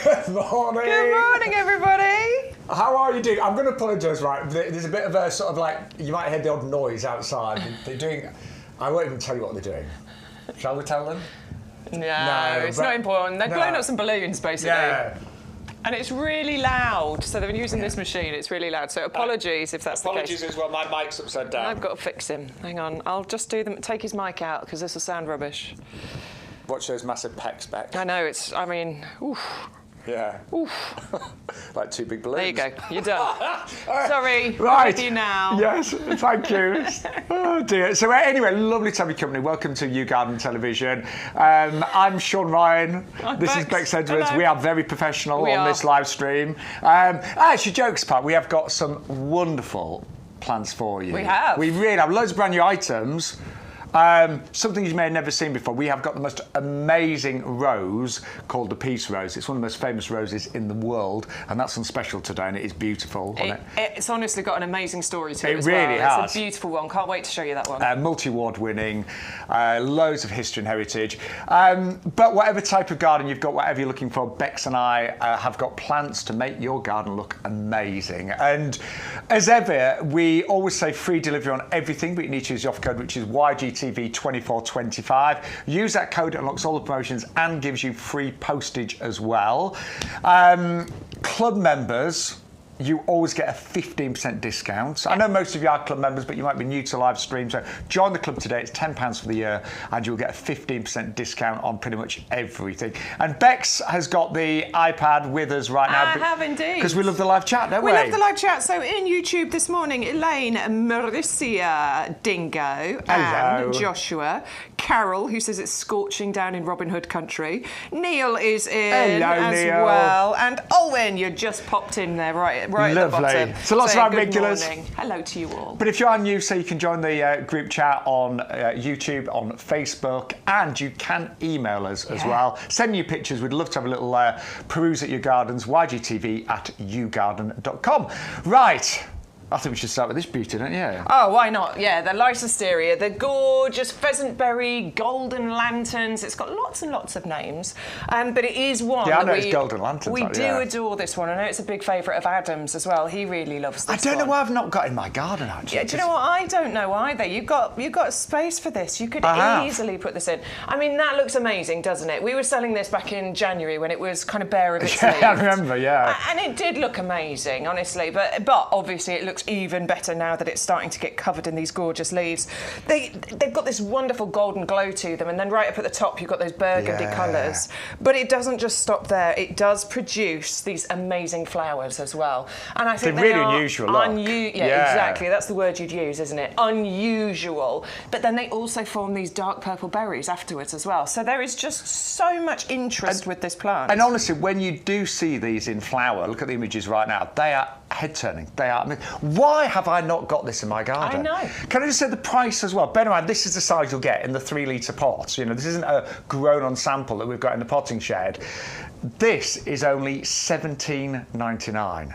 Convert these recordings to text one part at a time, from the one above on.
Good morning. Good morning, everybody. How are you doing? I'm going to apologise, right? There's a bit of a sort of like, you might hear the odd noise outside. They're doing, I won't even tell you what they're doing. Shall we tell them? No, it's not important. They've blown up some balloons, basically. Yeah. And it's really loud, so they've been using this machine. It's really loud, so apologies if that's the case. Apologies as well, my mic's upside down. I've got to fix him. Hang on, I'll just do them. Take his mic out, because this will sound rubbish. Watch those massive pecs, Bex. I know, it's, I mean, oof. Yeah. Oof. Like two big balloons. There you go, you're done. Sorry, right. I'm with you now. Yes, thank you. Oh dear. So anyway, lovely to have you company. Welcome to YouGarden Television. I'm Shaun Ryan. This is Bex Edwards. Hello. We are very professional on this live stream. Actually, jokes apart, we have got some wonderful plans for you. We have. We really have loads of brand new items. Something you may have never seen before. We have got the most amazing rose called the Peace Rose. It's one of the most famous roses in the world, and that's on special today, and it is beautiful. It's honestly got an amazing story to it as really well. has. It's a beautiful one. Can't wait to show you that one. Multi-award winning, loads of history and heritage. But whatever type of garden you've got, whatever you're looking for, Bex and I have got plans to make your garden look amazing. And as ever, we always say free delivery on everything, but you need to use the offer code, which is YGTV2425. Use that code, it unlocks all the promotions and gives you free postage as well. Club members, you always get a 15% discount. I know most of you are club members, but you might be new to live stream. So join the club today. It's £10 for the year, and you'll get a 15% discount on pretty much everything. And Bex has got the iPad with us right now. I have indeed. Because we love the live chat, don't we? We love the live chat. So in YouTube this morning, Elaine, Marissa, Dingo, and Joshua, Carol, who says it's scorching down in Robin Hood country. Neil is in Neil. Well. And Owen, you just popped in there right Lovely. at the bottom. So lots of our regulars. Morning. Hello to you all. But if you are new, so you can join the group chat on YouTube, on Facebook, and you can email us as well. Send me your pictures. We'd love to have a little peruse at your gardens. ygtv@yougarden.com. Right. I think we should start with this beauty, don't you? Oh, why not? Yeah, the Wisteria, the gorgeous pheasantberry, golden lanterns. It's got lots and lots of names, but it is one. Yeah, I know it's golden lanterns. We do adore this one. I know it's a big favourite of Adam's as well. He really loves this. I don't know why I've not got it in my garden actually. Yeah, do you know what? I don't know either. You've got space for this. You could easily put this in. I mean, that looks amazing, doesn't it? We were selling this back in January when it was kind of bare of its leaves. I remember. Yeah. And it did look amazing, honestly. But obviously it looks even better now that it's starting to get covered in these gorgeous leaves. They've got this wonderful golden glow to them, and then right up at the top you've got those burgundy colours. But it doesn't just stop there. It does produce these amazing flowers as well. And I think they're really unusual. Exactly. That's the word you'd use, isn't it? Unusual. But then they also form these dark purple berries afterwards as well. So there is just so much interest with this plant. And honestly, when you do see these in flower, look at the images right now, they are head-turning. They are. I mean, why have I not got this in my garden? I know. Can I just say the price as well? Bear in mind, this is the size you'll get in the 3-litre pot. You know, this isn't a grown-on sample that we've got in the potting shed. This is only £17.99.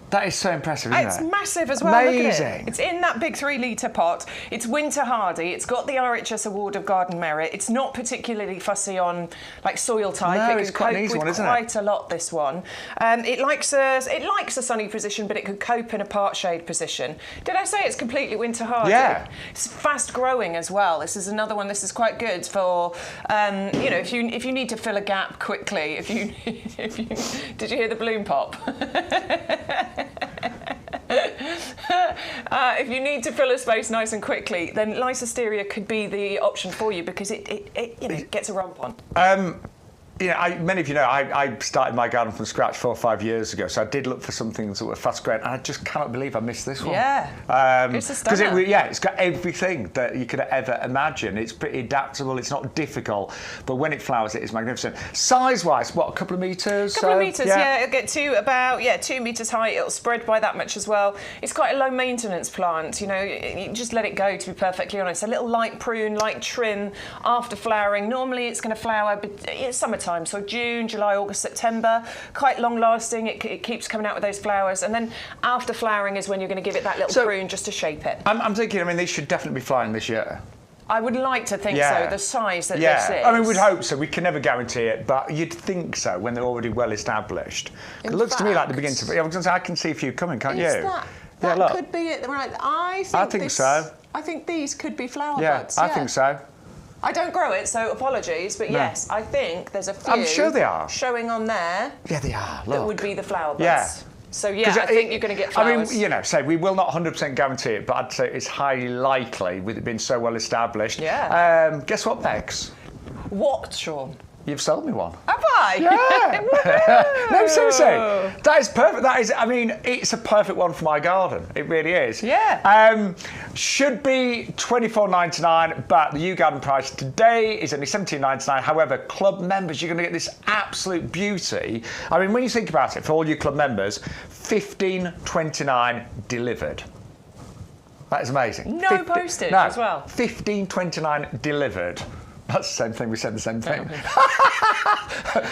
That is so impressive, isn't it? It's massive as well. Amazing. Look at it. It's in that big 3-litre pot. It's winter hardy. It's got the RHS Award of Garden Merit. It's not particularly fussy on like soil type. No, it it's could quite an cope easy with one, isn't it? quite a lot. This one. It likes a sunny position, but it could cope in a part shade position. Did I say it's completely winter hardy? Yeah. It's fast growing as well. This is another one. This is quite good for you know, if you need to fill a gap quickly. If you did you hear the bloom pop? If you need to fill a space nice and quickly, then Wisteria could be the option for you because it gets a rump on. You know, many of you know I started my garden from scratch 4 or 5 years ago, so I did look for some things that were fast growing, and I just cannot believe I missed this one. Yeah, it's a stunner. It's got everything that you could ever imagine. It's pretty adaptable. It's not difficult, but when it flowers, it is magnificent. Size-wise, what, a couple of metres? A couple of metres, yeah. It'll get to about 2 metres high. It'll spread by that much as well. It's quite a low-maintenance plant. You know, you just let it go. To be perfectly honest, a little light prune, light trim after flowering. Normally, it's going to flower, but it's summertime. So June, July, August, September, quite long lasting. It keeps coming out with those flowers, and then after flowering is when you're going to give it that little prune just to shape it. I'm thinking, I mean, these should definitely be flying this year. I would like to think so, the size that this is. I mean, we'd hope so. We can never guarantee it, but you'd think so when they're already well established. It looks to me like the beginning to... I was going to say, I can see a few coming, can't you? That could be it. Right. I think so. I think these could be flower buds. I think so. I don't grow it, so apologies, but yes, I think there's a few... I'm sure they are. ...showing on there. Yeah, they are. That would be the flower buds. Yeah. So, I think you're going to get flowers. I mean, you know, say we will not 100% guarantee it, but I'd say it's highly likely with it being so well established. Yeah. Guess what, Bex? What, Shaun? You've sold me one. Have I? Yeah. No, seriously. That is perfect. That is, I mean, it's a perfect one for my garden. It really is. Yeah. Should be $24.99, but the YouGarden price today is only $17.99. However, club members, you're going to get this absolute beauty. I mean, when you think about it, for all your club members, $15.29 delivered. That is amazing. No postage as well. $15.29 delivered. That's the same thing. We said the same thing.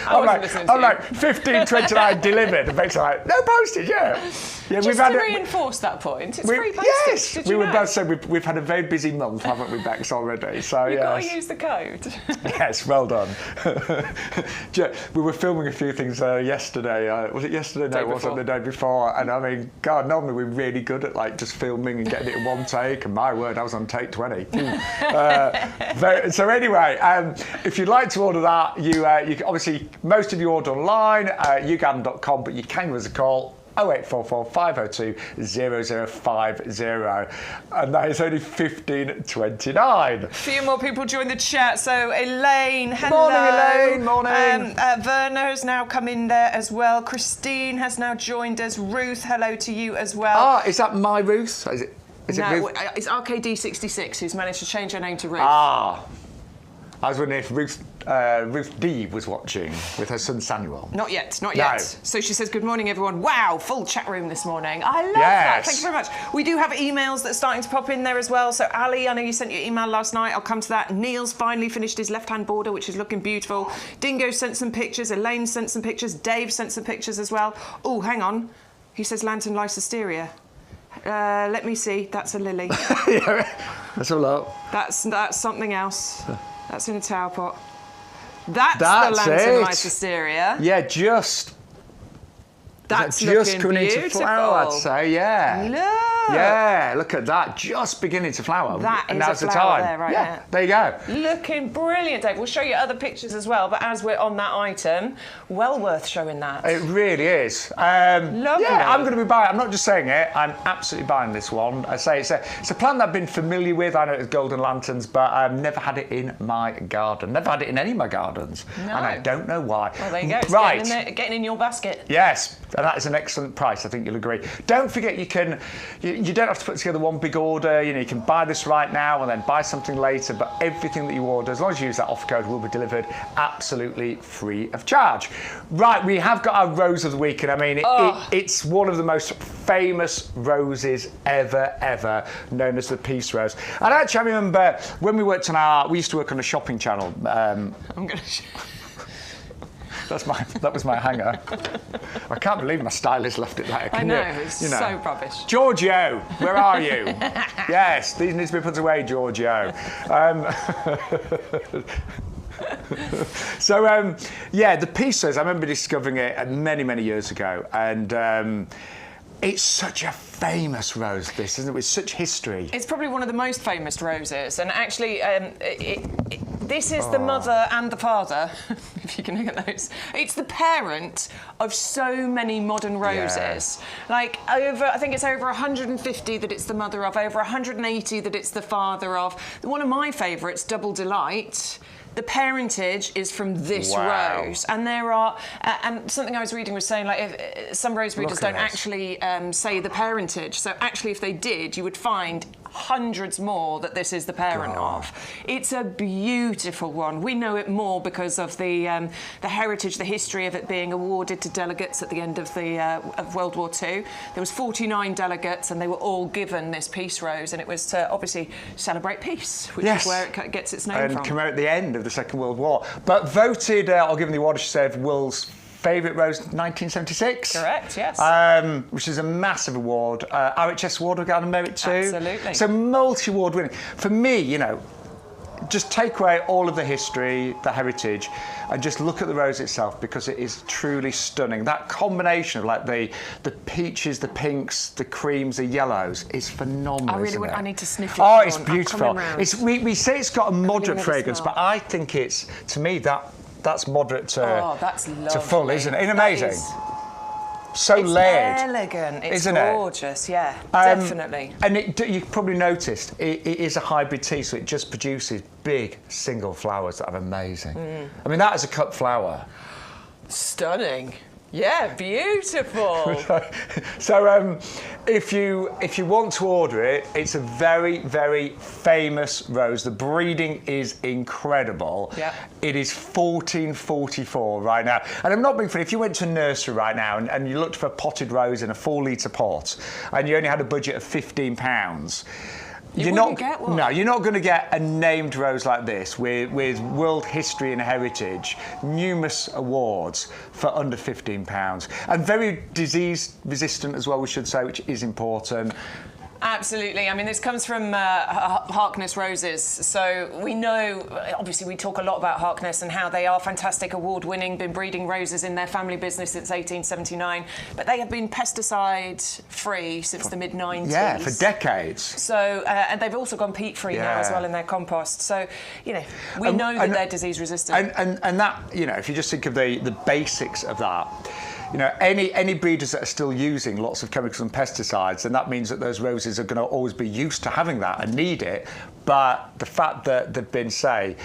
I'm like, $15.29 delivered. It makes like, no postage, Just to reinforce that point, it's free postage. Yes, Did you know? both say we've had a very busy month, haven't we, Bex, already? So You've got to use the code. Yes, well done. We were filming a few things yesterday. Was it yesterday? No, it wasn't the day before. And I mean, God, normally we're really good at like just filming and getting it in one take. And my word, I was on take 20. So anyway. If you'd like to order that, you can, obviously, most of you order online, YouGarden.com, but you can give us a call, 0844 502 0050, and that is only $15.29. A few more people join the chat. So Elaine, hello. Morning, Elaine. Morning. Werner has now come in there as well. Christine has now joined us. Ruth, hello to you as well. Ah, is that my Ruth? Is it Ruth? It's RKD66 who's managed to change her name to Ruth. Ah. I was wondering if Ruth D was watching with her son Samuel. Not yet. No. So she says, good morning, everyone. Wow, full chat room this morning. I love that. Thank you very much. We do have emails that are starting to pop in there as well. So Ali, I know you sent your email last night. I'll come to that. Neil's finally finished his left-hand border, which is looking beautiful. Dingo sent some pictures. Elaine sent some pictures. Dave sent some pictures as well. Oh, hang on. He says lantern Wisteria. Let me see. That's a lily. That's a lot. That's something else. That's in a towel pot. That's the lantern Wisteria. Yeah, just That's just coming beautiful. into flower, I'd say. Yeah. Look. Yeah, look at that. Just beginning to flower. That and is now's a the flower time. there, right yeah, there you go. Looking brilliant, Dave. We'll show you other pictures as well, but as we're on that item, well worth showing that. It really is. Lovely. Yeah, I'm going to be buying. I'm not just saying it. I'm absolutely buying this one. I say it's a plant that I've been familiar with. I know it's golden lanterns, but I've never had it in my garden. Never had it in any of my gardens, and I don't know why. Well, there you go. It's getting in your basket. Yes, and that is an excellent price. I think you'll agree. Don't forget, you don't have to put together one big order. You know, you can buy this right now and then buy something later. But everything that you order, as long as you use that offer code, will be delivered absolutely free of charge. Right, we have got our rose of the week, and I mean, it's one of the most famous roses ever, known as the peace rose. And actually, I remember when we used to work on a shopping channel. I'm gonna. That was my hanger. I can't believe my stylist left it there. I know, it's so rubbish. Giorgio, where are you? Yes, these need to be put away, Giorgio. The peace rose, I remember discovering it many years ago, and it's such a famous rose, this, isn't it? With such history. It's probably one of the most famous roses, and actually, this is the mother and the father, if you can look at those. It's the parent of so many modern roses. Yeah. Like I think it's over 150 that it's the mother of, over 180 that it's the father of. One of my favourites, Double Delight. The parentage is from this rose, and there are, and something I was reading was saying, like, if some rose breeders don't actually say the parentage. So actually, if they did, you would find hundreds more that this is the parent of. It's a beautiful one. We know it more because of the heritage, the history of it being awarded to delegates at the end of of World War II. There was 49 delegates, and they were all given this peace rose, and it was to obviously celebrate peace, which is where it gets its name from. And come out at the end of the Second World War, but voted, or given the award, she said, world's favourite rose, 1976. Correct, yes. Which is a massive award. RHS Award of Garden Merit too. Absolutely. So multi-award winning. For me, just take away all of the history, the heritage, and just look at the rose itself, because it is truly stunning. That combination of like the peaches, the pinks, the creams, the yellows is phenomenal. I need to sniff it. Oh, it's beautiful. We say it's got a moderate fragrance, smell. but I think it's, to me, that's moderate to, that's to full, isn't it? Isn't it That amazing? is- So It's layered. elegant. It's isn't gorgeous. Yeah, definitely. And you probably noticed it is a hybrid tea, so it just produces big single flowers that are amazing. I mean, that is a cut flower. Stunning. Yeah, beautiful. So if you want to order it, it's a very, very famous rose. The breeding is incredible. Yeah. It is 1444 right now. And I'm not being funny, if you went to a nursery right now and you looked for a potted rose in a 4-litre pot and you only had a budget of £15, you're not get one. No, you're not going to get a named rose like this with world history and heritage, numerous awards for under £15, and very disease resistant as well, we should say, which is important. Absolutely. I mean, this comes from Harkness roses. So we know, obviously, we talk a lot about Harkness and how they are fantastic, award-winning, been breeding roses in their family business since 1879. But they have been pesticide-free since the mid-90s. Yeah, for decades. So, and they've also gone peat-free now as well in their compost. So, you know, we know that they're disease-resistant. And that, you know, if you just think of the basics of that, you know, any breeders that are still using lots of chemicals and pesticides, then that means that those roses are going to always be used to having that and need it. But the fact that they've been, say,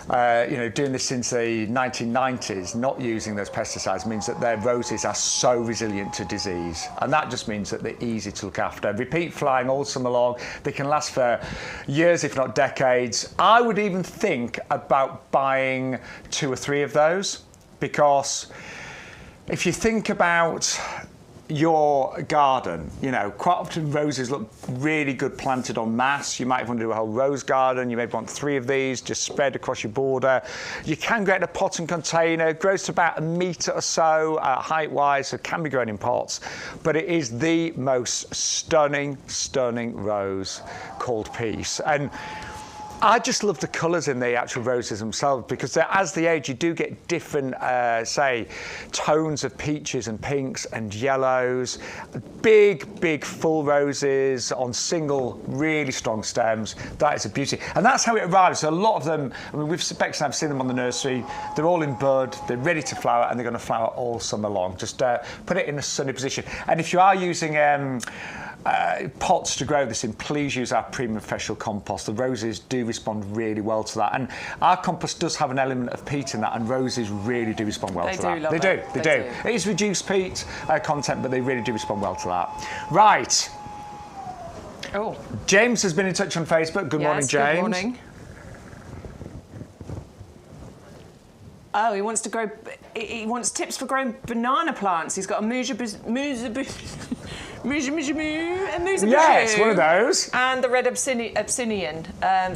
you know, doing this since the 1990s, not using those pesticides, means that their roses are so resilient to disease. And that just means that they're easy to look after. Repeat flying all summer long. They can last for years, if not decades. I would even think about buying 2 or 3 of those, because if you think about your garden, you know, quite often roses look really good planted en masse. You might want to do a whole rose garden. You may want 3 of these just spread across your border. You can get in a pot and container. It grows to about 1 metre or so height-wise, so it can be grown in pots. But it is the most stunning, stunning rose called Peace. And I just love the colours in the actual roses themselves, because as they age, you do get different, say, tones of peaches and pinks and yellows. Big, full roses on single, really strong stems. That is a beauty. And that's how it arrives. So a lot of them, I mean, Bex and I've seen them on the nursery. They're all in bud, they're ready to flower, and they're going to flower all summer long. Just put it in a sunny position. And if you are using pots to grow this in, please use our premium special compost. The roses do respond really well to that, and our compost does have an element of peat in that, and roses really do respond well to that. They do. It is reduced peat content, but they really do respond well to that. Right. Oh, James has been in touch on Facebook. Good morning, James. Good morning. Oh, he wants tips for growing banana plants. He's got a Yes, one of those. And the red Abyssinian.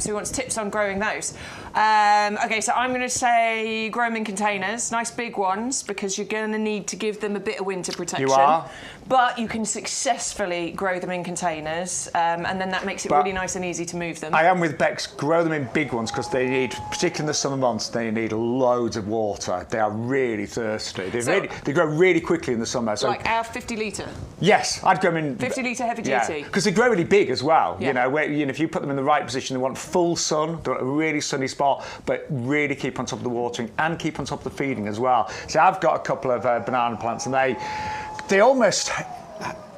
So he wants tips on growing those. Okay, so I'm going to say grow them in containers, nice big ones, because you're going to need to give them a bit of winter protection. You are. But you can successfully grow them in containers, and then that makes it really nice and easy to move them. I am with Bex. Grow them in big ones, because they need, particularly in the summer months, they need loads of water. They are really thirsty. They grow really quickly in the summer. So, like our 50-litre? Yes, I'd go in 50-litre heavy duty. Because they grow really big as well. Yeah. You know, if you put them in the right position, they want full sun, they want a really sunny spot, but really keep on top of the watering and keep on top of the feeding as well. So I've got a couple of banana plants, and they almost,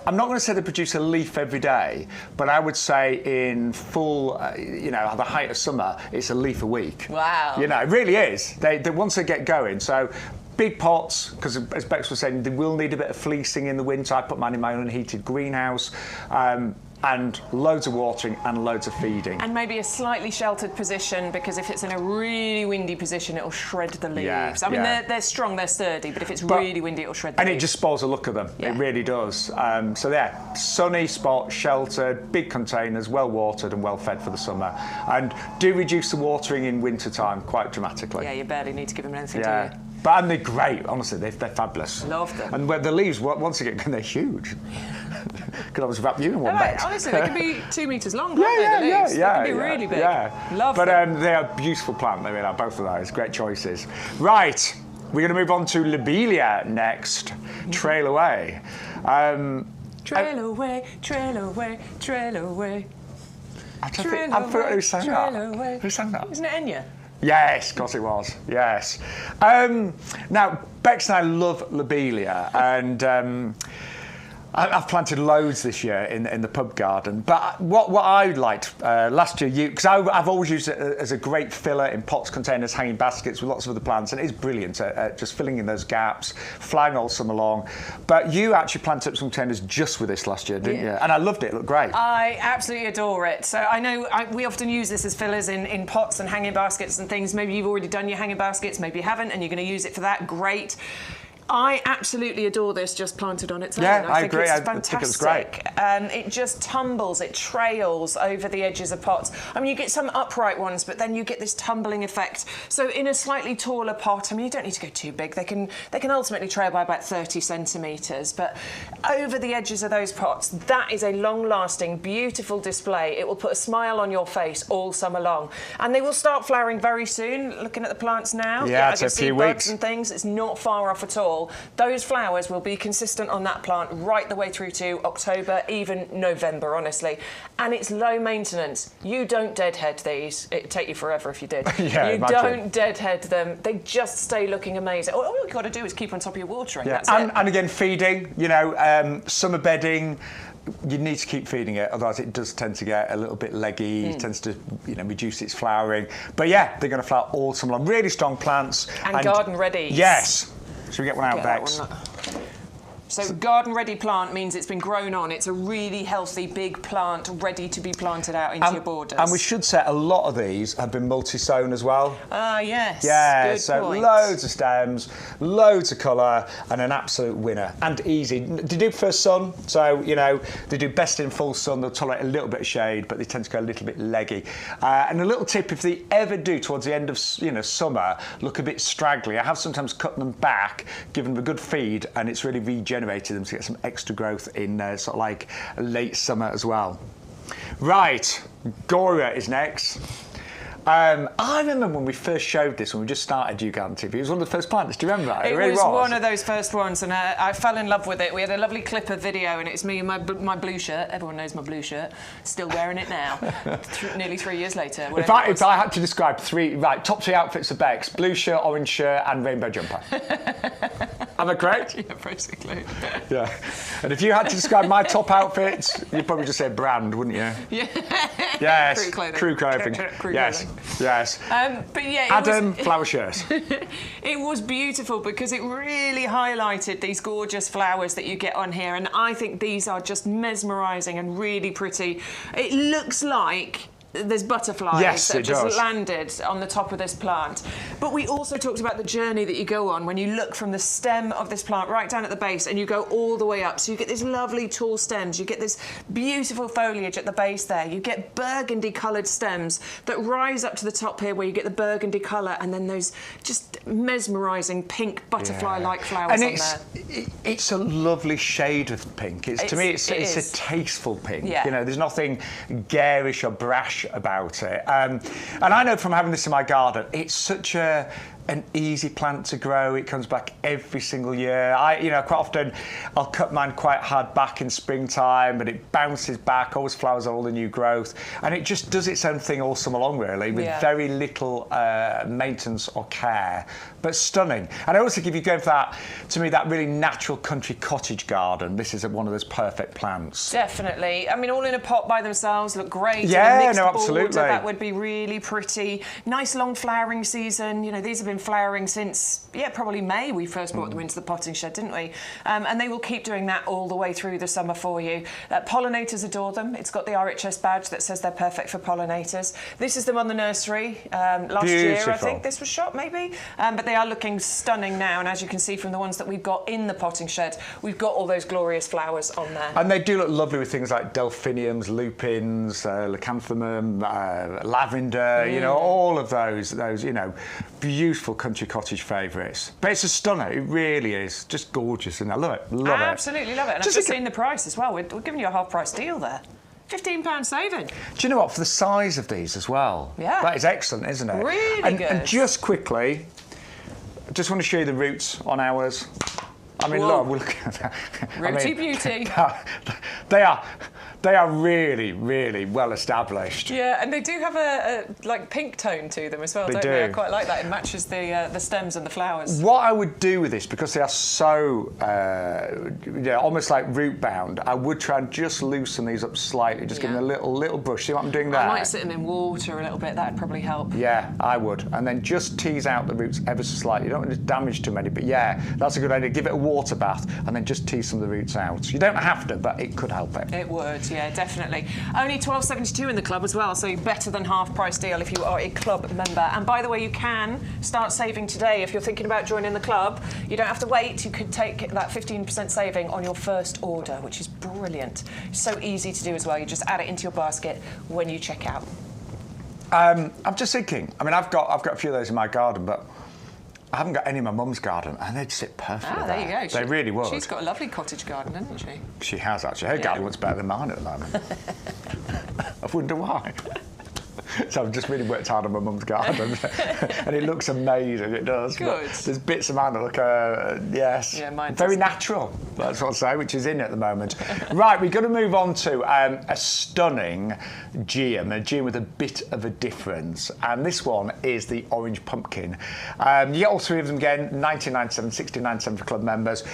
I'm not going to say they produce a leaf every day, but I would say in full, you know, the height of summer, it's a leaf a week. Wow. You know, it really is. They once they get going. So big pots, because as Bex was saying, they will need a bit of fleecing in the winter. I put mine in my own heated greenhouse. And loads of watering and loads of feeding. And maybe a slightly sheltered position, because if it's in a really windy position, it'll shred the leaves. I mean, they're strong, they're sturdy, but if it's really windy, it'll shred the leaves. And it just spoils the look of them. Yeah. It really does. So yeah, sunny spot, sheltered, big containers, well watered and well fed for the summer. And do reduce the watering in winter time quite dramatically. Yeah, you barely need to give them anything, do you? And they're great, honestly, they're fabulous. Love them. And where the leaves, once again, they're huge. Could always wrap you in one bag. Honestly, they can be 2 metres long, can't they, the leaves? They can be really big. Yeah. Love them. But they are a beautiful plant, they really are, both of those. Great choices. Right, we're going to move on to Lobelia next. Trail away. Trail away, trail away, trail away. I forgot who sang that. Who sang that? Isn't it Enya? Yes, of course it was. Yes. Now, Bex and I love Lobelia, and I've planted loads this year in the pub garden. But what I liked last year, because I've always used it as a great filler in pots, containers, hanging baskets with lots of other plants, and it is brilliant at just filling in those gaps, flying all summer long. But you actually planted up some containers just with this last year, didn't you? And I loved it. It looked great. I absolutely adore it. So I know we often use this as fillers in pots and hanging baskets and things. Maybe you've already done your hanging baskets, maybe you haven't, and you're going to use it for that. Great. I absolutely adore this just planted on its own. Yeah, I think agree. It's I fantastic. think it was great. It just tumbles, it trails over the edges of pots. I mean, you get some upright ones, but then you get this tumbling effect. So in a slightly taller pot, I mean, you don't need to go too big. They can ultimately trail by about 30 centimetres, but over the edges of those pots, that is a long-lasting, beautiful display. It will put a smile on your face all summer long. And they will start flowering very soon. Looking at the plants now, yeah, I it's can a see few buds weeks. and things. It's not far off at all. Those flowers will be consistent on that plant right the way through to October, even November, honestly. And it's low maintenance. You don't deadhead these. It'd take you forever if you did. Yeah, you don't deadhead them. They just stay looking amazing. All you've got to do is keep on top of your watering. Yeah. That's it. And again, feeding, summer bedding, you need to keep feeding it, otherwise it does tend to get a little bit leggy, it tends to reduce its flowering. But yeah, they're going to flower all summer long. Really strong plants. And garden ready. Yes. Should we get one out, Bex? So garden ready plant means it's been grown on. It's a really healthy big plant ready to be planted out into your borders. And we should say a lot of these have been multi-sown as well. Ah, yes. Yeah, good so point. loads of stems, loads of colour, and an absolute winner. And easy. They do prefer sun, so, they do best in full sun. They'll tolerate a little bit of shade, but they tend to go a little bit leggy. And a little tip, if they ever do, towards the end of, summer, look a bit straggly, I have sometimes cut them back, given them a good feed, and it's really regenerated them to get some extra growth in sort of like late summer as well. Right, Gaura is next. I remember when we first showed this, when we just started YouGarden TV, it was one of the first plants. Do you remember that? It really was one of those first ones, and I fell in love with it. We had a lovely clip of video, and it's me in my blue shirt. Everyone knows my blue shirt. Still wearing it now, nearly 3 years later. If I had to describe top three outfits of Bex: blue shirt, orange shirt, and rainbow jumper. Am I correct? Yeah, basically. Yeah. And if you had to describe my top outfits, you'd probably just say brand, wouldn't you? Yeah. Yes. Crew clothing. Crew yes. Clothing. Yes. But yeah, Adam, flower shirt. It was beautiful because it really highlighted these gorgeous flowers that you get on here, and I think these are just mesmerising and really pretty. It looks like there's butterflies that have just landed on the top of this plant. But we also talked about the journey that you go on when you look from the stem of this plant right down at the base and you go all the way up. So you get these lovely tall stems, you get this beautiful foliage at the base there, you get burgundy coloured stems that rise up to the top here where you get the burgundy colour, and then those just mesmerising pink butterfly-like flowers on there. It's a lovely shade of pink. To me, it's a tasteful pink. Yeah. There's nothing garish or brash about it. And I know from having this in my garden, it's such an easy plant to grow. It comes back every single year. Quite often I'll cut mine quite hard back in springtime, but it bounces back, always flowers all the new growth, and it just does its own thing all summer long, really, with very little maintenance or care, but stunning. And I also give you going for that, to me, that really natural country cottage garden. This is one of those perfect plants. Definitely. I mean, all in a pot by themselves look great. Yeah, mixed absolutely. Border, that would be really pretty. Nice long flowering season. These have been flowering since, probably May. We first brought them into the potting shed, didn't we? And they will keep doing that all the way through the summer for you. Pollinators adore them. It's got the RHS badge that says they're perfect for pollinators. This is them on the nursery. Last year, I think this was shot, maybe. But they are looking stunning now, and as you can see from the ones that we've got in the potting shed, we've got all those glorious flowers on there. And they do look lovely with things like delphiniums, lupins, lycanthemums, Geum, Lavender, you know, all of those, you know, beautiful country cottage favourites. But it's a stunner, it really is. Just gorgeous, and I love it, love it. Absolutely love it. And I've just seen the price as well. We're giving you a half price deal there. £15 saving. Do you know what, for the size of these as well? Yeah. That is excellent, isn't it? Really good. And just quickly, I just want to show you the roots on ours. I mean, Whoa. look at that. Rooty beauty. They are really, really well established. Yeah, and they do have a like pink tone to them as well, don't they? I quite like that. It matches the stems and the flowers. What I would do with this, because they are so almost like root bound, I would try and just loosen these up slightly, just give them a little brush. See what I'm doing there? I might sit them in water a little bit. That'd probably help. Yeah, I would. And then just tease out the roots ever so slightly. You don't want to damage too many, but yeah, that's a good idea. Give it a water bath and then just tease some of the roots out. You don't have to, but it could help it. It would. Yeah, definitely. Only $12.72 in the club as well, so better than half price deal if you are a club member. And by the way, you can start saving today if you're thinking about joining the club. You don't have to wait. You could take that 15% saving on your first order, which is brilliant. So easy to do as well. You just add it into your basket when you check out. I'm just thinking. I mean, I've got a few of those in my garden, but I haven't got any in my mum's garden, and they'd sit perfectly there. You go. They really would. She's got a lovely cottage garden, hasn't she? She has, actually. Her garden looks better than mine at the moment. I wonder why. So I've just really worked hard on my mum's garden, and it looks amazing. It does. Good. There's bits of mine that look, yes, mine very doesn't. natural. That's what I say, which is in at the moment. Right, we're going to move on to a stunning Geum, a Geum with a bit of a difference, and this one is the orange pumpkin. You get all three of them again, $19.97, $16.97 for club members.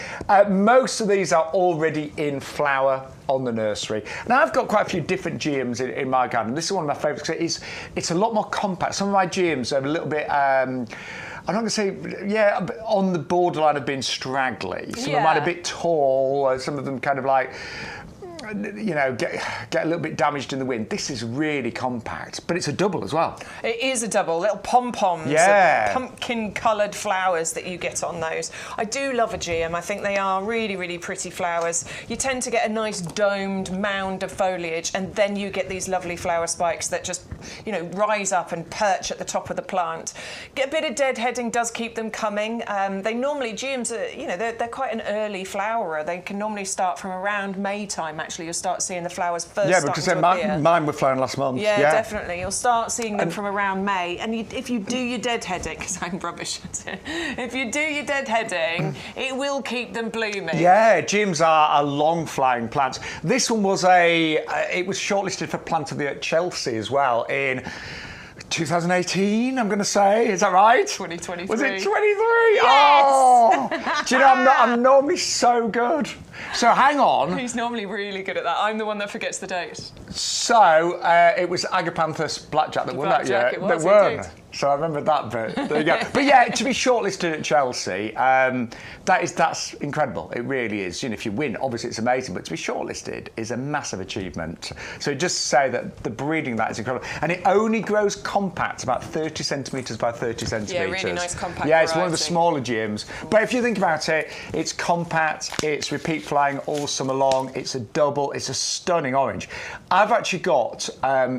Most of these are already in flower on the nursery. Now, I've got quite a few different Geums in my garden. This is one of my favourites because it's a lot more compact. Some of my Geums are a little bit, I'm not going to say, on the borderline of being straggly. Some of them are a bit tall, some of them kind of like, you know, get a little bit damaged in the wind. This is really compact, but it's a double as well. It is a double, little pom-poms, pumpkin-coloured flowers that you get on those. I do love a Geum. I think they are really, really pretty flowers. You tend to get a nice domed mound of foliage, and then you get these lovely flower spikes that just, you know, rise up and perch at the top of the plant. Get a bit of deadheading does keep them coming. They normally, Geums are, you know, they're quite an early flowerer. They can normally start from around May time, actually. You'll start seeing the flowers first. Yeah, because mine were flowering last month. Yeah, definitely. You'll start seeing them from around May. And if you do your deadheading, because I'm rubbish at it, if you do your deadheading, it will keep them blooming. Yeah, Geums are long flying plants. This one was it was shortlisted for Plant of the Year at Chelsea as well in 2018, I'm going to say. Is that right? 2023. Was it 23? Yes! Oh! Do you know, I'm normally so good. So hang on. He's normally really good at that. I'm the one that forgets the date. So it was Agapanthus Blackjack that won that year. It was, indeed. So I remember that bit. There you go. But yeah, to be shortlisted at Chelsea, that's incredible. It really is. You know, if you win, obviously it's amazing. But to be shortlisted is a massive achievement. So just say that the breeding of that is incredible, and it only grows compact, about 30 centimetres by 30 centimetres. Yeah, really nice compact. Yeah, it's one of the smaller Geums. But if you think about it, it's compact. It's repeat flying all summer long. It's a double. It's a stunning orange. I've actually got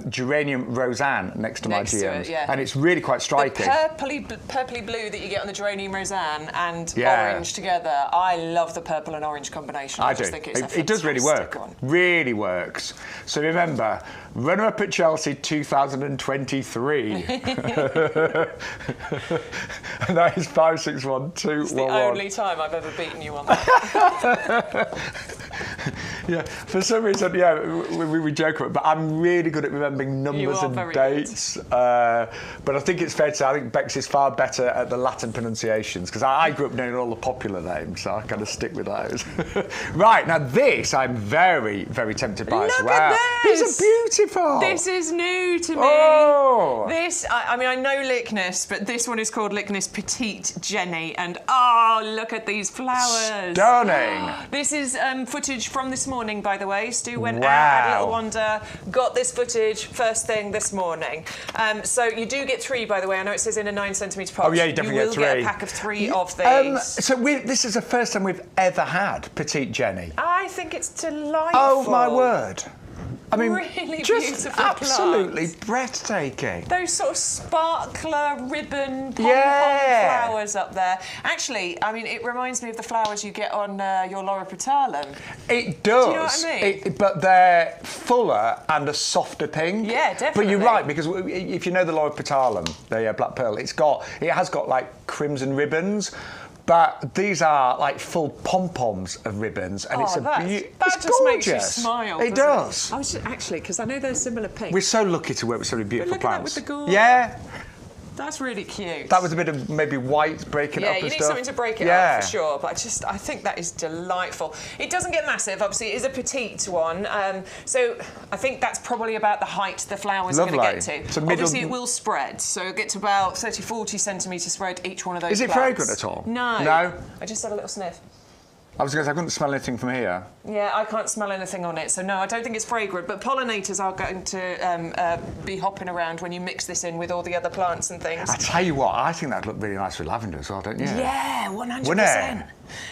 Geranium Roseanne next to my Geums, and it's really quite striking. The purpley blue that you get on the Geranium Roseanne and orange together, I love the purple and orange combination. I just think it does really work. Really works. So remember, runner-up at Chelsea 2023. And that is 561-211. It's the only time I've ever beaten you on that. Yeah, for some reason, we joke about it, but I'm really good at remembering numbers and dates. But I think it's fair to say I think Bex is far better at the Latin pronunciations, because I grew up knowing all the popular names, so I kind of stick with those. Right, now this I'm very, very tempted by as well. Look at this! These are beautiful! This is new to me. Oh! This, I mean, I know Lychnis, but this one is called Lychnis Petite Jenny, and look at these flowers. Stunning! This is footage from this morning, by the way. Stu went out, had a little wander, got this footage first thing this morning. So you do get 3, by the way. I know it says in a 9-centimetre pot. Oh yeah, you definitely get 3. You will get a pack of 3 of these. So this is the first time we've ever had Petite Jenny. I think it's delightful. Oh my word. I mean, really just beautiful absolutely plants. breathtaking. Those sort of sparkler ribbon pom-pom Yeah. flowers up there. Actually, I mean, it reminds me of the flowers you get on your Loropetalum. It does. Do you know what I mean? But they're fuller and a softer pink. Yeah, definitely. But you're right, because if you know the Loropetalum, the black pearl, it has got like crimson ribbons. But these are like full pom-poms of ribbons, and it's that it's just makes you gorgeous. smile. It does. I was just, actually, because I know they're similar pink. We're so lucky to work with so many beautiful look at that plants. with the Gaura. Yeah. That's really cute. That was a bit of maybe white breaking it up Yeah, and you stuff. need something to break it up for sure. But I think that is delightful. It doesn't get massive, obviously. It is a petite one, so I think that's probably about the height the flowers are going to get to. So obviously, it will spread, so it'll get to about 30-40 centimetre spread each one of those. Is it plants. fragrant at all? No. No. I just had a little sniff. I was going to say I couldn't smell anything from here. Yeah, I can't smell anything on it, so no, I don't think it's fragrant. But pollinators are going to be hopping around when you mix this in with all the other plants and things. I tell you what, I think that'd look really nice with lavender as well, don't you? Yeah, 100%. Wouldn't it?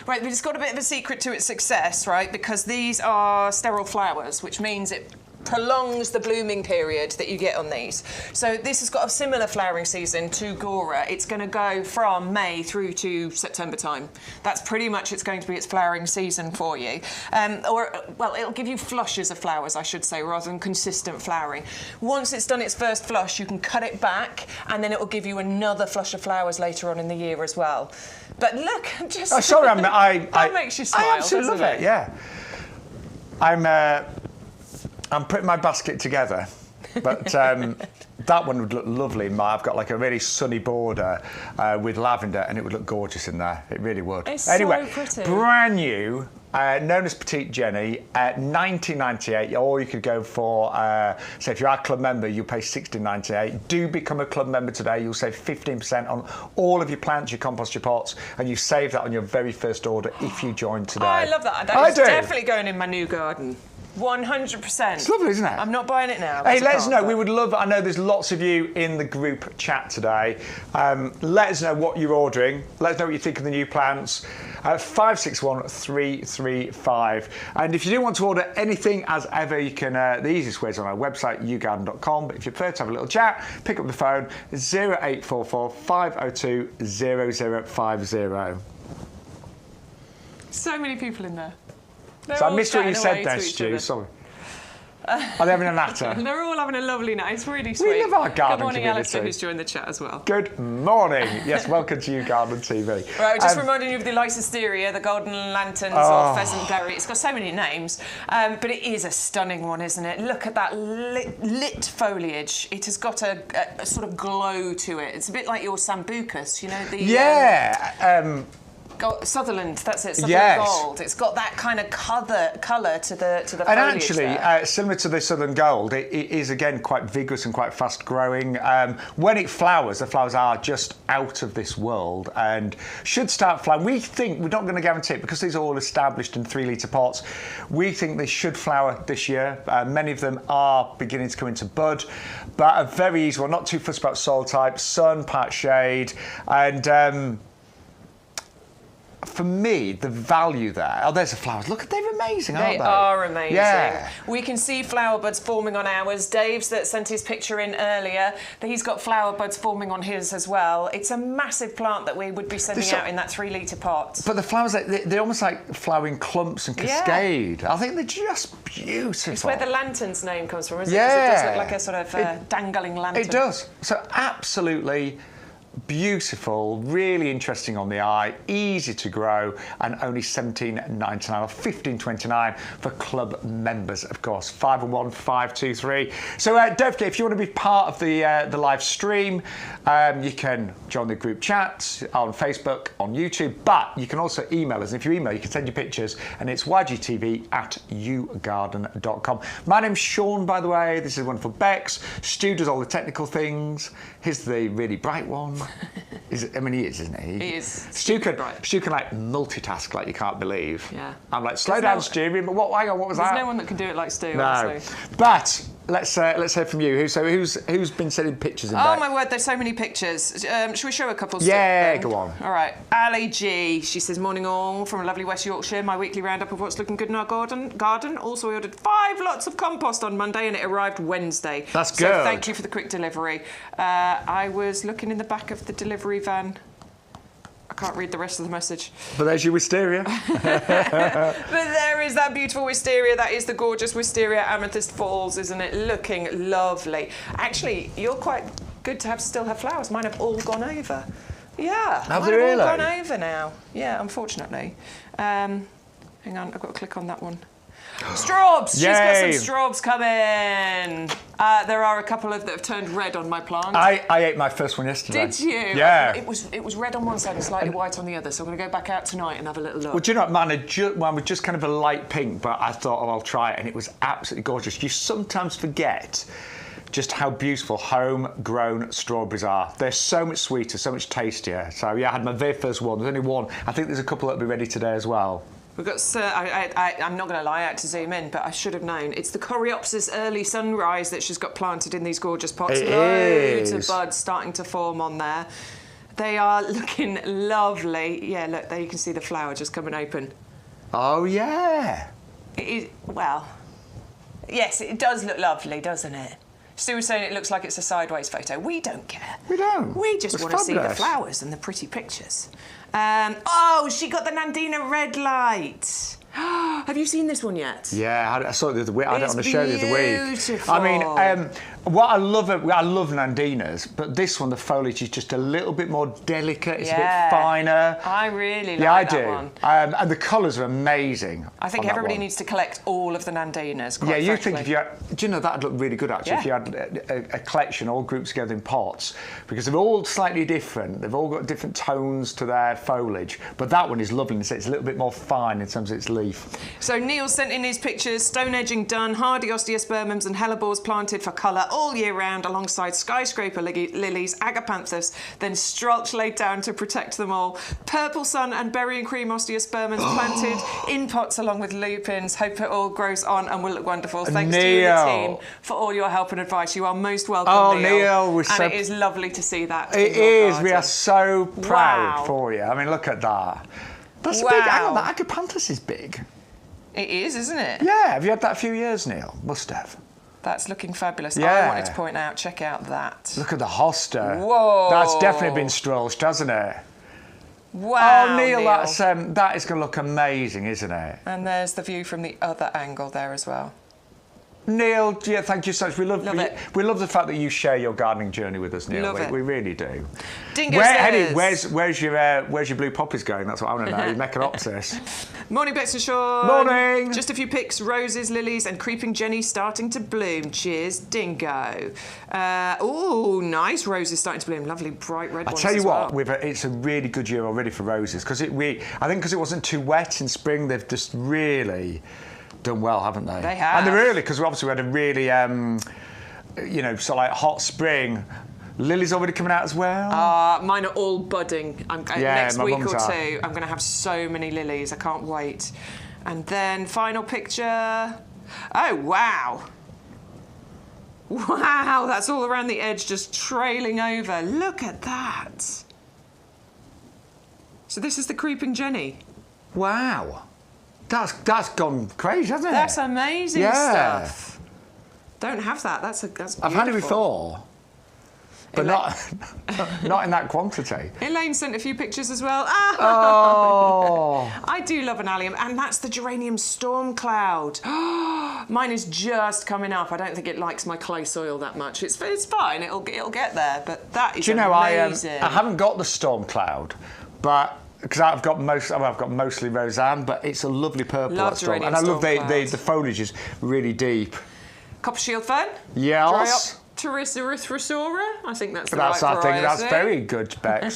Right, but it's got a bit of a secret to its success, right? Because these are sterile flowers, which means it prolongs the blooming period that you get on these. So this has got a similar flowering season to Gaura. It's going to go from May through to September time. That's pretty much it's going to be its flowering season for you. Well, it'll give you flushes of flowers, I should say, rather than consistent flowering. Once it's done its first flush, you can cut it back, and then it will give you another flush of flowers later on in the year as well. But look, just... Oh, sorry, that makes you smile, I absolutely love doesn't it, yeah. I'm putting my basket together, but that one would look lovely. I've got like a really sunny border with lavender, and it would look gorgeous in there. It really would. It's anyway, so pretty. Brand new, known as Petite Jenny, $19.98, or you could go for, say if you're our club member, you'll pay $16.98. Do become a club member today. You'll save 15% on all of your plants, your compost, your pots, and you save that on your very first order if you join today. Oh, I love that. I That's do. definitely going in my new garden. 100%. It's lovely, isn't it? I'm not buying it now. Hey, let us know. We would love, I know there's lots of you in the group chat today. Let us know what you're ordering. Let us know what you think of the new plants. 561-335. And if you do want to order anything, as ever, you can, the easiest way is on our website, YouGarden.com. But if you prefer to have a little chat, pick up the phone, 0844 502 0050. So many people in there. So I missed what you said there, Stu. Sorry. Are they having a natter? They're all having a lovely night. It's really sweet. We love our garden Good morning, community. Alistair, who's joined the chat as well. Good morning. Yes, welcome to YouGarden TV. Right, just reminding you of the Wisteria, the golden lanterns or pheasant berry. It's got so many names, but it is a stunning one, isn't it? Look at that lit foliage. It has got a sort of glow to it. It's a bit like your sambucus, you know? Sutherland, that's it, Sutherland Gold. It's got that kind of colour to the foliage. And actually, similar to the Southern Gold, it is again quite vigorous and quite fast growing. When it flowers, the flowers are just out of this world and should start flowering. We think, we're not going to guarantee it because these are all established in 3-litre pots. We think they should flower this year. Many of them are beginning to come into bud, but a very easy one, not too fussed about soil type, sun, part shade, and for me, the value there... Oh, there's the flowers. Look, they're amazing, aren't they? They are amazing. Yeah. We can see flower buds forming on ours. Dave's that sent his picture in earlier, he's got flower buds forming on his as well. It's a massive plant that we would be sending out in that 3-litre pot. But the flowers, they're almost like flowering clumps and cascade. Yeah. I think they're just beautiful. It's where the lantern's name comes from, isn't it? Yeah. Because it does look like a sort of dangling lantern. It does. So absolutely... beautiful, really interesting on the eye, easy to grow, and only $17.99 or $15.29 for club members, of course. 51523. So don't forget, if you want to be part of the live stream, you can join the group chat on Facebook, on YouTube, but you can also email us. And if you email, you can send your pictures, and it's ygtv@yougarden.com. My name's Shaun, by the way. This is wonderful Bex. Stu does all the technical things. Here's the really bright one. He is, isn't he? He is. Stu can like multitask like you can't believe. Yeah. I'm like, slow down, Stu. But hang on, what was that? There's no one that can do it like Stu, No. honestly. But let's hear from you. Who's been sending pictures in? Oh my word, there's so many pictures. Shall we show a couple? Yeah, go on. All right, Ali G. She says, "Morning all from lovely West Yorkshire. My weekly roundup of what's looking good in our garden. Also, we ordered 5 lots of compost on Monday, and it arrived Wednesday. That's so good. Thank you for the quick delivery. I was looking in the back of the delivery van. I can't read the rest of the message. But there's your wisteria. But there is that beautiful wisteria. That is the gorgeous wisteria Amethyst Falls, isn't it? Looking lovely. Actually, you're quite good to still have flowers. Mine have all gone over. Yeah, have mine they really? All gone over now. Yeah, unfortunately. Hang on, I've got to click on that one. Straubs! She's got some straubs coming. There are a couple that have turned red on my plant. I ate my first one yesterday. Did you? Yeah. It was red on one side and slightly white on the other, so I'm going to go back out tonight and have a little look. Well, do you know what, mine was just kind of a light pink, but I thought, oh, I'll try it, and it was absolutely gorgeous. You sometimes forget just how beautiful homegrown strawberries are. They're so much sweeter, so much tastier. So, yeah, I had my very first one. There's only one. I think there's a couple that'll be ready today as well. We've got, I'm not going to lie, I had to zoom in, but I should have known. It's the Coreopsis early sunrise that she's got planted in these gorgeous pots. Loads of buds starting to form on there. They are looking lovely. Yeah, look, there you can see the flower just coming open. Oh, yeah. It is, well, yes, it does look lovely, doesn't it? Stu was saying it looks like it's a sideways photo. We don't care. We don't. We just want to see the flowers and the pretty pictures. Oh, she got the Nandina red light. Have you seen this one yet? Yeah, I saw it the other week. I had it on the show the other week. Beautiful. I mean, what I love Nandinas, but this one, the foliage is just a little bit more delicate. It's a bit finer. I really like that one. And the colours are amazing. I think everybody needs to collect all of the Nandinas. Quite you frankly. think if you had, do you know, that'd look really good actually if you had a collection all grouped together in pots, because they're all slightly different. They've all got different tones to their foliage, but that one is lovely. It's a little bit more fine in terms of its leaf. So Neil sent in his pictures, stone edging done, hardy osteospermums and hellebores planted for colour all year round alongside skyscraper lilies, agapanthus, then strulch laid down to protect them all. Purple sun and berry and cream osteospermums planted in pots along with lupins. Hope it all grows on and will look wonderful. Thanks to you, the team, for all your help and advice. You are most welcome, Neil. And it is lovely to see that. It is. We are so proud for you. I mean, look at that. That's big. Hang on, that agapanthus is big. It is, isn't it? Yeah. Have you had that a few years, Neil? Must have. That's looking fabulous. Yeah. I wanted to point out, check out that. Look at the hosta. Whoa. That's definitely been strolched, hasn't it? Wow, Oh, Neil. That is going to look amazing, isn't it? And there's the view from the other angle there as well. Neil, yeah, thank you so much. We love it. We love the fact that you share your gardening journey with us, Neil. Love it. We really do. Dingo says, where's your blue poppies going? That's what I want to know. Your Mechanopsis. Morning, Bex and Shaun. Morning. Just a few pics: roses, lilies, and creeping jenny starting to bloom. Cheers, Dingo. Oh, nice roses starting to bloom. Lovely bright red ones. I tell you what, well. it's a really good year already for roses because I think because it wasn't too wet in spring, they've just really done well, haven't they? They have. And they're early because obviously we had a really, sort of like hot spring. Lilies already coming out as well. Mine are all budding. Next week or two, I'm going to have so many lilies. I can't wait. And then final picture. Oh, wow. Wow, that's all around the edge just trailing over. Look at that. So this is the creeping jenny. Wow. That's gone crazy, hasn't it? That's amazing stuff. Don't have that. That's beautiful. I've had it before, but not in that quantity. Elaine sent a few pictures as well. Oh! I do love an allium, and that's the geranium storm cloud. Mine is just coming up. I don't think it likes my clay soil that much. It's fine. It'll get there, but that is amazing. I haven't got the storm cloud, but. Because I've got mostly Roseanne, but it's a lovely purple. And I love the foliage is really deep. Copper shield fern. Yes. Erythrosora. I think that's the right variety. I think that's very good, Bex.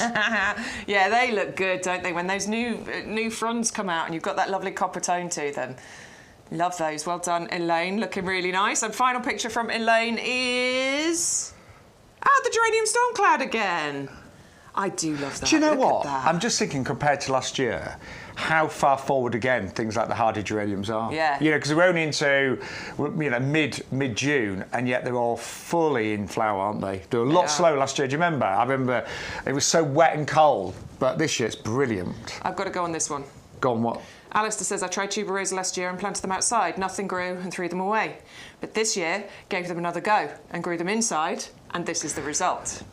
Yeah, they look good, don't they? When those new fronds come out and you've got that lovely copper tone to them. Love those. Well done, Elaine. Looking really nice. And final picture from Elaine is the geranium storm cloud again. I do love that. Do you know Look what? at that. I'm just thinking, compared to last year, how far forward again things like the hardy geraniums are. Yeah. You know, because we're only into, you know, mid-June, and yet they're all fully in flower, aren't they? They were a lot slow last year. Do you remember? I remember it was so wet and cold, but this year it's brilliant. I've got to go on this one. Go on, what? Alistair says, I tried tuberose last year and planted them outside. Nothing grew and threw them away. But this year, gave them another go and grew them inside, and this is the result.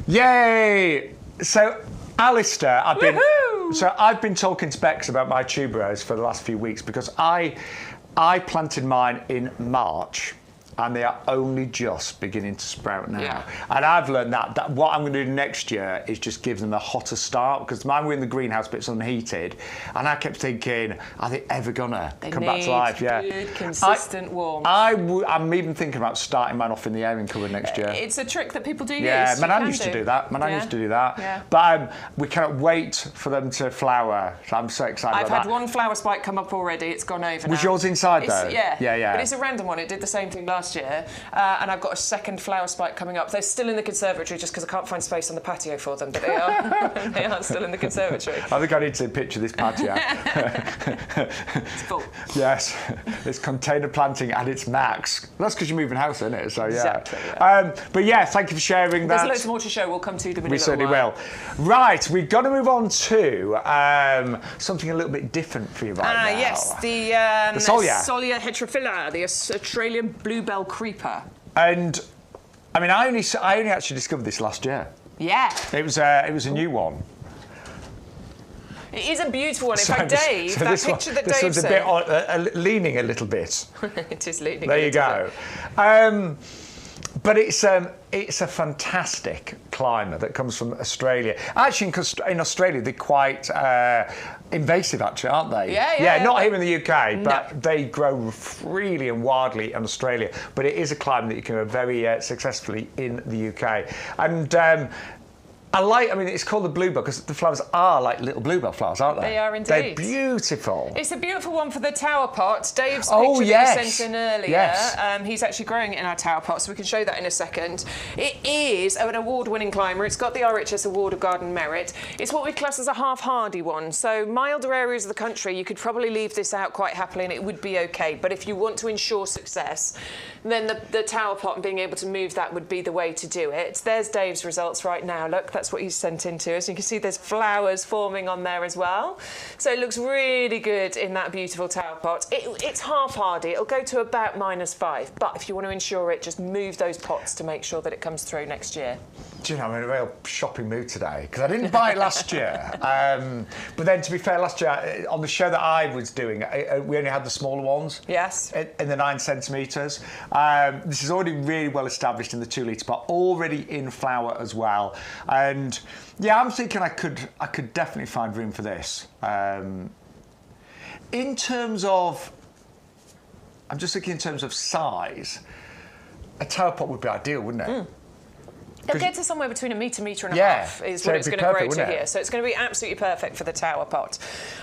Yay! So, Alistair, I've been talking to Bex about my tuberose for the last few weeks because I planted mine in March. And they are only just beginning to sprout now. Yeah. And I've learned that what I'm going to do next year is just give them a hotter start, because mine were in the greenhouse, but it's unheated. And I kept thinking, are they ever going to come back to life? Yeah. Good, consistent warmth. I'm even thinking about starting mine off in the airing cupboard next year. It's a trick that people do use. Yeah, my nan used to do that. Yeah. But we cannot wait for them to flower. So I'm so excited I've about had that. one flower spike come up already. It's gone over now. Was yours inside though? Yeah. Yeah. But it's a random one. It did the same thing last year. And I've got a second flower spike coming up. They're still in the conservatory just because I can't find space on the patio for them, but they are. They are still in the conservatory. I think I need to picture this patio. It's full. Yes, it's container planting at its max. That's because you're moving house, isn't it? So yeah. Exactly, yeah. But yeah, thank you for sharing that. There's loads more to show. We'll come to them in a We little certainly while. will. Right, we've got to move on to something a little bit different for you right now. Yes, the Solia. Solia heterophylla, the Australian bluebell creeper. And I mean, I only actually discovered this last year. Yeah. It was a new one. It is a beautiful one. In fact, Dave, that picture that this Dave one's sent... a bit leaning a little bit. It is leaning. There you go. But it's a fantastic climber that comes from Australia. Actually, in Australia, they're quite invasive, actually, aren't they? Yeah. Not here in the UK, but they grow freely and widely in Australia. But it is a climber that you can grow very successfully in the UK. And it's called the bluebell because the flowers are like little bluebell flowers, aren't they? They are indeed. They're beautiful. It's a beautiful one for the tower pot. Dave's Oh, picture yes. that he sent in earlier, Yes. He's actually growing it in our tower pot, so we can show that in a second. It is an award-winning climber. It's got the RHS Award of Garden Merit. It's what we class as a half-hardy one. So milder areas of the country, you could probably leave this out quite happily and it would be okay. But if you want to ensure success, then the tower pot and being able to move that would be the way to do it. There's Dave's results right now. Look, that's what he's sent in to us. You can see there's flowers forming on there as well. So it looks really good in that beautiful tower pot. It's half hardy. It'll go to about -5. But if you want to ensure it, just move those pots to make sure that it comes through next year. Do you know, I'm in a real shopping mood today because I didn't buy it last year. But then, to be fair, last year on the show that I was doing, we only had the smaller ones. Yes. In the 9 centimetres. This is already really well established in the 2 litre pot, already in flower as well. And yeah, I'm thinking I could definitely find room for this. In terms of, I'm just thinking in terms of size, a tower pot would be ideal, wouldn't it? It'll get to somewhere between a metre and a Yeah, half is so what it'd it's be going to grow perfect, to wouldn't it? here. So it's going to be absolutely perfect for the tower pot.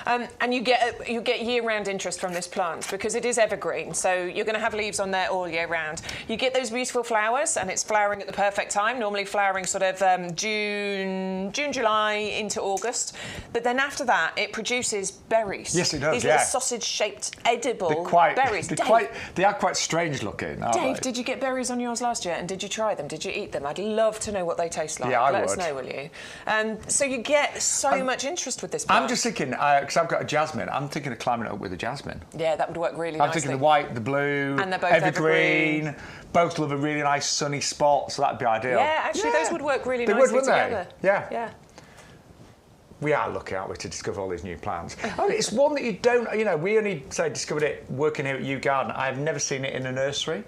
And you get year-round interest from this plant because it is evergreen. So you're going to have leaves on there all year round. You get those beautiful flowers and it's flowering at the perfect time, normally flowering sort of June, July into August. But then after that, it produces berries. Yes, it does, These little sausage-shaped edible berries. They are quite strange looking, aren't Dave, they? did you get berries on yours last year and did you try them? Did you eat them? I'd love to know what they taste like. Yeah, I Let would. us know, will you? So you get so much interest with this plant. I'm just thinking, because I've got a jasmine, I'm thinking of climbing it up with a jasmine. Yeah, that would work really I'm nicely. thinking the white, the blue, And they're both evergreen. Both love a really nice sunny spot, so that'd be ideal. Yeah, actually, those would work really They nicely would, wouldn't together. they? Yeah. Yeah. We are lucky, aren't we, to discover all these new plants. It's one that you don't, we only discovered it working here at YouGarden. I've never seen it in a nursery.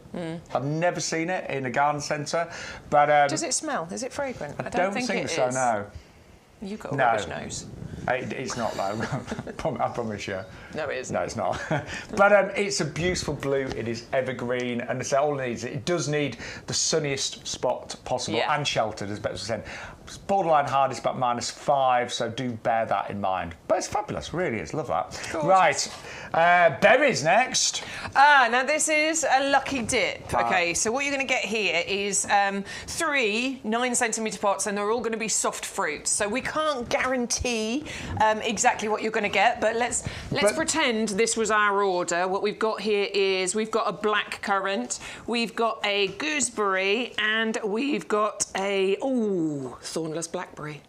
I've never seen it in a garden centre. But Does it smell? Is it fragrant? I don't think so, is. no. You've got a rubbish nose. It's not, though. I promise you. No, it isn't. No, it's not. But it's a beautiful blue. It is evergreen, and it's all it needs. It does need the sunniest spot possible and sheltered, as Bex was saying. It's borderline hard, it's about -5, so do bear that in mind. But it's fabulous, really is. Love that. Gorgeous. Right, berries next. Now this is a lucky dip. Okay, so what you're going to get here is 3 9-centimetre pots, and they're all going to be soft fruit. So we can't guarantee exactly what you're going to get, but let's pretend this was our order. What we've got here is we've got a black currant, we've got a gooseberry, and we've got a thornless blackberry.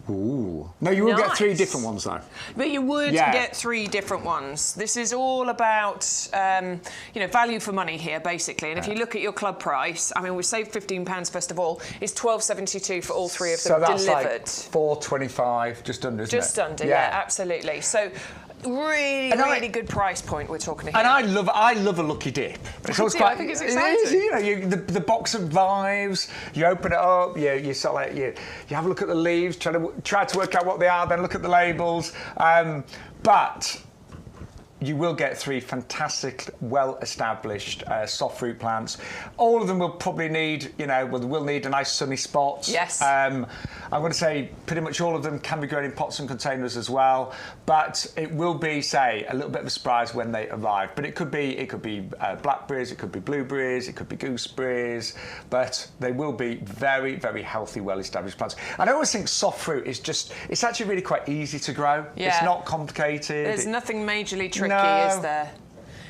Ooh. No, you will get 3 different ones though. But you would get 3 different ones. This is all about, value for money here, basically. And if you look at your club price, I mean, we saved £15 first of all. It's £12.72 for all 3 of them delivered. So that's like £4.25, just under, isn't it? Just under, yeah, absolutely. So. Really good price point we're talking here. And I love a lucky dip. It's always I think it's exciting. The box arrives, you open it up, you sort of like you have a look at the leaves, try to work out what they are, then look at the labels. But you will get 3 fantastic, well-established soft fruit plants. All of them will probably need, will need a nice sunny spot. Yes. I'm going to say pretty much all of them can be grown in pots and containers as well, but it will be, say, a little bit of a surprise when they arrive. But it could be blackberries, it could be blueberries, it could be gooseberries, but they will be very, very healthy, well-established plants. And I always think soft fruit is it's actually really quite easy to grow. Yeah. It's not complicated. There's nothing majorly tricky, is there?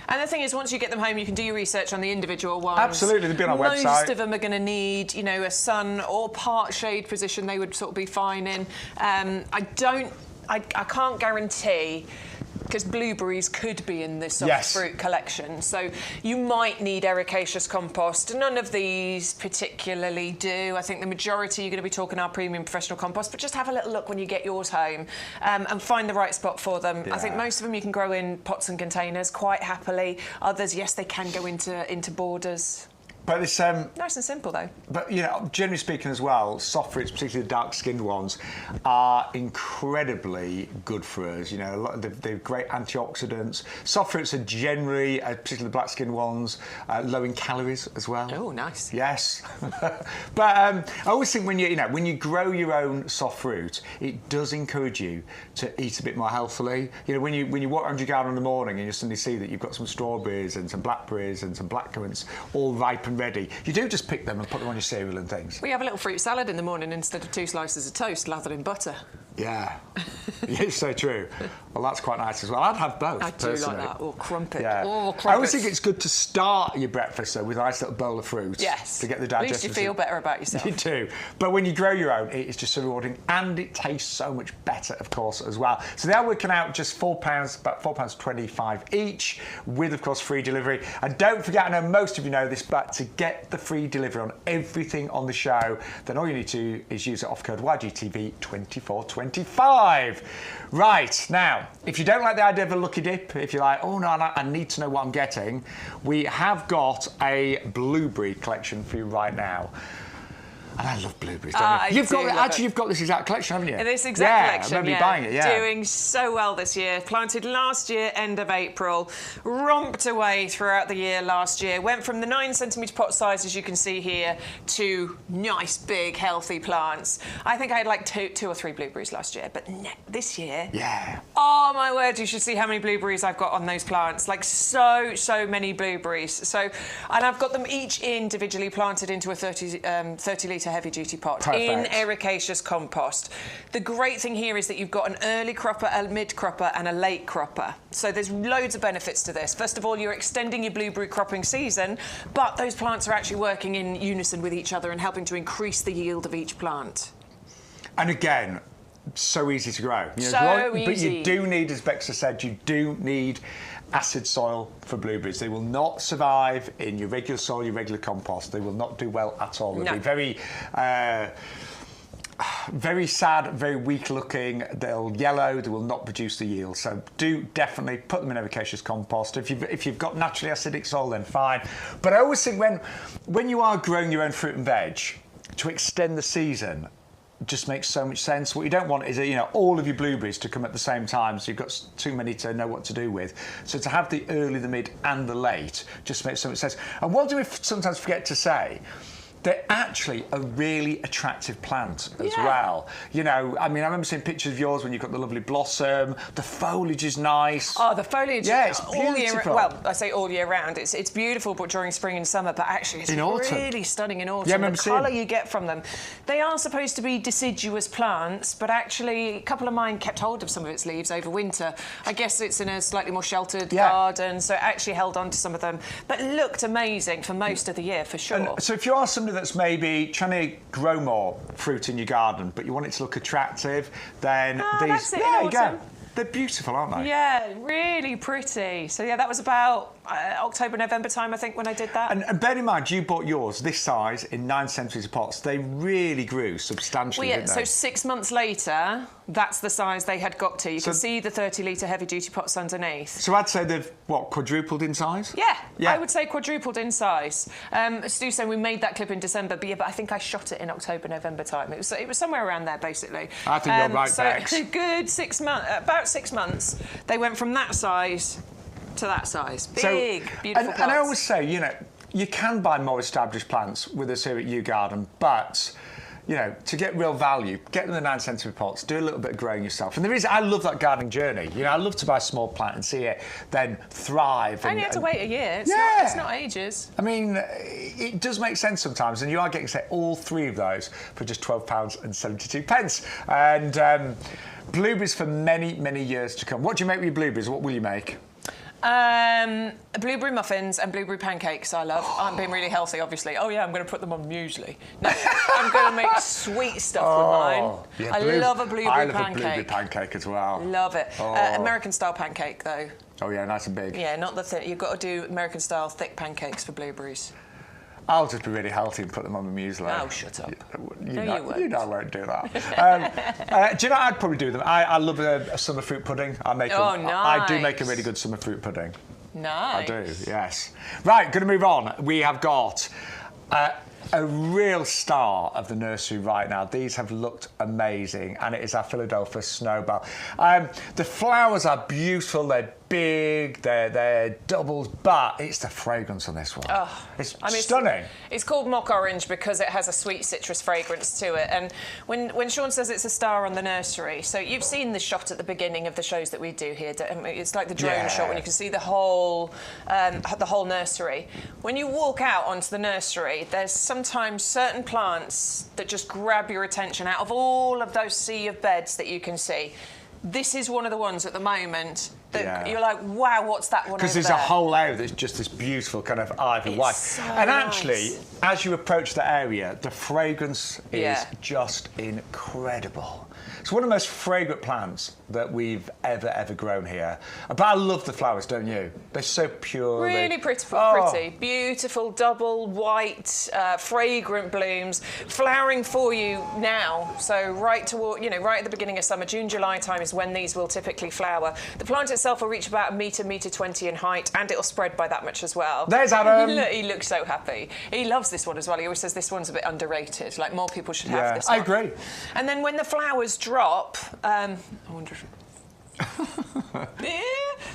And the thing is, once you get them home, you can do your research on the individual ones. Absolutely, they'll be on our website. Most of them are going to need, a sun or part shade position. They would sort of be fine in. I can't guarantee, because blueberries could be in this soft fruit collection. So you might need ericaceous compost. None of these particularly do. I think the majority you're going to be talking our premium professional compost, but just have a little look when you get yours home and find the right spot for them. Yeah. I think most of them you can grow in pots and containers quite happily. Others, yes, they can go into borders. But it's nice and simple though. But generally speaking as well, soft fruits, particularly the dark-skinned ones, are incredibly good for us. They're great antioxidants. Soft fruits are generally, particularly the black-skinned ones, low in calories as well. Oh, nice. Yes. But I always think when you grow your own soft fruit, it does encourage you to eat a bit more healthily. When you walk around your garden in the morning and you suddenly see that you've got some strawberries and some blackberries and some blackcurrants all ripe and ready, you do just pick them and put them on your cereal and things. We have a little fruit salad in the morning instead of 2 slices of toast lathered in butter. Yeah, it's so true. Well, that's quite nice as well. I'd have both. I do like that. Or crumpet. Yeah. Oh, crumpet. I always think it's good to start your breakfast though with a nice little bowl of fruit. Yes. To get the digestion. At least you feel better about yourself. You do. But when you grow your own, it is just so rewarding, and it tastes so much better, of course, as well. So they are working out just £4, about £4.25 each, with of course free delivery. And don't forget, I know most of you know this, but to get the free delivery on everything on the show, then all you need to do is use the offer code YGTV2425. Right, now, if you don't like the idea of a lucky dip, if you're like, oh no, I need to know what I'm getting, we have got a blueberry collection for you right now. And I love blueberries, don't you? You've got this exact collection, haven't you? This exact collection, I remember you buying it, yeah. Doing so well this year. Planted last year, end of April. Romped away throughout the year last year. Went from the 9-centimetre pot size, as you can see here, to nice, big, healthy plants. I think I had like two or three blueberries last year, but this year... Yeah. Oh, my word, you should see how many blueberries I've got on those plants. Like, so many blueberries. And I've got them each individually planted into a 30-litre heavy-duty pot. Perfect. In ericaceous compost. The great thing here is that you've got an early cropper, a mid cropper and a late cropper. So there's loads of benefits to this. First of all, you're extending your blueberry cropping season, but those plants are actually working in unison with each other and helping to increase the yield of each plant. And again, so easy to grow. Easy. But you do need, as Bex has said, you do need acid soil for blueberries. They will not survive in your regular soil, your regular compost. They will not do well at all. They'll be very sad, very weak looking. They'll yellow. They will not produce the yield. So do definitely put them in ericaceous compost. If you've got naturally acidic soil, then fine. But I always think when you are growing your own fruit and veg, to extend the season just makes so much sense. What you don't want is all of your blueberries to come at the same time, so you've got too many to know what to do with. So to have the early, the mid and the late just makes so much sense. And what do we sometimes forget to say they're actually a really attractive plant as well. You know, I mean, I remember seeing pictures of yours when you've got the lovely blossom. The foliage is nice. Oh, the foliage. Yeah, it's all year. beautiful. Well, I say all year round. It's beautiful, but during spring and summer. But actually, it's really stunning in autumn. Yeah, I remember the colour you get from them. They are supposed to be deciduous plants, but actually, a couple of mine kept hold of some of its leaves over winter. I guess it's in a slightly more sheltered garden, so it actually held on to some of them. But it looked amazing for most of the year, for sure. And so if you are somebody that's maybe trying to grow more fruit in your garden, but you want it to look attractive, then these... There you go. They're beautiful, aren't they? Yeah, really pretty. So, yeah, that was about October, November time, I think, when I did that. And bear in mind, you bought yours this size in 9 centimetre pots. They really grew substantially, didn't they? So 6 months later, that's the size they had got to. You can see the 30-litre heavy-duty pots underneath. So I'd say they've, what, quadrupled in size? Yeah, I would say quadrupled in size. Stu's saying we made that clip in December, but I think I shot it in October, November time. It was somewhere around there, basically. I think you're right, Bex. So good 6 months, about 6 months, they went from that size to that size. Big, beautiful plants. And I always say, you know, you can buy more established plants with us here at YouGarden, but, you know, to get real value, get them in the 9 centimetre pots, do a little bit of growing yourself. And I love that gardening journey. You know, I love to buy a small plant and see it then thrive. Only have to wait a year. It's not ages. I mean, it does make sense sometimes, and you are getting, say, all 3 of those for just £12.72. And blueberries for many, many years to come. What do you make with your blueberries? What will you make? Blueberry muffins and blueberry pancakes I love. I'm being really healthy, obviously. Oh, yeah, I'm going to put them on muesli. No, I'm going to make sweet stuff with mine. Yeah, I love a blueberry pancake. I love a blueberry pancake as well. Love it. American-style pancake, though. Oh, yeah, nice and big. Yeah, not the thin. You've got to do American-style thick pancakes for blueberries. I'll just be really healthy and put them on the muesli. Oh, shut up. You won't. You know I won't do that. Do you know I'd probably do them? I love a summer fruit pudding. Nice. I do make a really good summer fruit pudding. Nice. I do, yes. Right, going to move on. We have got a real star of the nursery right now. These have looked amazing, and it is our Philadelphus Snowbelle. The flowers are beautiful. They're big, they're doubles, but it's the fragrance on this one. Oh, it's stunning. It's called mock orange because it has a sweet citrus fragrance to it. And when Shaun says it's a star on the nursery, so you've seen the shot at the beginning of the shows that we do here. It's like the drone shot when you can see the whole nursery. When you walk out onto the nursery, there's sometimes certain plants that just grab your attention out of all of those sea of beds that you can see. This is one of the ones at the moment that you're like, wow, what's that one over there? Because there's a whole area that's just this beautiful kind of ivory white. So and nice. Actually, as you approach the area, the fragrance is just incredible. It's one of the most fragrant plants that we've ever grown here. But I love the flowers, don't you? They're so pure. Really pretty. Beautiful, double, white, fragrant blooms, flowering for you now. So right at the beginning of summer, June, July time is when these will typically flower. The plant itself will reach about a metre 20 in height, and it'll spread by that much as well. There's Adam. He looks so happy. He loves this one as well. He always says this one's a bit underrated. Like, more people should have this one. I agree. And then when the flowers drop, I wonder if...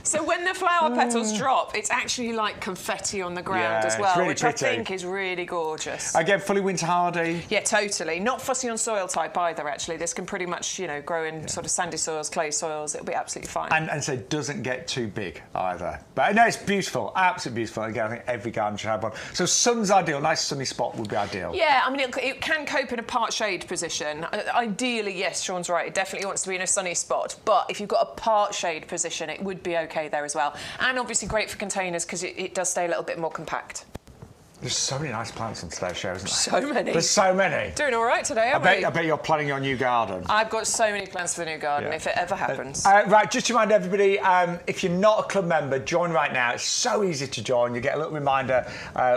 So when the flower petals drop, it's actually like confetti on the ground as well, really which pretty. I think is really gorgeous. Again, fully winter hardy. Yeah, totally. Not fussy on soil type either, actually. This can pretty much, grow in sort of sandy soils, clay soils. It'll be absolutely fine. And so it doesn't get too big either. But no, it's beautiful, absolutely beautiful. Again, I think every garden should have one. So sun's ideal, nice sunny spot would be ideal. Yeah, I mean, it can cope in a part shade position. Ideally, yes, Shaun's right. It definitely wants to be in a sunny spot. But if you've got a part shade position, it would be okay there as well. And obviously great for containers because it does stay a little bit more compact. There's so many nice plants on today's show, isn't there? So many. There's so many. Doing all right today, aren't we? I bet you're planning your new garden. I've got so many plans for the new garden, if it ever happens. Right, just to remind everybody, if you're not a club member, join right now. It's so easy to join. You get a little reminder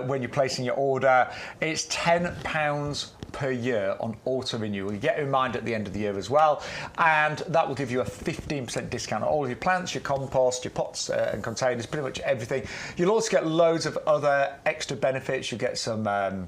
when you're placing your order. It's £10 per year on auto renewal. You get a reminder at the end of the year as well, and that will give you a 15% discount on all of your plants, your compost, your pots and containers, pretty much everything. You'll also get loads of other extra benefits. You'll get some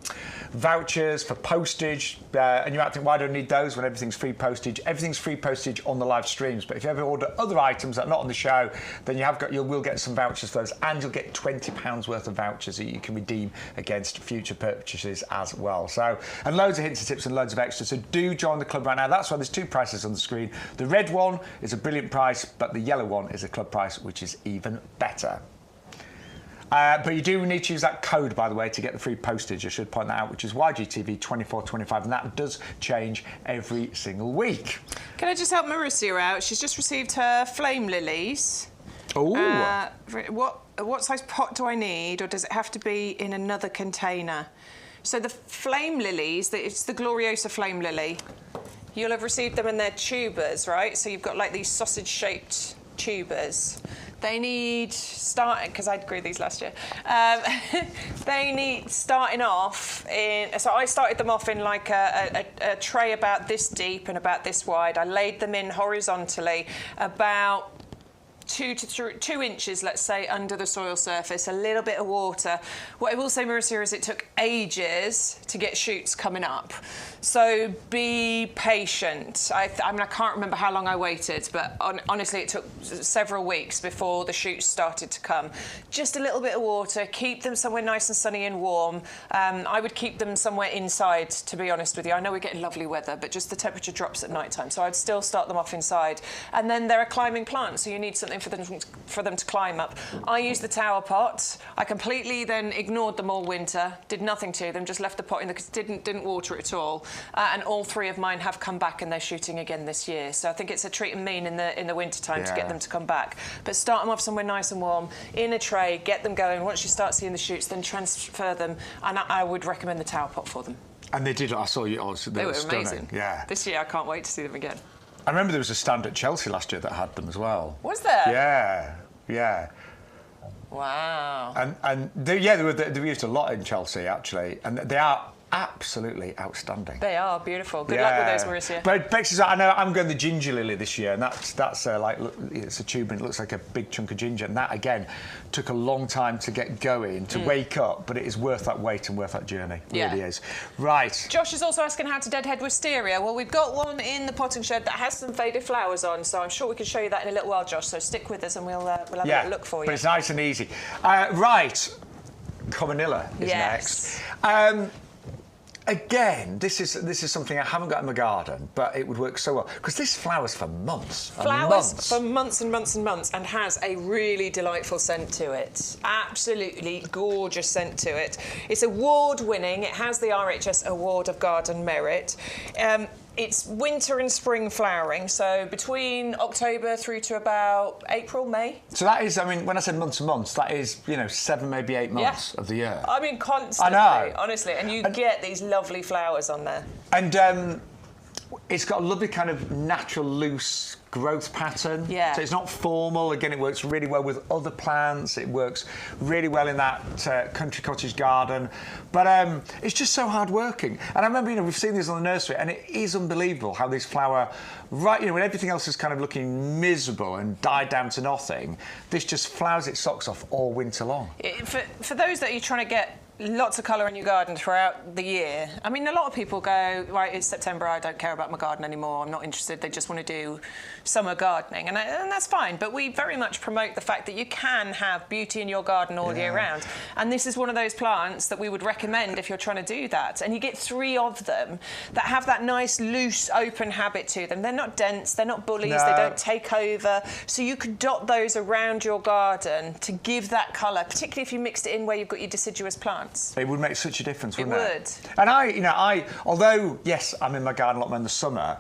vouchers for postage, and you might think, why do I need those when everything's free postage? Everything's free postage on the live streams, but if you ever order other items that are not on the show, then you will get some vouchers for those, and you'll get £20 worth of vouchers that you can redeem against future purchases as well. So, and loads of hints and tips and loads of extras. So do join the club right now. That's why there's two prices on the screen. The red one is a brilliant price, but the yellow one is a club price, which is even better. But you do need to use that code, by the way, to get the free postage. I should point that out, which is YGTV2425, and that does change every single week. Can I just help Marissa out? She's just received her flame lilies. Oh. What size pot do I need, or does it have to be in another container? So the flame lilies, it's the Gloriosa flame lily. You'll have received them in their tubers, right? So you've got like these sausage-shaped tubers. They need starting, because I grew these last year. They need starting off in. So I started them off in like a tray about this deep and about this wide. I laid them in horizontally, about 2 inches, let's say, under the soil surface, a little bit of water. What I will say, Marissa, is it took ages to get shoots coming up. So be patient. I mean, I can't remember how long I waited, but honestly, it took several weeks before the shoots started to come. Just a little bit of water, keep them somewhere nice and sunny and warm. I would keep them somewhere inside, to be honest with you. I know we're getting lovely weather, but just the temperature drops at night time, so I'd still start them off inside. And then they're a climbing plant, so you need something for them to climb up. I used the tower pot. I completely then ignored them all winter, did nothing to them, just left the pot in because didn't water it at all. And all three of mine have come back, and they're shooting again this year. So I think it's a treat and mean in the winter time to get them to come back. But start them off somewhere nice and warm in a tray, get them going. Once you start seeing the shoots, then transfer them. And I would recommend the tower pot for them. And they did. I saw you. They were stunning. Amazing. Yeah. This year I can't wait to see them again. I remember there was a stand at Chelsea last year that had them as well. Was there? Yeah, yeah. Wow. And they were used a lot in Chelsea, actually, and they are absolutely outstanding. They are beautiful. Good luck with those, Marissa. But Bex is, I know I'm going the ginger lily this year, and that's like, look, it's a tube and it looks like a big chunk of ginger, and that again took a long time to get going, to wake up, but it is worth that wait and worth that journey. It really is. Right. Josh is also asking how to deadhead wisteria. Well, we've got one in the potting shed that has some faded flowers on, so I'm sure we can show you that in a little while, Josh. So stick with us and we'll have a little look for you. But it's nice and easy. Right. Coronilla is next. Again, this is something I haven't got in my garden, but it would work so well because this flowers for months. Flowers for months and months and months, and has a really delightful scent to it. Absolutely gorgeous scent to it. It's award-winning. It has the RHS Award of Garden Merit. It's winter and spring flowering, so between October through to about April, May. So that is, I mean, when I said months and months, that is, 7, maybe 8 months of the year. I mean, constantly, honestly, and you get these lovely flowers on there. And it's got a lovely kind of natural, loose growth pattern. Yeah. So it's not formal. Again, it works really well with other plants. It works really well in that country cottage garden. But it's just so hard working. And I remember, we've seen these on the nursery, and it is unbelievable how these flower, right, when everything else is kind of looking miserable and died down to nothing, this just flowers its socks off all winter long. For those that you're trying to get lots of colour in your garden throughout the year. I mean, a lot of people go, right, it's September, I don't care about my garden anymore, I'm not interested, they just want to do summer gardening, and that's fine, but we very much promote the fact that you can have beauty in your garden all year round, and this is one of those plants that we would recommend if you're trying to do that, and you get 3 of them that have that nice, loose, open habit to them. They're not dense, they're not bullies, they don't take over, so you could dot those around your garden to give that colour, particularly if you mixed it in where you've got your deciduous plants. It would make such a difference, wouldn't it? It would. And I, although, yes, I'm in my garden a lot more in the summer,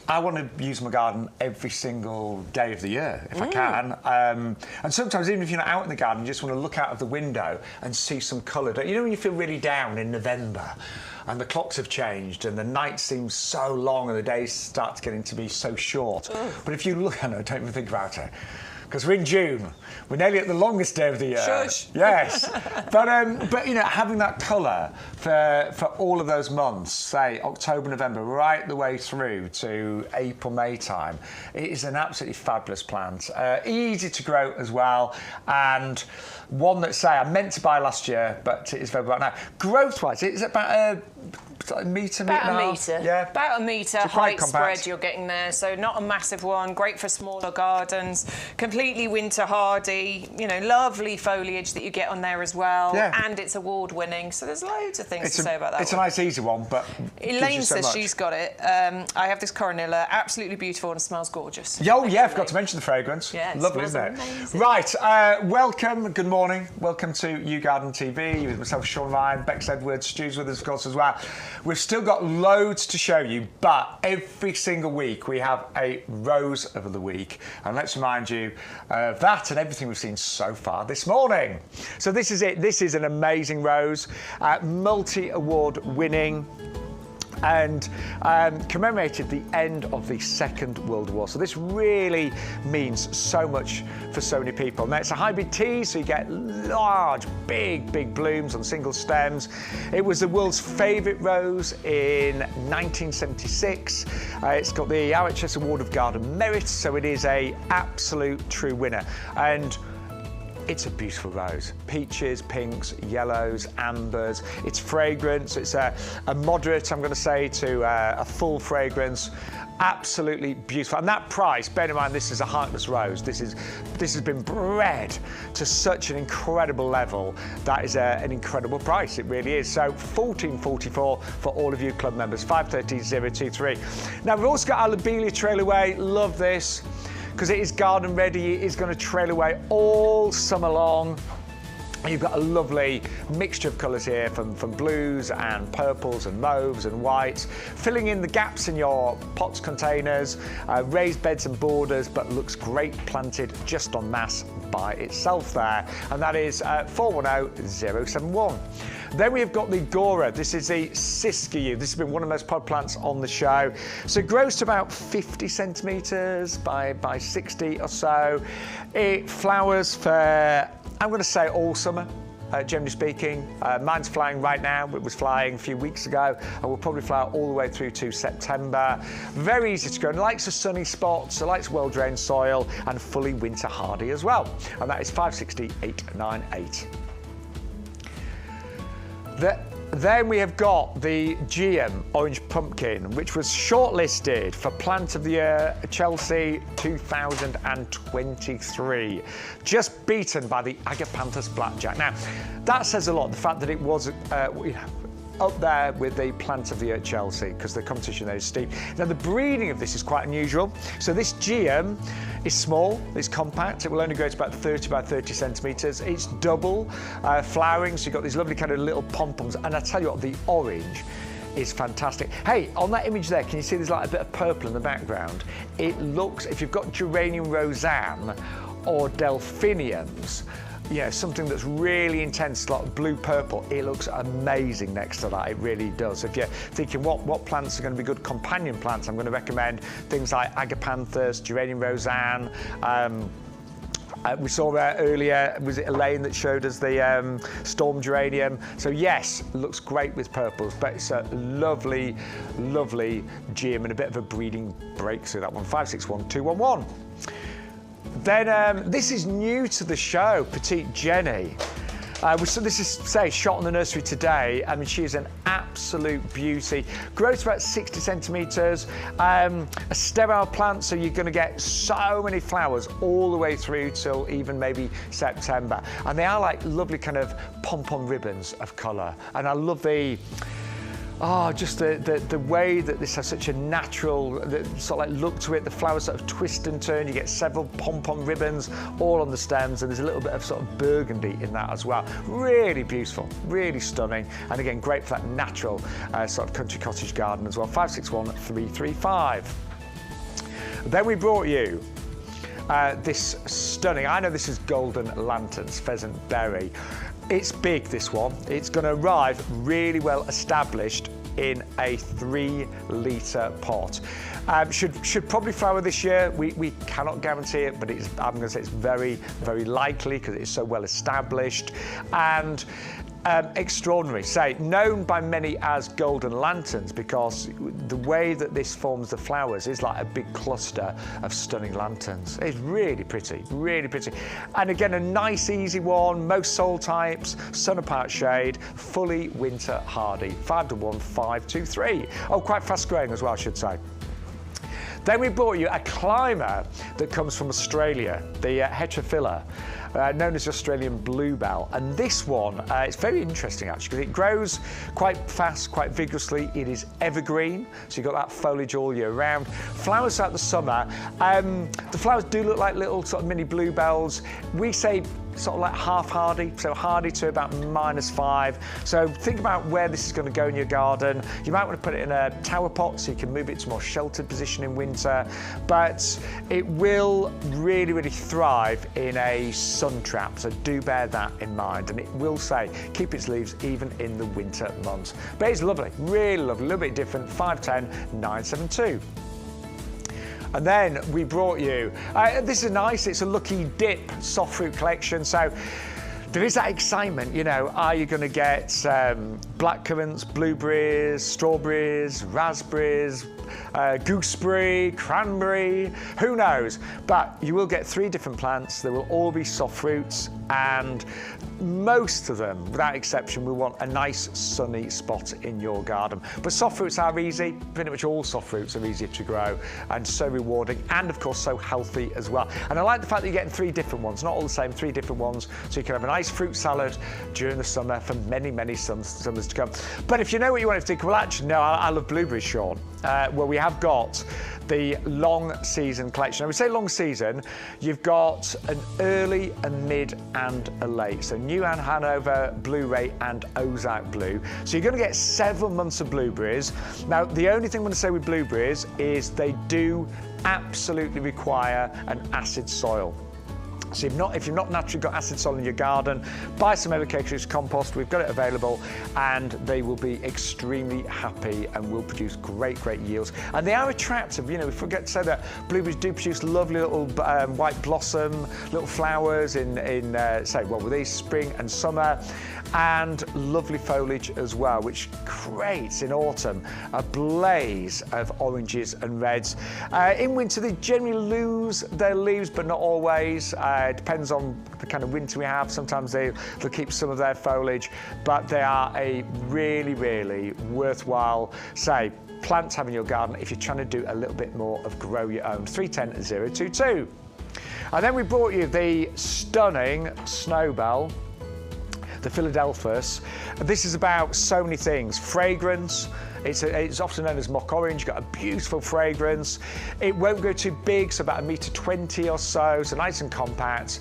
I want to use my garden every single day of the year, if I can. And sometimes, even if you're not out in the garden, you just want to look out of the window and see some colour. You know when you feel really down in November and the clocks have changed and the night seems so long and the days start getting to be so short. But if you look, I know, don't even think about it. because we're in June. We're nearly at the longest day of the year. Shush. Yes. but you know, having that colour for all of those months, say October, November, right the way through to April, May time, it is an absolutely fabulous plant. Easy to grow as well, and one that, say, I meant to buy last year, but it is very right now. Growth-wise, it's about a metre, About a metre. Yeah. About a metre height spread you're getting there. So not a massive one. Great for smaller gardens. Completely winter hardy. You know, lovely foliage that you get on there as well. Yeah. And it's award winning. So there's loads of things to say about that. It's a nice, easy one, but Elaine so says much. she's got it. I have this Coronilla. Absolutely beautiful and smells gorgeous. Oh, yeah, I forgot to mention the fragrance. Yeah, lovely, isn't it? Amazing. Right, welcome, good morning. Welcome to YouGarden TV with myself, Shaun Ryan, Bex Edwards, Stu's with us, of course, as well. We've still got loads to show you, but every single week we have a rose of the week. And let's remind you of that and everything we've seen so far this morning. So this is it. This is an amazing rose, multi-award winning, and commemorated the end of the Second World War. So this really means so much for so many people. Now, it's a hybrid tea, so you get large, big blooms on single stems. It was the world's favourite rose in 1976. It's got the RHS Award of Garden Merit, so it is a absolute true winner. And it's a beautiful rose. Peaches, pinks, yellows, ambers. It's fragrant. It's a moderate, I'm going to say, to a full fragrance. Absolutely beautiful. And that price, bear in mind, this is a heartless rose. This has been bred to such an incredible level. That is an incredible price. It really is. So $14.44 for all of you club members. 530-023. Now, we've also got our Lobelia trail away. Love this, because it is garden ready. It is going to trail away all summer long. You've got a lovely mixture of colours here from blues and purples and mauves and whites, filling in the gaps in your pots containers, raised beds and borders, but looks great planted just en masse by itself there. And that is 410-071. Then we've got the Gaura. This is the Siskiyou. This has been one of the most popular plants on the show. So it grows to about 50 centimetres by 60 or so. It flowers for, I'm going to say, all summer. Generally speaking, mine's flying right now. It was flying a few weeks ago, and will probably fly all the way through to September. Very easy to grow. It likes the sunny spots, it likes well-drained soil, and fully winter hardy as well. And that is 560-898. Then we have got the Geum Orange Pumpkin, which was shortlisted for Plant of the Year Chelsea 2023. Just beaten by the Agapanthus Blackjack. Now, that says a lot, the fact that it was up there with the Plant of the Year at Chelsea, because the competition there is steep. Now, the breeding of this is quite unusual. So this Geum is small, it's compact, it will only grow to about 30 by 30 centimetres. It's double flowering, so you've got these lovely kind of little pom-poms, and I tell you what, the orange is fantastic. Hey, on that image there, can you see there's like a bit of purple in the background? It looks, if you've got Geranium Roseanne or Delphiniums, yeah, something that's really intense, like blue-purple, it looks amazing next to that, it really does. If you're thinking what plants are going to be good companion plants, I'm going to recommend things like Agapanthus, Geranium Roseanne. We saw earlier, was it Elaine that showed us the storm geranium? So yes, looks great with purples, but it's a lovely, lovely Geum and a bit of a breeding breakthrough, that one, 561-211. Then this is new to the show, Petite Jenny. So this is, say, shot in the nursery today. I mean, she is an absolute beauty. Grows about 60 centimetres. A sterile plant, so you're going to get so many flowers all the way through till even maybe September. And they are like lovely kind of pom-pom ribbons of colour. And I love the... just the way that this has such a natural sort of like look to it. The flowers sort of twist and turn. You get several pom-pom ribbons all on the stems, and there's a little bit of sort of burgundy in that as well. Really beautiful, really stunning, and again, great for that natural sort of country cottage garden as well. 561-335. Then we brought you this stunning, I know this is Golden Lanterns, Pheasant Berry. It's big, this one. It's going to arrive really well established in a 3-litre pot. Should probably flower this year. We cannot guarantee it, but I'm going to say it's very, very likely because it's so well established. And extraordinary, say, known by many as golden lanterns because the way that this forms the flowers is like a big cluster of stunning lanterns. It's really pretty, really pretty. And again, a nice, easy one, most soil types, sun apart shade, fully winter hardy, 5 to 1, 5 2 3. Oh, quite fast growing as well, I should say. Then we brought you a climber that comes from Australia, the Heterophylla, known as Australian bluebell. And this one, it's very interesting actually, because it grows quite fast, quite vigorously. It is evergreen, so you've got that foliage all year round. Flowers throughout the summer. The flowers do look like little sort of mini bluebells. We say sort of like half hardy, so hardy to about -5. So think about where this is going to go in your garden. You might want to put it in a tower pot so you can move it to a more sheltered position in winter, but it will really, really thrive in a sun trap, so do bear that in mind. And it will say keep its leaves even in the winter months. But it's lovely, really lovely, a little bit different, 510 972. And then we brought you, this is nice, it's a Lucky Dip soft fruit collection. So there is that excitement, you know, are you going to get blackcurrants, blueberries, strawberries, raspberries, gooseberry, cranberry, who knows? But you will get 3 different plants, they will all be soft fruits, and most of them, without exception, will want a nice sunny spot in your garden. But soft fruits are easy, pretty much all soft fruits are easy to grow and so rewarding and of course so healthy as well. And I like the fact that you're getting 3 different ones, not all the same, 3 different ones, so you can have a nice fruit salad during the summer for many, many summers to come. But if you know what you want to think, well actually no, I love blueberries, Shaun. Well, we have got the long season collection. Now we say long season, you've got an early, a mid and a late. So New Anne Hanover, Blue Ray and Ozark Blue. So you're going to get 7 months of blueberries. Now the only thing I'm going to say with blueberries is they do absolutely require an acid soil. So if you've not naturally got acid soil in your garden, buy some Evercakeries compost, we've got it available, and they will be extremely happy and will produce great, great yields. And they are attractive, you know, we forget to say that blueberries do produce lovely little white blossom, little flowers in with these spring and summer, and lovely foliage as well, which creates in autumn a blaze of oranges and reds. In winter, they generally lose their leaves, but not always. It depends on the kind of winter we have. Sometimes they'll keep some of their foliage, but they are a really, really worthwhile, plant to have in your garden if you're trying to do a little bit more of grow your own. 310 022. And then we brought you the stunning Snowbelle, the Philadelphus. This is about so many things. Fragrance. It's often known as mock orange, got a beautiful fragrance. It won't go too big, so about 1.20 m or so, so nice and compact.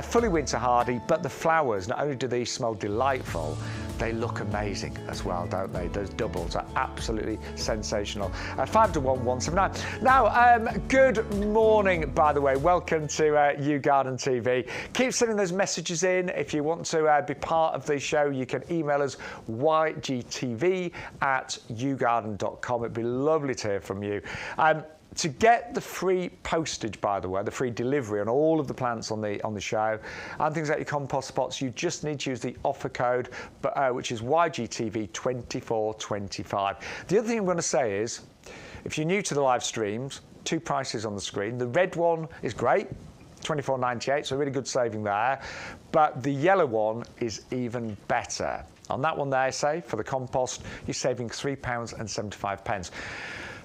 Fully winter hardy, but the flowers, not only do they smell delightful, they look amazing as well, don't they? Those doubles are absolutely sensational. 5 to 1, 179. Now, good morning, by the way. Welcome to YouGarden TV. Keep sending those messages in. If you want to be part of the show, you can email us ygtv@yougarden.com. It'd be lovely to hear from you. To get the free postage, by the way, the free delivery on all of the plants on the show and things like your compost pots, you just need to use the offer code, which is YGTV2425. The other thing I'm going to say is, if you're new to the live streams, 2 prices on the screen. The red one is great, £24.98, so a really good saving there. But the yellow one is even better. On that one there, for the compost, you're saving £3.75.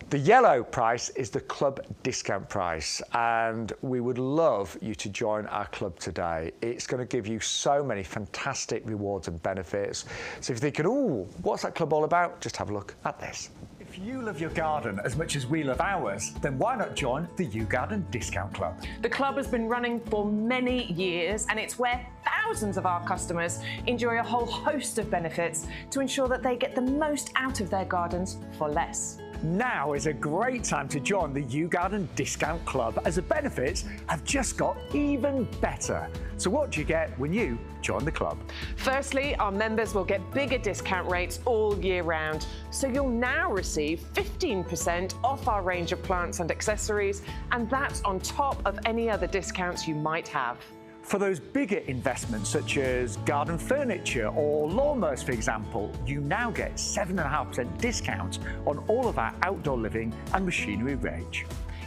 The yellow price is the club discount price, and we would love you to join our club today. It's going to give you so many fantastic rewards and benefits. So if you're thinking, oh, what's that club all about? Just have a look at this. If you love your garden as much as we love ours, then why not join the YouGarden Discount Club? The club has been running for many years, and it's where thousands of our customers enjoy a whole host of benefits to ensure that they get the most out of their gardens for less. Now is a great time to join the YouGarden Discount Club, as the benefits have just got even better. So what do you get when you join the club? Firstly, our members will get bigger discount rates all year round. So you'll now receive 15% off our range of plants and accessories, and that's on top of any other discounts you might have. For those bigger investments, such as garden furniture or lawnmowers, for example, you now get 7.5% discount on all of our outdoor living and machinery range.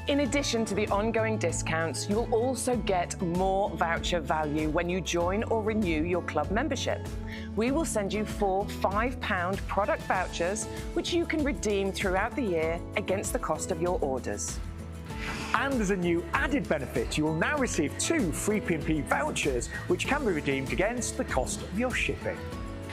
In addition to the ongoing discounts, you'll also get more voucher value when you join or renew your club membership. We will send you 4 £5 product vouchers, which you can redeem throughout the year against the cost of your orders. And as a new added benefit, you will now receive 2 free P&P vouchers, which can be redeemed against the cost of your shipping.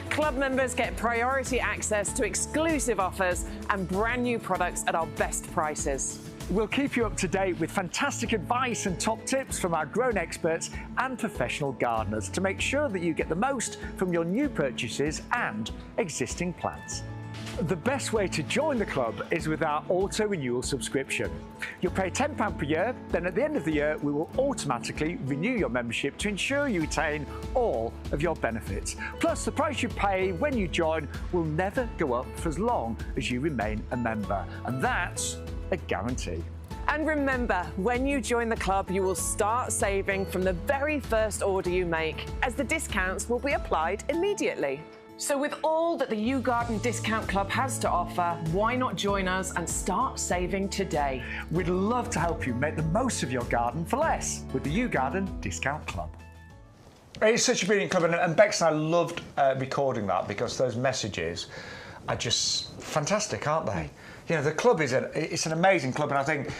Club members get priority access to exclusive offers and brand new products at our best prices. We'll keep you up to date with fantastic advice and top tips from our grown experts and professional gardeners to make sure that you get the most from your new purchases and existing plants. The best way to join the club is with our auto-renewal subscription. You'll pay £10 per year, then at the end of the year we will automatically renew your membership to ensure you retain all of your benefits. Plus, the price you pay when you join will never go up for as long as you remain a member, and that's a guarantee. And remember, when you join the club, you will start saving from the very first order you make, as the discounts will be applied immediately. So with all that the YouGarden Discount Club has to offer, why not join us and start saving today? We'd love to help you make the most of your garden for less with the YouGarden Discount Club. It's such a brilliant club, and Bex and I loved recording that because those messages are just fantastic, aren't they? You know, the club it's an amazing club, and I think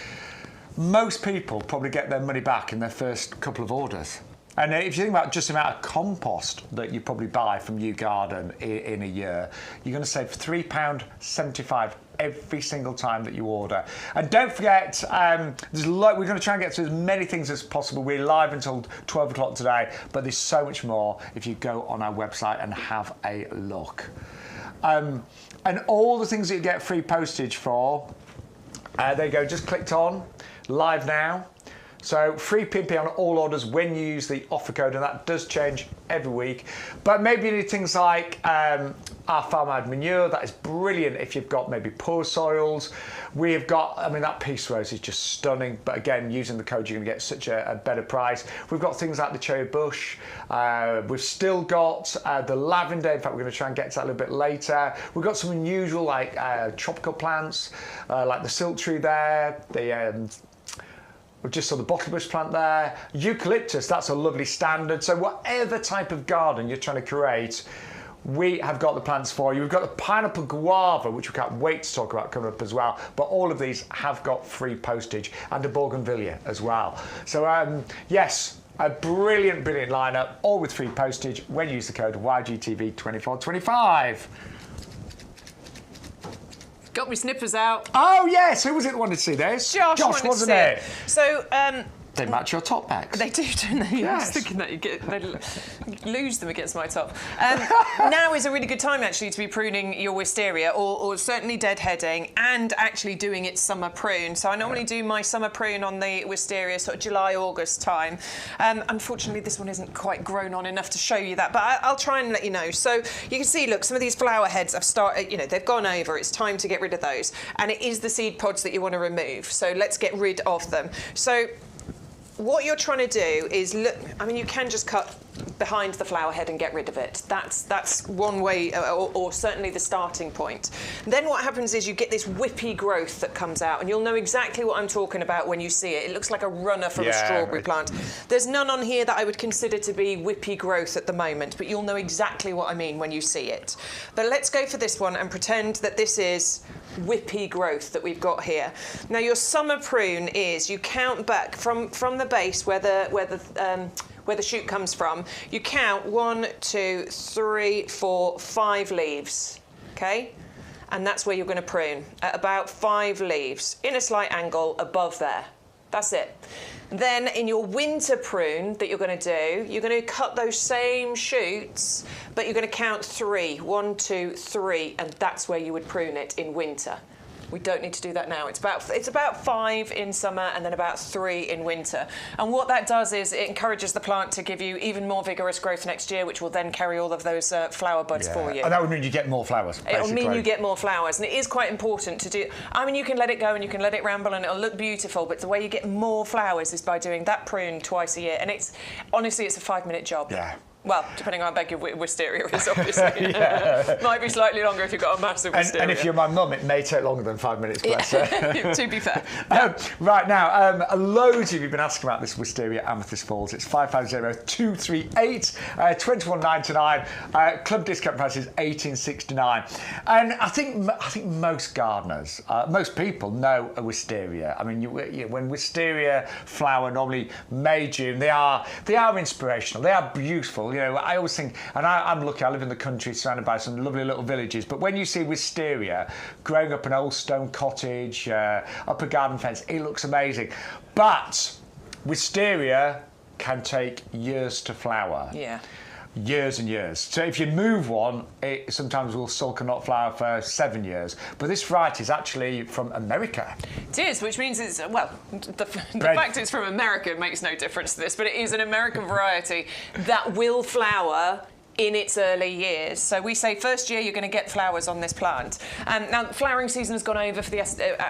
most people probably get their money back in their first couple of orders. And if you think about just the amount of compost that you probably buy from YouGarden in a year, you're going to save £3.75 every single time that you order. And don't forget, we're going to try and get to as many things as possible. We're live until 12 o'clock today, but there's so much more if you go on our website and have a look. And all the things that you get free postage for, there you go, just clicked on, live now. So free P&P on all orders when you use the offer code, and that does change every week. But maybe you need things like our farm-made manure. That is brilliant if you've got maybe poor soils. We've got, I mean, that peace rose is just stunning. But again, using the code, you're going to get such a better price. We've got things like the cherry bush. We've still got the lavender. In fact, we're going to try and get to that a little bit later. We've got some unusual like tropical plants, like the silk tree there. We just saw the bottlebush plant there. Eucalyptus, that's a lovely standard. So whatever type of garden you're trying to create, we have got the plants for you. We've got the pineapple guava, which we can't wait to talk about coming up as well. But all of these have got free postage, and a bougainvillea as well. So yes, a brilliant, brilliant lineup, all with free postage when you use the code YGTV2425. Got my snippers out. Oh yes, who was it that wanted to see this? Josh wanted wasn't to see it? So they match your top backs. They do, don't they? Yes. I was thinking that they lose them against my top. Now is a really good time actually to be pruning your wisteria, or certainly deadheading, and actually doing its summer prune. So I normally do my summer prune on the wisteria sort of July, August time. Unfortunately, this one isn't quite grown on enough to show you that, but I'll try and let you know. So you can see, look, some of these flower heads have started, you know, they've gone over. It's time to get rid of those. And it is the seed pods that you want to remove. So let's get rid of them. So what you're trying to do is look, I mean, you can just cut behind the flower head and get rid of it. That's one way, or certainly the starting point. Then what happens is you get this whippy growth that comes out, and you'll know exactly what I'm talking about when you see it. It looks like a runner from a strawberry plant. There's none on here that I would consider to be whippy growth at the moment, but you'll know exactly what I mean when you see it. But let's go for this one and pretend that this is whippy growth that we've got here. Now your summer prune is, you count back from the base where the shoot comes from, you count 1, 2, 3, 4, 5 leaves, okay? And that's where you're going to prune, at about 5 leaves, in a slight angle above there. That's it. Then in your winter prune that you're going to do, you're going to cut those same shoots, but you're going to count 3, 1, 2, 3, and that's where you would prune it in winter. We don't need to do that now. It's about 5 in summer and then about 3 in winter. And what that does is it encourages the plant to give you even more vigorous growth next year, which will then carry all of those flower buds for you. And that would mean you get more flowers, basically. It'll mean you get more flowers, and it is quite important to do. I mean, you can let it go and you can let it ramble and it'll look beautiful, but the way you get more flowers is by doing that prune twice a year. And honestly, it's a 5-minute job. Yeah. Well, depending on how big your wisteria is, obviously. Might be slightly longer if you've got a massive wisteria. And if you're my mum, it may take longer than 5 minutes, bless her. To be fair. Right now, loads of you have been asking about this Wisteria Amethyst Falls. It's 550-238, $21.99. Club discount price is $18.69. And I think most gardeners, most people know a Wisteria. I mean, when Wisteria flower, normally May, June, they are inspirational. They are beautiful. You know, I always think, and I'm lucky, I live in the country surrounded by some lovely little villages, but when you see Wisteria growing up an old stone cottage, up a garden fence, it looks amazing. But Wisteria can take years to flower. Yeah. Years and years. So if you move one, it sometimes will sulk and not flower for 7 years. But this variety is actually from America. It is, which means it's, well, the fact it's from America makes no difference to this, but it is an American variety that will flower in its early years. So we say first year you're going to get flowers on this plant. Now, the flowering season has gone over for the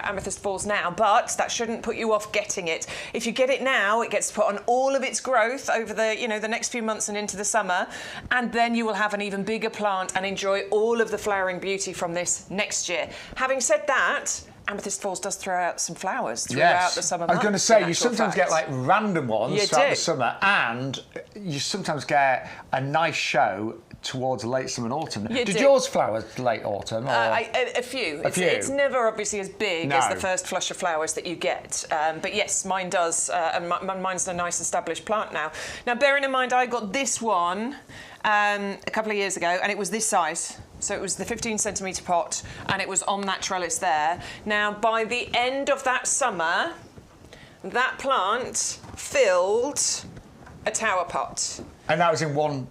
Amethyst Falls now, but that shouldn't put you off getting it. If you get it now, it gets put on all of its growth over the next few months and into the summer, and then you will have an even bigger plant and enjoy all of the flowering beauty from this next year. Having said that, Amethyst Falls does throw out some flowers throughout the summer months. I was going to say, you sometimes get like random ones throughout the summer, and you sometimes get a nice show towards late summer and autumn. Did yours flower late autumn? Or? A few. It's never obviously as big as the first flush of flowers that you get. But yes, mine does, and mine's a nice established plant now. Now, bearing in mind, I got this one a couple of years ago, and it was this size. So it was the 15-centimetre pot, and it was on that trellis there. Now, by the end of that summer, that plant filled a tower pot. And that was in one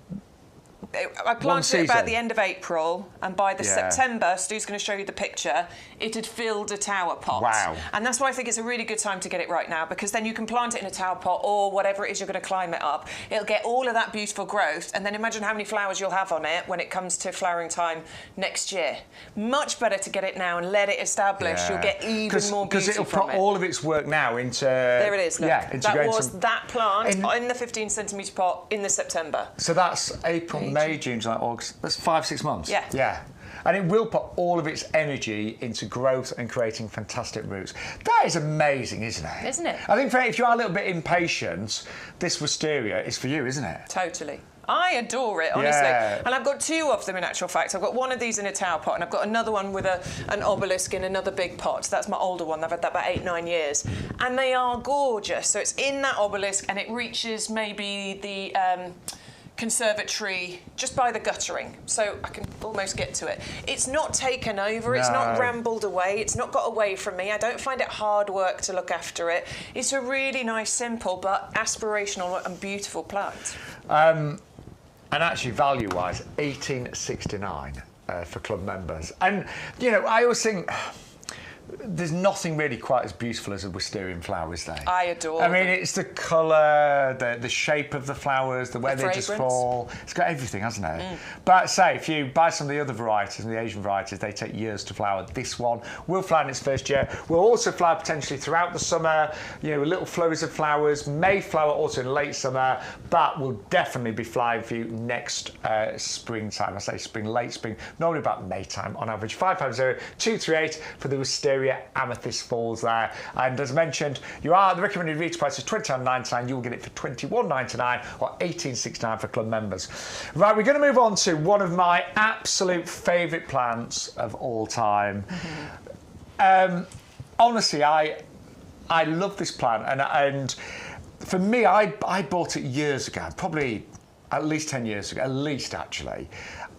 I planted it about the end of April, and by the September, Stu's going to show you the picture, it had filled a tower pot. Wow. And that's why I think it's a really good time to get it right now, because then you can plant it in a tower pot or whatever it is you're going to climb it up. It'll get all of that beautiful growth, and then imagine how many flowers you'll have on it when it comes to flowering time next year. Much better to get it now and let it establish. You'll get even more beauty from it. Because it'll put all of its work now into... There it is, look. Yeah, that was that plant in the 15-centimetre pot in the September. So that's April, May, June, July, August. That's 5-6 months. Yeah. Yeah. And it will put all of its energy into growth and creating fantastic roots. That is amazing, isn't it? Isn't it? I think if you are a little bit impatient, this Wisteria is for you, isn't it? Totally. I adore it, honestly. Yeah. And I've got 2 of them in actual fact. I've got one of these in a tower pot, and I've got another one with an obelisk in another big pot. That's my older one. I've had that about 8-9 years. And they are gorgeous. So it's in that obelisk, and it reaches maybe the... conservatory just by the guttering, so I can almost get to it. It's not taken over, it's not rambled away, it's not got away from me. I don't find it hard work to look after it. It's a really nice, simple but aspirational and beautiful plant. And actually, value-wise, $18.69 for club members. And you know, I always think there's nothing really quite as beautiful as a wisteria flower, is there? I adore them. I mean, it's the colour, the shape of the flowers, the way they just fall. It's got everything, hasn't it? Mm. But say, if you buy some of the other varieties, the Asian varieties, they take years to flower. This one will flower in its first year. Will also flower potentially throughout the summer, you know, little flurries of flowers, may flower also in late summer, but will definitely be flowering for you next springtime. I say spring, late spring, normally about May time on average. 550-238 for the Wisteria Amethyst Falls there. And as mentioned, the recommended retail price is $29.99. You'll get it for $21.99 or $18.69 for club members. Right, we're going to move on to one of my absolute favourite plants of all time. Mm-hmm. Honestly, I love this plant, and for me, I bought it years ago, probably at least 10 years ago, at least actually.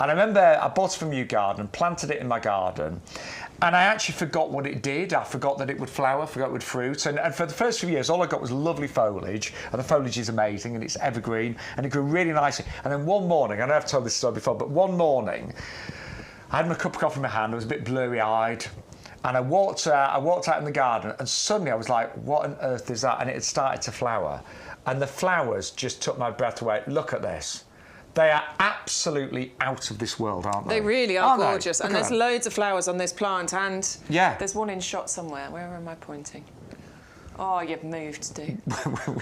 And I remember I bought it from YouGarden and planted it in my garden. And I actually forgot what it did. I forgot that it would flower, forgot it would fruit. And for the first few years, all I got was lovely foliage. And the foliage is amazing, and it's evergreen, and it grew really nicely. And then one morning, I know I've told this story before, but one morning, I had my cup of coffee in my hand, I was a bit blurry-eyed, And I walked out in the garden, and suddenly I was like, what on earth is that? And it had started to flower. And the flowers just took my breath away. Look at this. They are absolutely out of this world, aren't they? They really are gorgeous. And there's that. loads of flowers on this plant. And yeah, there's one in shot somewhere. Where am I pointing? Oh, you've moved, dude.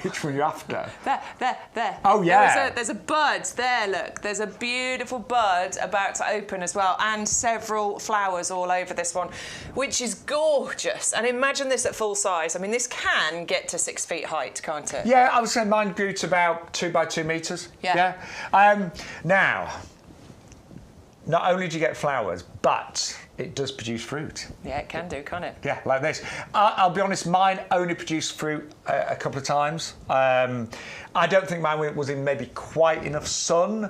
Which one are you after? There. Oh, yeah. There's a bud there, look. There's a beautiful bud about to open as well, and several flowers all over this one, which is gorgeous. And imagine this at full size. I mean, this can get to 6 feet height, can't it? Yeah, I would say mine grew to about 2 by 2 metres. Yeah. Now, not only do you get flowers, but it does produce fruit. Yeah, it can do, can't it? Yeah, like this. I'll be honest, mine only produced fruit a couple of times. I don't think mine was in maybe quite enough sun,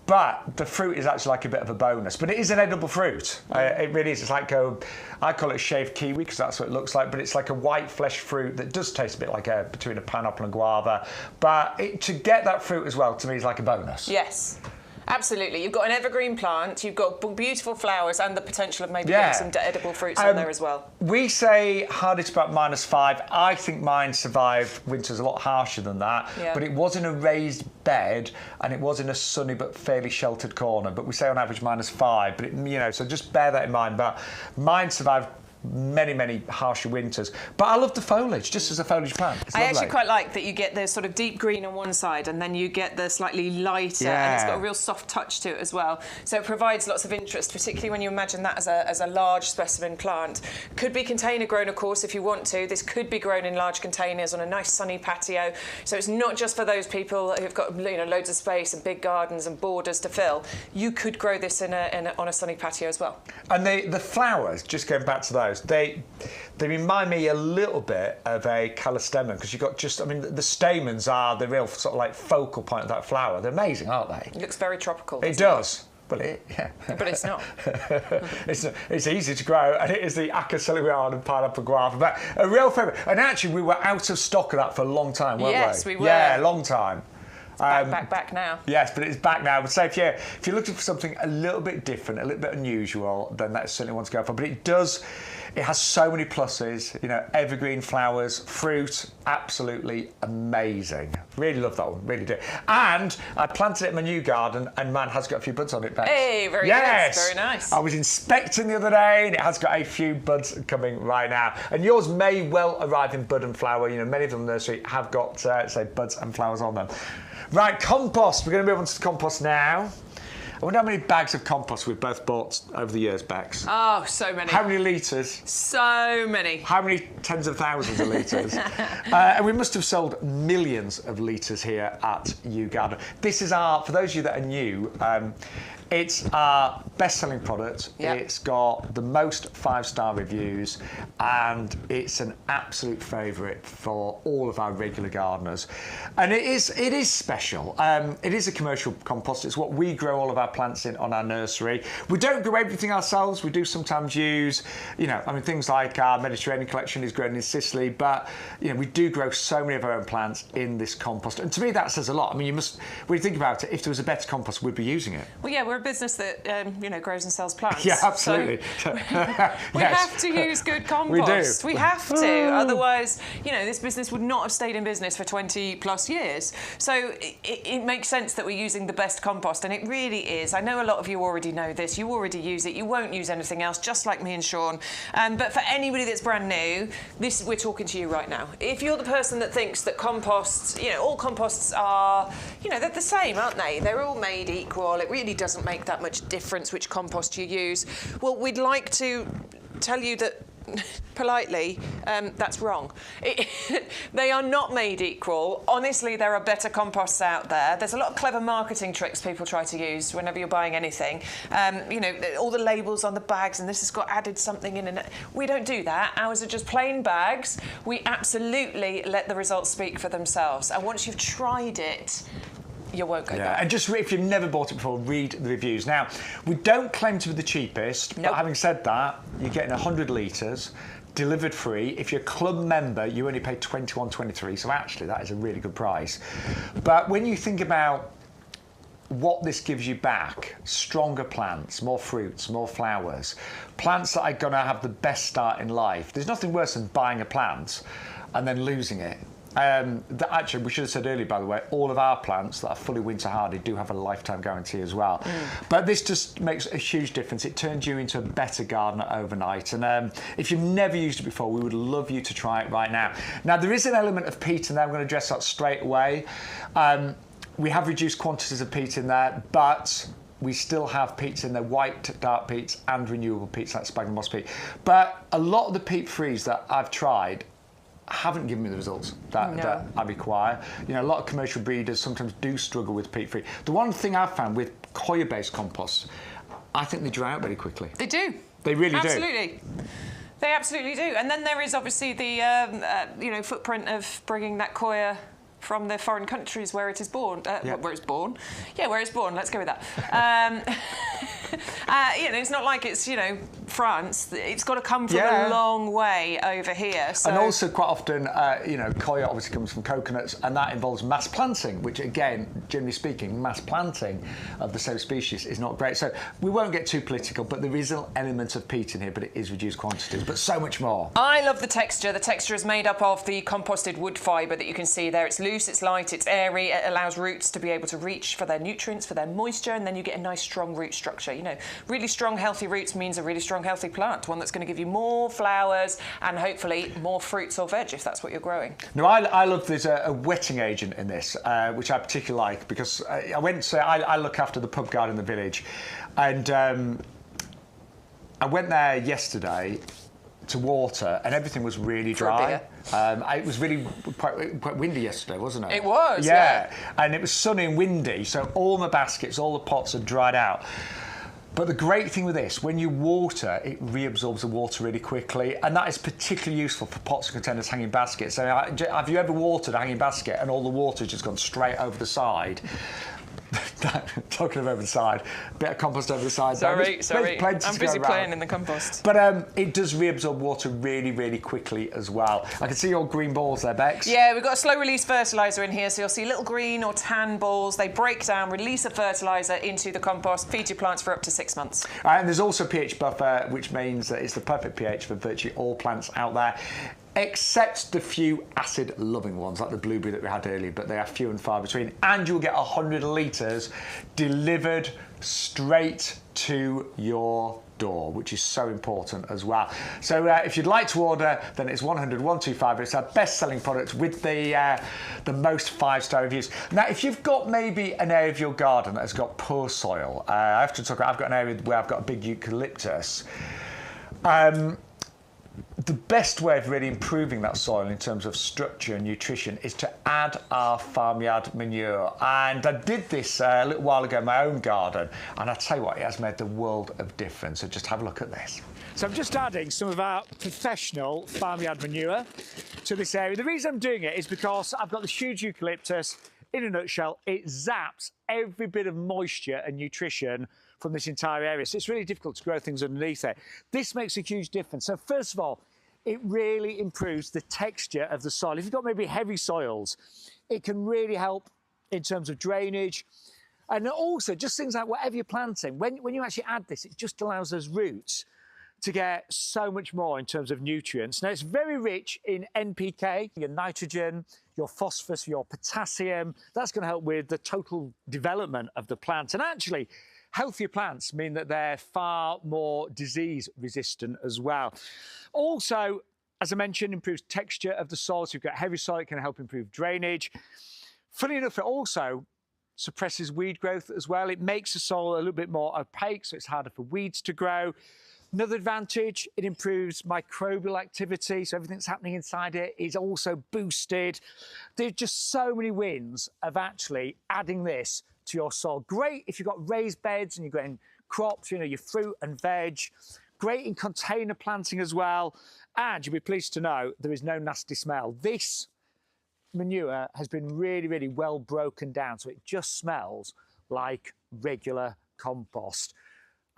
but the fruit is actually like a bit of a bonus. But it is an edible fruit. It really is. It's like I call it a shaved kiwi because that's what it looks like, but it's like a white flesh fruit that does taste a bit like between a pineapple and guava. But to get that fruit as well, to me, is like a bonus. Yes. Absolutely. You've got an evergreen plant, you've got beautiful flowers and the potential of maybe getting some edible fruits on there as well. We say hardest about -5. I think mine survived winters a lot harsher than that, but it was in a raised bed and it was in a sunny but fairly sheltered corner. But we say on average -5, but so just bear that in mind. But mine survived many harsher winters, but I love the foliage just as a foliage plant. It's I lovely. actually quite like that you get the sort of deep green on one side and then you get the slightly lighter, and it's got a real soft touch to it as well, so it provides lots of interest, particularly when you imagine that as a large specimen plant. Could be container grown, of course, if you want to. This could be grown in large containers on a nice sunny patio, so it's not just for those people who've got loads of space and big gardens and borders to fill. You could grow this on a sunny patio as well. And the flowers, just going back to those, they remind me a little bit of a callistemon because you've got the stamens are the real sort of like focal point of that flower. They're amazing, aren't they? It looks very tropical. It does. Well, yeah. But it's not. It's easy to grow, and it is the Acacelluarian and pineapple guava. But a real favourite. And actually, we were out of stock of that for a long time, weren't we? Yes, we were. Yeah, a long time. Back now. Yes, but it's back now. But say if you're looking for something a little bit different, a little bit unusual, then that's certainly one to go for. But it has so many pluses. Evergreen flowers, fruit, absolutely amazing. Really love that one, really do. And I planted it in my new garden, and man has got a few buds on it, Bex. Hey, very good, very nice. I was inspecting the other day, and it has got a few buds coming right now. And yours may well arrive in bud and flower. Many of them in the nursery have got, say, buds and flowers on them. Right, compost. We're going to move on to the compost now. I wonder how many bags of compost we've both bought over the years, Bex. Oh, so many. How many litres? So many. How many tens of thousands of litres? And we must have sold millions of litres here at YouGarden. This is for those of you that are new, it's our best-selling product. Yep. It's got the most 5-star reviews, and it's an absolute favourite for all of our regular gardeners. And it is special. It is a commercial compost. It's what we grow all of our plants in on our nursery. We don't grow everything ourselves. We do sometimes use, things like our Mediterranean collection is grown in Sicily, but we do grow so many of our own plants in this compost. And to me, that says a lot. When you think about it, if there was a better compost, we'd be using it. Well, yeah, we're a business that grows and sells plants. Yeah, absolutely. So we have to use good compost. We do. We have to. Otherwise, this business would not have stayed in business for 20 plus years. So it makes sense that we're using the best compost, and it really is. I know a lot of you already know this. You already use it. You won't use anything else, just like me and Shaun. But for anybody that's brand new, we're talking to you right now. If you're the person that thinks that composts, all composts are, they're the same, aren't they? They're all made equal. It really doesn't make that much difference which compost you use. Well, we'd like to tell you that politely, that's wrong. They are not made equal. Honestly, there are better composts out there. There's a lot of clever marketing tricks people try to use whenever you're buying anything. All the labels on the bags, and this has got added something in. And we don't do that. Ours are just plain bags. We absolutely let the results speak for themselves. And once you've tried it, you won't go back. And just if you've never bought it before, read the reviews. Now, we don't claim to be the cheapest, but having said that, you're getting 100 litres delivered free. If you're a club member, you only pay $21.23, so actually that is a really good price. But when you think about what this gives you back: stronger plants, more fruits, more flowers, plants that are going to have the best start in life. There's nothing worse than buying a plant and then losing it. Actually, we should have said earlier, by the way, all of our plants that are fully winter hardy do have a lifetime guarantee as well. But this just makes a huge difference. It turns you into a better gardener overnight. And if you've never used it before, we would love you to try it right now. Now, there is an element of peat in there. I'm going to address that straight away. We have reduced quantities of peat in there, but we still have peats in there, white dark peats and renewable peats like sphagnum moss peat. But a lot of the peat frees that I've tried haven't given me the results that I require. You know, a lot of commercial breeders sometimes do struggle with peat free. The one thing I've found with coir-based composts, I think they dry out very quickly. They do. They really do. Absolutely. They absolutely do. And then there is obviously the you know, footprint of bringing that coir from the foreign countries where it is born. Where it's born. Yeah, where it's born. Let's go with that. You know, it's not like it's, you know, France. It's got to come from a long way over here. So. And also quite often, you know, coir obviously comes from coconuts, and that involves mass planting, which again, generally speaking, mass planting of the same species is not great. So we won't get too political, but there is an element of peat in here, but it is reduced quantities, but so much more. I love the texture. The texture is made up of the composted wood fibre that you can see there. It's loose, it's light, it's airy. It allows roots to be able to reach for their nutrients, for their moisture, and then you get a nice strong root structure. You know, really strong, healthy roots means a really strong, healthy plant, one that's going to give you more flowers and hopefully more fruits or veg if that's what you're growing. Now, I love there's a wetting agent in this, which I particularly like, because I look after the pub garden in the village, and I went there yesterday to water, and everything was really dry. It was really quite windy yesterday, wasn't it? It was, yeah. And it was sunny and windy, so all my baskets, all the pots had dried out. But the great thing with this, when you water, it reabsorbs the water really quickly, and that is particularly useful for pots and containers, hanging baskets. So have you ever watered a hanging basket and all the water's just gone straight over the side? Talking of over the side, bit of compost over the side. Sorry. I'm busy playing in the compost. But it does reabsorb water really, really quickly as well. I can see your green balls there, Bex. Yeah, we've got a slow release fertiliser in here, so you'll see little green or tan balls. They break down, release a fertiliser into the compost, feed your plants for up to 6 months. And there's also pH buffer, which means that it's the perfect pH for virtually all plants out there, except the few acid-loving ones, like the blueberry that we had earlier, but they are few and far between. And you'll get 100 litres delivered straight to your door, which is so important as well. So if you'd like to order, then it's 100-125. It's our best-selling product with the most 5-star reviews. Now, if you've got maybe an area of your garden that has got poor soil, I have to talk about, I've got an area where I've got a big eucalyptus. The best way of really improving that soil in terms of structure and nutrition is to add our farmyard manure. And I did this a little while ago in my own garden, and I tell you what, it has made the world of difference. So just have a look at this. So I'm just adding some of our professional farmyard manure to this area. The reason I'm doing it is because I've got this huge eucalyptus. In a nutshell, it zaps every bit of moisture and nutrition from this entire area. So it's really difficult to grow things underneath it. This makes a huge difference. So first of all, it really improves the texture of the soil. If you've got maybe heavy soils, it can really help in terms of drainage. And also just things like whatever you're planting, when you actually add this, it just allows those roots to get so much more in terms of nutrients. Now, it's very rich in NPK, your nitrogen, your phosphorus, your potassium. That's going to help with the total development of the plant. And actually, healthier plants mean that they're far more disease resistant as well. Also, as I mentioned, improves texture of the soil. So you've got heavy soil, it can help improve drainage. Funny enough, it also suppresses weed growth as well. It makes the soil a little bit more opaque, so it's harder for weeds to grow. Another advantage, it improves microbial activity, so everything that's happening inside it is also boosted. There's just so many wins of actually adding this to your soil. Great if you've got raised beds and you're growing crops, you know, your fruit and veg. Great in container planting as well. And you'll be pleased to know there is no nasty smell. This manure has been really, really well broken down, so it just smells like regular compost.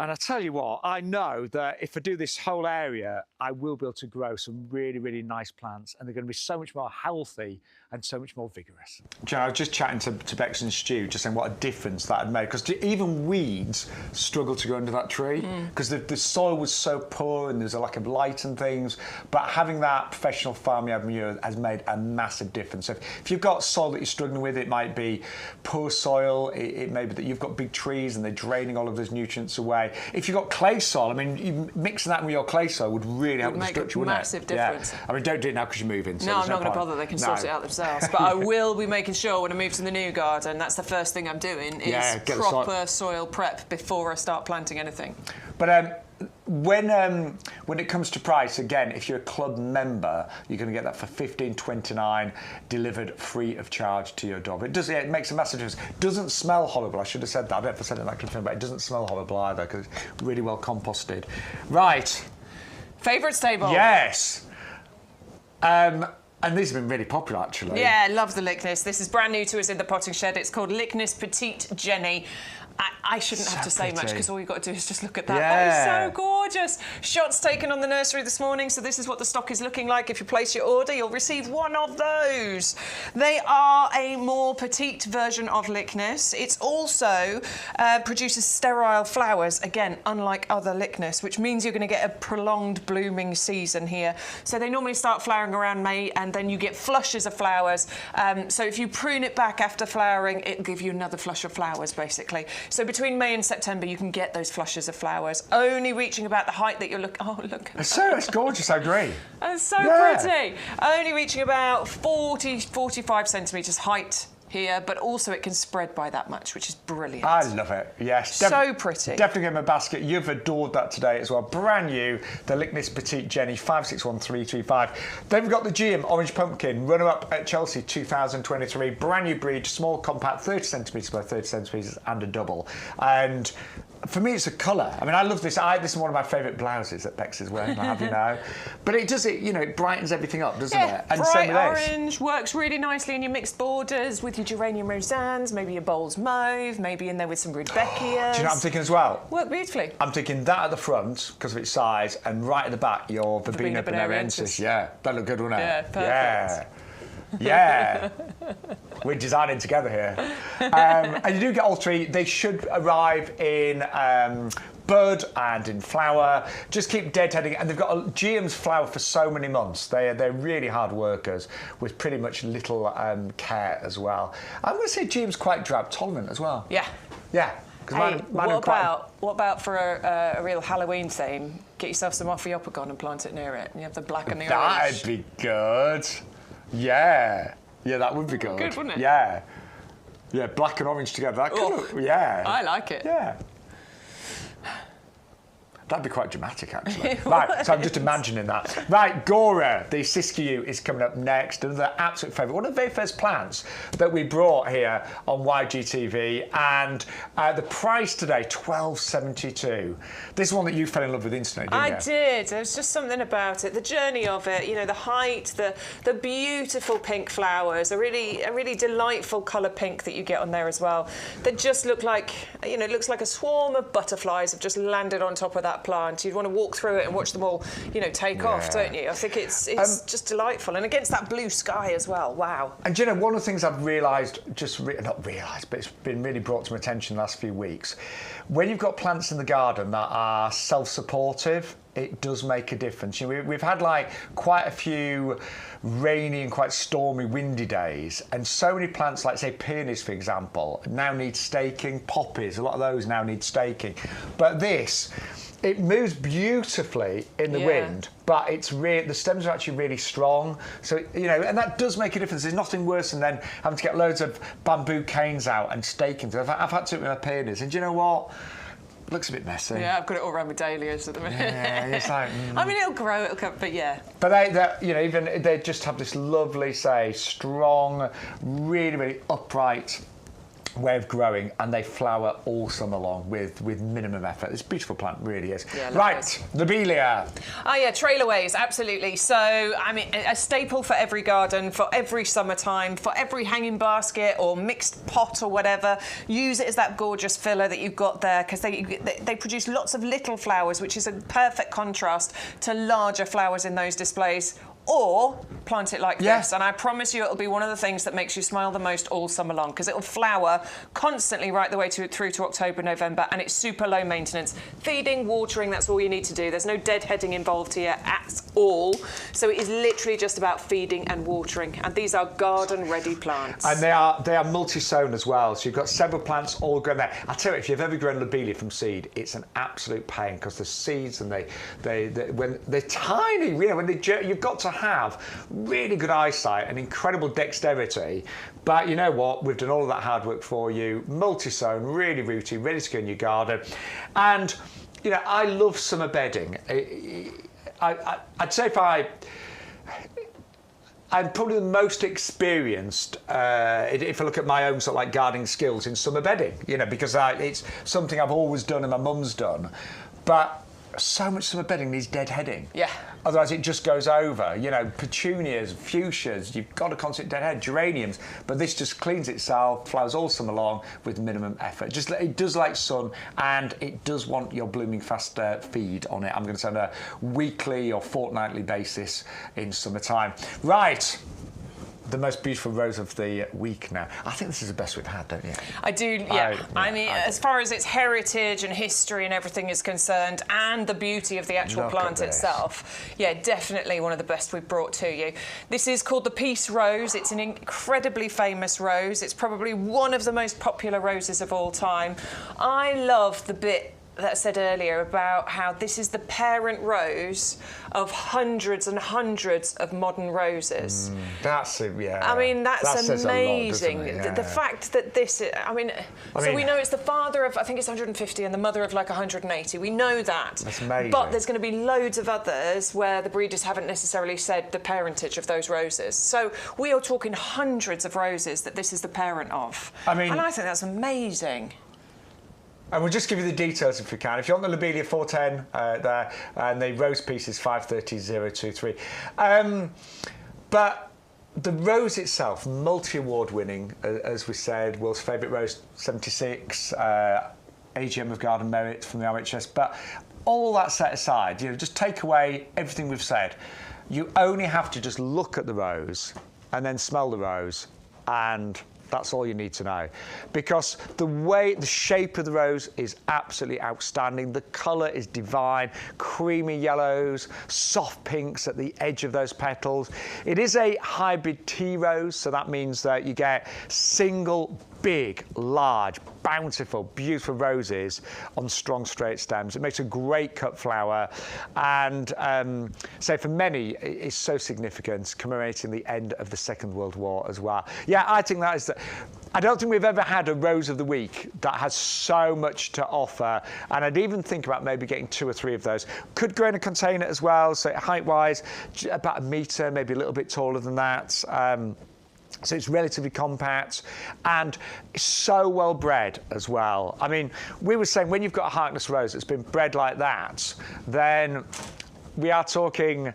And I tell you what, I know that if I do this whole area, I will be able to grow some really, really nice plants, and they're going to be so much more healthy and so much more vigorous. Do you know, I was just chatting to Bex and Stu, just saying what a difference that had made, because even weeds struggle to go under that tree, because the soil was so poor and there's a lack of light and things, but having that professional farmyard manure has made a massive difference. So if you've got soil that you're struggling with, it might be poor soil, it may be that you've got big trees and they're draining all of those nutrients away. If you've got clay soil, I mean, mixing that with your clay soil would really help with the structure, wouldn't it? Massive difference. Yeah. I mean, don't do it now because you're moving. So no, I'm not going to bother. They can sort it out themselves. But I will be making sure when I move to the new garden, that's the first thing I'm doing, is proper soil prep before I start planting anything. But when it comes to price, again, if you're a club member, you're going to get that for $15.29 delivered free of charge to your door. But it makes a massive difference. It doesn't smell horrible. I should have said that. I don't know if I said it in that clip, but it doesn't smell horrible either because it's really well composted. Right. Favourite stable? Yes. And these have been really popular, actually. Yeah, I love the Lychnis. This is brand new to us in the potting shed. It's called Lychnis Petite Jenny. I shouldn't have to say much because all you've got to do is just look at that. Yeah. That is so gorgeous. Shots taken on the nursery this morning, so this is what the stock is looking like. If you place your order, you'll receive one of those. They are a more petite version of Lychnis. It also produces sterile flowers, again, unlike other Lychnis, which means you're going to get a prolonged blooming season here. So they normally start flowering around May, and then you get flushes of flowers. So if you prune it back after flowering, it'll give you another flush of flowers, basically. So between May and September, you can get those flushes of flowers, only reaching about the height that you're looking... Oh, look. It's gorgeous, I agree. It's so pretty. Only reaching about 45 centimetres height here, but also it can spread by that much, which is brilliant. I love it, yes. So pretty. Definitely give them a basket. You've adored that today as well. Brand new, the Lychnis Petite Jenny, 561335. Then we've got the Geum Orange Pumpkin, runner-up at Chelsea 2023. Brand new breed, small, compact, 30 centimetres by 30 centimetres and a double. And for me, it's a colour. I mean, I love this. This is one of my favourite blouses that Bex is wearing, I have you know. But it brightens everything up, doesn't it? And bright orange, works really nicely in your mixed borders with your geranium roseannes, maybe your Bowles mauve, maybe in there with some rudbeckias. Do you know what I'm thinking as well? Work beautifully. I'm thinking that at the front, because of its size, and right at the back, your Verbena bonariensis. Yeah, that looked good, wouldn't it? Yeah, perfect. Yeah. Yeah, we're designing together here. And you do get all three. They should arrive in bud and in flower. Just keep deadheading. And they've got Geum's flower for so many months. They're really hard workers with pretty much little care as well. I'm going to say Geum's quite drought tolerant as well. Yeah. Yeah. Hey, what about for a real Halloween theme? Get yourself some Ophiopogon and plant it near it, and you have the black and the orange. That'd be good. Yeah, that would be good. Good, wouldn't it? Yeah, black and orange together. That could look, yeah. I like it. Yeah. That'd be quite dramatic, actually. Right, so I'm just imagining that. Right, Gaura, the Siskiyou, is coming up next. Another absolute favourite. One of the very first plants that we brought here on YGTV. And the price today, $12.72. This is one that you fell in love with instantly, didn't you? I did. There's just something about it. The journey of it, the height, the beautiful pink flowers, a really delightful colour pink that you get on there as well. That just look like, it looks like a swarm of butterflies have just landed on top of that plant. You'd want to walk through it and watch them all, take off, don't you? I think it's just delightful, and against that blue sky as well. Wow. And one of the things I've realised, not realised, but it's been really brought to my attention the last few weeks, when you've got plants in the garden that are self-supportive, it does make a difference. We've had quite a few rainy and quite stormy, windy days, and so many plants, like say peonies, for example, now need staking. Poppies, a lot of those now need staking. But it moves beautifully in the wind, but the stems are actually really strong. So, and that does make a difference. There's nothing worse than then having to get loads of bamboo canes out and staking. I've had to do it with my peonies, and do you know what? It looks a bit messy. Yeah, I've got it all around with dahlias at the minute. Yeah, it's like... I mean, it'll grow, it'll come, but yeah. But they just have this lovely, strong, really, really upright way of growing, and they flower all summer long with minimum effort. It's a beautiful plant, really is. Yeah, right, Lobelia. Oh yeah, trailerways, absolutely. So, I mean, a staple for every garden, for every summertime, for every hanging basket or mixed pot or whatever. Use it as that gorgeous filler that you've got there, because they produce lots of little flowers, which is a perfect contrast to larger flowers in those displays. or plant it like Yeah. this, and I promise you it'll be one of the things that makes you smile the most all summer long, because it'll flower constantly right the way through to October, November, and it's super low maintenance. Feeding, watering, that's all you need to do. There's no deadheading involved here at all. So it is literally just about feeding and watering, and these are garden-ready plants. And they are multi-sown as well, so you've got several plants all grown there. I tell you, if you've ever grown lobelia from seed, it's an absolute pain, because the seeds, and when they're tiny, you know, you've got to have really good eyesight and incredible dexterity. But you know what? We've done all of that hard work for you. Multi-sown, really rooty, ready to go in your garden. And you know, I love summer bedding. I'd say I'm probably the most experienced if I look at my own sort of like gardening skills in summer bedding, you know, because it's something I've always done and my mum's done. But so much summer bedding needs deadheading. Yeah. Otherwise it just goes over. You know, petunias, fuchsias, you've got to constantly deadhead, geraniums, but this just cleans itself, flowers all summer long with minimum effort. It does like sun, and it does want your blooming faster feed on it. I'm going to say on a weekly or fortnightly basis in summertime. Right. The most beautiful rose of the week now. I think this is the best we've had, don't you? I do, yeah. I mean, as far as its heritage and history and everything is concerned, and the beauty of the actual plant itself, yeah, definitely one of the best we've brought to you. This is called the Peace Rose. It's an incredibly famous rose. It's probably one of the most popular roses of all time. I love the bit that I said earlier about how this is the parent rose of hundreds and hundreds of modern roses. Yeah. I mean, that's amazing. A lot, yeah. The fact that this, so we know it's the father of, I think it's 150, and the mother of like 180. We know that. That's amazing. But there's going to be loads of others where the breeders haven't necessarily said the parentage of those roses. So we are talking hundreds of roses that this is the parent of. And I think that's amazing. And we'll just give you the details if we can. If you want the Lobelia 410 there, and the rose piece is 530023. But the rose itself, multi-award winning, as we said, world's favourite rose 76, AGM of Garden Merit from the RHS. But all that set aside, you know, just take away everything we've said. You only have to just look at the rose and then smell the rose, and that's all you need to know, because the shape of the rose is absolutely outstanding. The colour is divine, creamy yellows, soft pinks at the edge of those petals. It is a hybrid tea rose, so that means that you get single, big, large, bountiful, beautiful roses on strong, straight stems. It makes a great cut flower, and so for many, it's so significant, commemorating the end of the Second World War as well. Yeah, I think that is I don't think we've ever had a rose of the week that has so much to offer, and I'd even think about maybe getting 2 or 3 of those. Could grow in a container as well, so height-wise, about a metre, maybe a little bit taller than that. So it's relatively compact, and it's so well bred as well. I mean, we were saying when you've got a Harkness rose that's been bred like that, then we are talking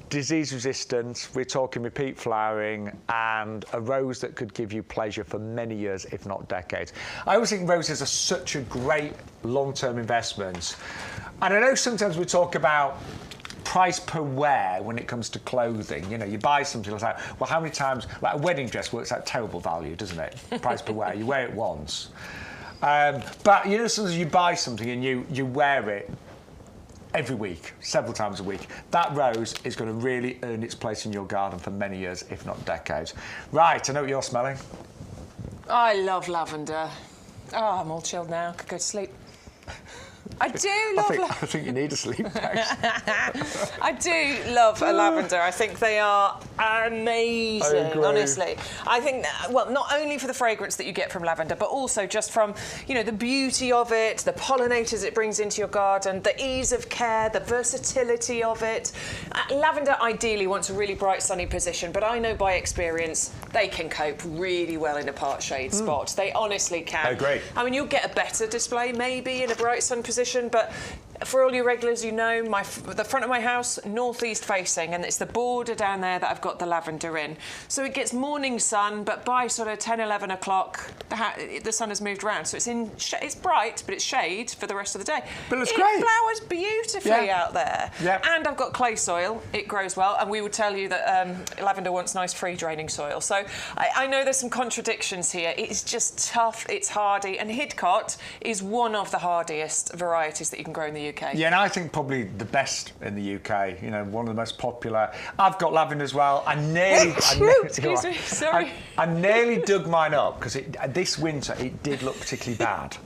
disease resistance, we're talking repeat flowering, and a rose that could give you pleasure for many years, if not decades. I always think roses are such a great long-term investment. And I know sometimes we talk about price per wear when it comes to clothing. You know, you buy something like, well, how many times, like a wedding dress works out terrible value, doesn't it? Price per wear, you wear it once. But you know, sometimes you buy something and you wear it every week, several times a week. That rose is going to really earn its place in your garden for many years, if not decades. Right, I know what you're smelling. I love lavender. Oh, I'm all chilled now. Could go to sleep. I do love lavender. I think you need a sleep, Bex. I do love a lavender. I think they are amazing, honestly. I think, well, not only for the fragrance that you get from lavender, but also just from, you know, the beauty of it, the pollinators it brings into your garden, the ease of care, the versatility of it. Lavender ideally wants a really bright, sunny position, but I know by experience they can cope really well in a part shade spot. They honestly can. I agree. I mean, you'll get a better display maybe in a bright sun position, but For all you regulars, you know, the front of my house, northeast facing, and it's the border down there that I've got the lavender in. So it gets morning sun, but by sort of 10, 11 o'clock, the sun has moved around. So it's bright, but it's shade for the rest of the day. But it's it great. flowers beautifully out there. Yeah. And I've got clay soil. It grows well. And we would tell you that lavender wants nice free draining soil. So I know there's some contradictions here. It's just tough, it's hardy, and Hidcote is one of the hardiest varieties that you can grow in the UK. Yeah, and I think probably the best in the UK. You know, one of the most popular. I've got lavender as well. Excuse me, sorry. I nearly dug mine up because this winter it did look particularly bad.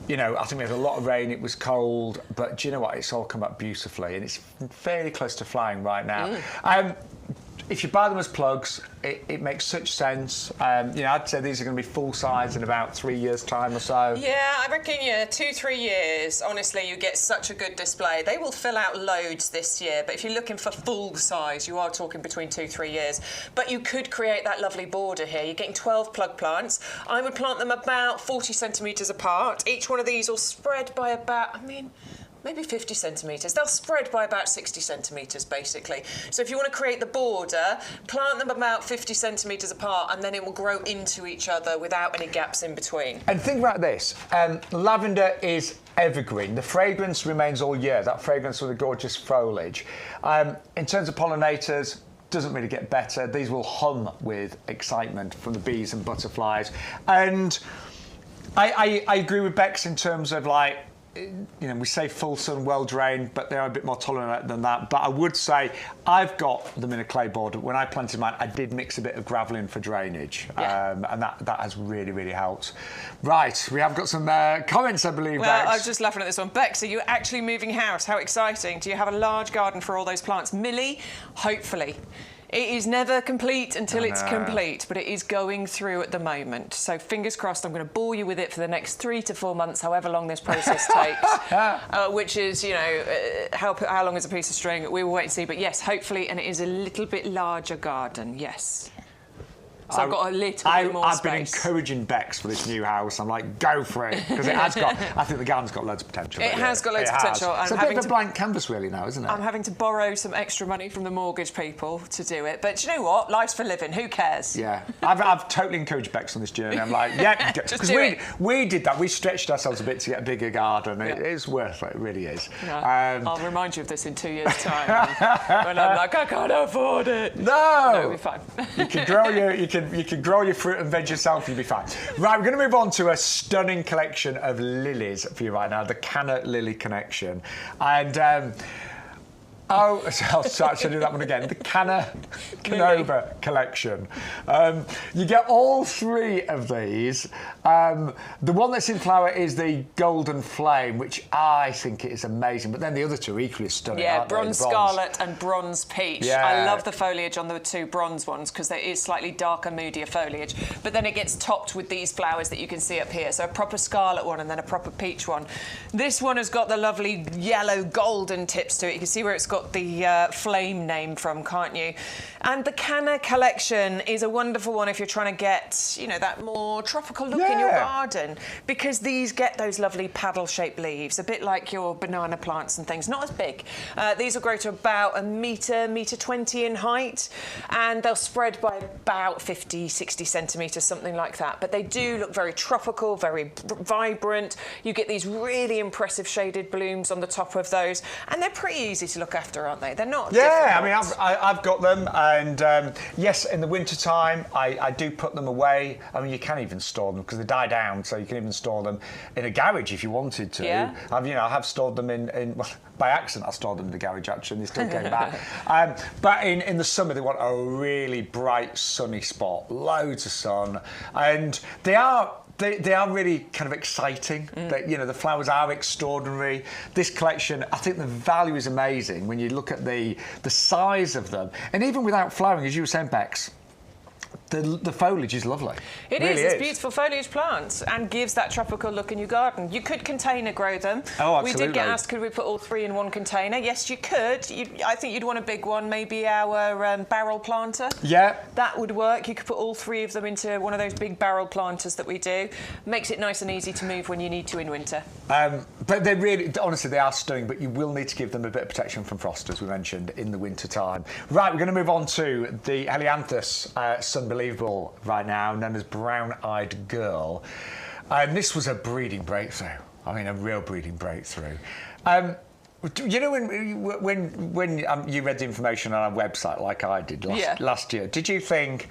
You know, I think we had a lot of rain, it was cold, but do you know what? It's all come up beautifully and it's fairly close to flying right now. If you buy them as plugs, it makes such sense. You know, I'd say these are going to be full size in about 3 years' time or so. Yeah, I reckon, 2-3 years, honestly, you get such a good display. They will fill out loads this year, but if you're looking for full size, you are talking between 2-3 years. But you could create that lovely border here. You're getting 12 plug plants. I would plant them about 40 centimetres apart. Each one of these will spread by about, maybe 50 centimetres. They'll spread by about 60 centimetres, basically. So if you want to create the border, plant them about 50 centimetres apart, and then it will grow into each other without any gaps in between. And think about this. Lavender is evergreen. The fragrance remains all year, that fragrance with the gorgeous foliage. In terms of pollinators, doesn't really get better. These will hum with excitement from the bees and butterflies. And I agree with Bex in terms of we say full sun, well drained, but they are a bit more tolerant than that. But I would say I've got them in a clay border. When I planted mine, I did mix a bit of gravel in for drainage, and that has really, really helped. Right, we have got some comments, I believe. Well, Bex. I was just laughing at this one. Bex, are you actually moving house? How exciting! Do you have a large garden for all those plants? Millie, hopefully. It is never complete until it's complete, but it is going through at the moment. So fingers crossed, I'm going to bore you with it for the next 3 to 4 months, however long this process takes, which is, how long is a piece of string? We will wait and see. But yes, hopefully, and it is a little bit larger garden, yes. So I've got a little bit more I've space. been encouraging Bex for this new house. I'm like, go for it. Because it has got, I think the garden's got loads of potential. It has got loads of potential. It's a bit of a blank canvas really now, isn't it? I'm having to borrow some extra money from the mortgage people to do it. But do you know what? Life's for living. Who cares? Yeah. I've totally encouraged Bex on this journey. I'm like, yeah. Because we did that. We stretched ourselves a bit to get a bigger garden. It is worth it. It really is. Yeah. I'll remind you of this in 2 years' time. when I'm like, I can't afford it. No. It'll be fine. You can grow your fruit and veg yourself, you'll be fine. Right, we're going to move on to a stunning collection of lilies for you right now, the Canna Lily Connection. And I'll do that one again. The Canova collection. You get all 3 of these. The one that's in flower is the Golden Flame, which I think is amazing. But then the other 2 are equally stunning. Yeah, aren't they? bronze scarlet and bronze peach. Yeah. I love the foliage on the 2 bronze ones because there is slightly darker, moodier foliage. But then it gets topped with these flowers that you can see up here. So a proper scarlet one and then a proper peach one. This one has got the lovely yellow golden tips to it. You can see where it's got the flame name from, can't you? And the Canna collection is a wonderful one if you're trying to get, that more tropical look in your garden, because these get those lovely paddle-shaped leaves, a bit like your banana plants and things. Not as big. These will grow to about a metre 20 in height, and they'll spread by about 50, 60 centimetres, something like that. But they do look very tropical, very vibrant. You get these really impressive shaded blooms on the top of those, and they're pretty easy to look after, aren't they? They're not difficult. I mean, I've got them, and yes, in the winter time, I do put them away. I mean, you can even store them because they die down, so you can even store them in a garage if you wanted to. Yeah. I have stored them well, by accident. I stored them in the garage actually, and they still came back. But in the summer, they want a really bright, sunny spot, loads of sun, and they are really kind of exciting. The flowers are extraordinary. This collection, I think the value is amazing when you look at the size of them. And even without flowering, as you were saying, Bex, the foliage is lovely. It really is. It's beautiful foliage plants and gives that tropical look in your garden. You could container grow them. Oh, absolutely. We did get asked, could we put all 3 in one container? Yes, you could. I think you'd want a big one, maybe our barrel planter. Yeah. That would work. You could put all 3 of them into one of those big barrel planters that we do. Makes it nice and easy to move when you need to in winter. But they really, honestly, they are stunning, but you will need to give them a bit of protection from frost, as we mentioned, in the winter time. Right, we're going to move on to the Helianthus Sunbelievable right now, known as Brown-Eyed Girl. And this was a breeding breakthrough. I mean, a real breeding breakthrough. You know, when you read the information on our website, like I did last year, did you think...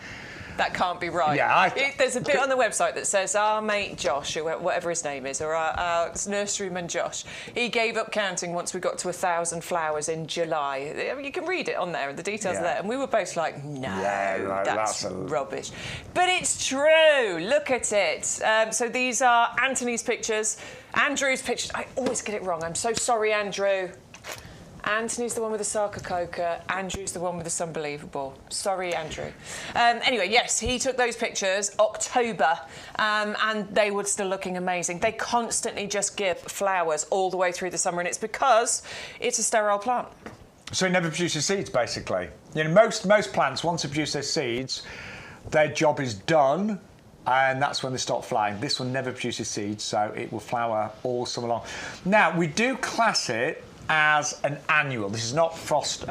That can't be right. Yeah, there's a bit on the website that says our mate Josh, or whatever his name is, or our nurseryman Josh, he gave up counting once we got to 1,000 flowers in July. I mean, you can read it on there, and the details are there. And we were both like, no, that's rubbish. But it's true. Look at it. So these are Anthony's pictures, Andrew's pictures. I always get it wrong. I'm so sorry, Andrew. Anthony's the one with the Sarcococa, Andrew's the one with the Sunbelievable. Sorry, Andrew. Anyway, yes, he took those pictures October, and they were still looking amazing. They constantly just give flowers all the way through the summer, and it's because it's a sterile plant. So it never produces seeds, basically. You know, most plants, once they produce their seeds, their job is done, and that's when they stop flowering. This one never produces seeds, so it will flower all summer long. Now, we do class it as an annual. This is not frost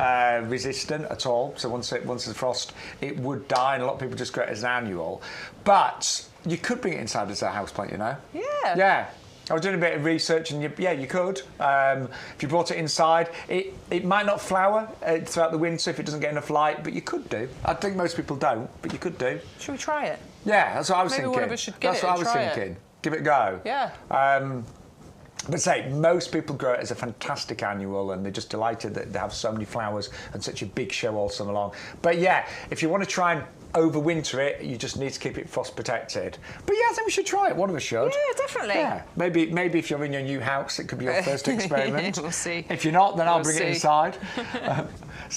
resistant at all. So once it's frost, it would die, and a lot of people just grow it as an annual. But you could bring it inside as a houseplant, you know? Yeah. Yeah. I was doing a bit of research, and you could. If you brought it inside, it might not flower throughout the winter if it doesn't get enough light, but you could do. I think most people don't, but you could do. Should we try it? Yeah, that's what I was thinking. Maybe one of us should get That's what I was thinking. Give it a go. Yeah. But say, most people grow it as a fantastic annual, and they're just delighted that they have so many flowers and such a big show all summer long. But yeah, if you want to try and overwinter it, you just need to keep it frost protected. But yeah, I think we should try it. One of us should. Yeah, definitely. Yeah, maybe if you're in your new house, it could be your first experiment. We'll see. If you're not, then I'll bring it inside.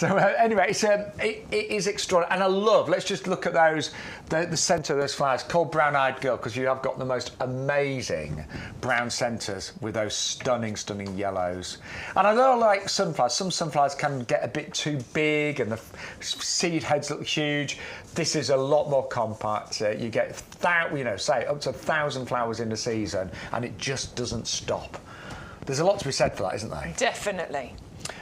Anyway, it is extraordinary, and I love. Let's just look at those. The centre of those flowers, called Brown-Eyed Girl, because you have got the most amazing brown centres with those stunning yellows. And I know, like sunflowers, some sunflowers can get a bit too big, and the seed heads look huge. This is a lot more compact. You get, say up to 1,000 flowers in the season, and it just doesn't stop. There's a lot to be said for that, isn't there? Definitely.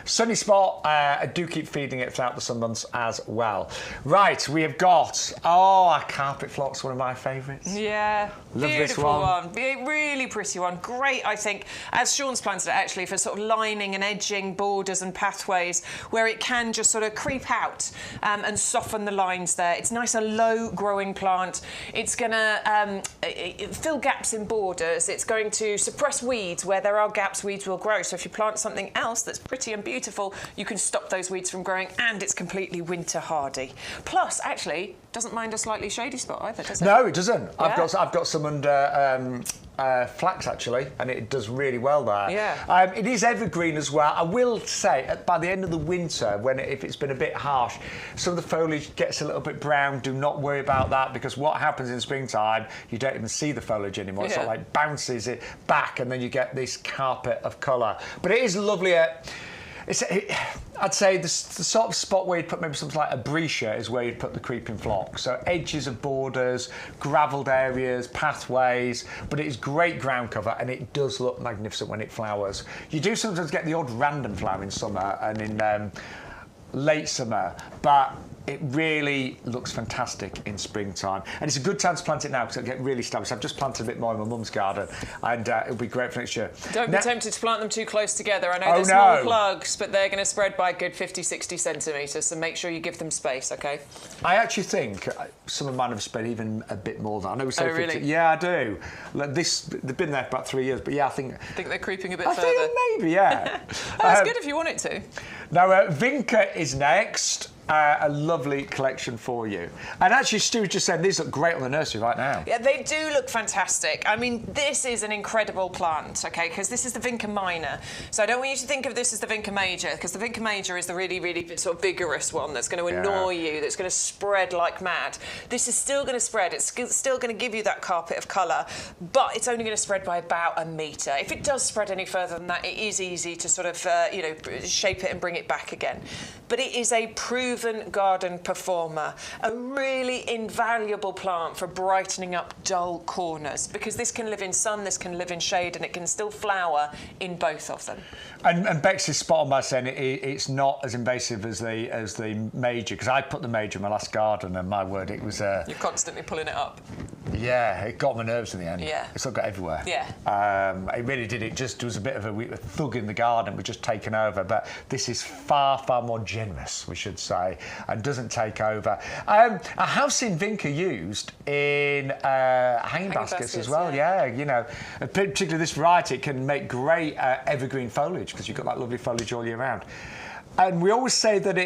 Sunny spot, I do keep feeding it throughout the sun months as well. Right, we have got, our carpet phlox, one of my favourites. Yeah, love beautiful this one. Really pretty one. Great, I think, as Shaun's planted it actually, for sort of lining and edging borders and pathways where it can just sort of creep out and soften the lines there. It's nice, a low growing plant. It's going to fill gaps in borders. It's going to suppress weeds. Where there are gaps, weeds will grow. So if you plant something else that's pretty and beautiful, you can stop those weeds from growing, and it's completely winter hardy. Plus, actually, doesn't mind a slightly shady spot either, does it? No, it doesn't. Yeah. I've got some under flax actually, and it does really well there. Yeah. It is evergreen as well. I will say, by the end of the winter, if it's been a bit harsh, some of the foliage gets a little bit brown. Do not worry about that, because what happens in springtime, you don't even see the foliage anymore. It sort of like bounces it back, and then you get this carpet of colour. But it is lovely. I'd say the sort of spot where you'd put maybe something like a breccia is where you'd put the creeping phlox. So edges of borders, gravelled areas, pathways, but it is great ground cover, and it does look magnificent when it flowers. You do sometimes get the odd random flower in summer and in late summer, but it really looks fantastic in springtime. And it's a good time to plant it now, because it'll get really established. I've just planted a bit more in my mum's garden, and it'll be great for next year. Don't be tempted to plant them too close together. I know they're small plugs, but they're going to spread by a good 50, 60 centimetres, so make sure you give them space, OK? I actually think some of mine have spread even a bit more than I know. We say 50. Really? Yeah, I do. They've been there for about 3 years, but yeah, I think they're creeping a bit further. I think maybe, yeah. That's good if you want it to. Now, Vinca is next. A lovely collection for you. And actually, Stu just said these look great on the nursery right now. Yeah, they do look fantastic. I mean, this is an incredible plant, OK, because this is the Vinca minor. So I don't want you to think of this as the Vinca major, because the Vinca major is the really, really sort of vigorous one that's going to annoy you, that's going to spread like mad. This is still going to spread. It's still going to give you that carpet of colour, but it's only going to spread by about 1 metre. If it does spread any further than that, it is easy to sort of, shape it and bring it back again. but it is a proven garden performer, a really invaluable plant for brightening up dull corners, because this can live in sun, this can live in shade, and it can still flower in both of them. And Bex is spot on by saying it's not as invasive as the major, because I put the major in my last garden, and my word, it was... You're constantly pulling it up. Yeah, it got my nerves in the end. Yeah. It sort of got everywhere. Yeah. It really did. It just was a bit of a thug in the garden. We're just taken over. But this is far, far more generous, we should say, and doesn't take over. I have seen Vinca used in hanging baskets as well. Yeah, you know, particularly this variety, it can make great evergreen foliage because you've got that lovely foliage all year round. And we always say that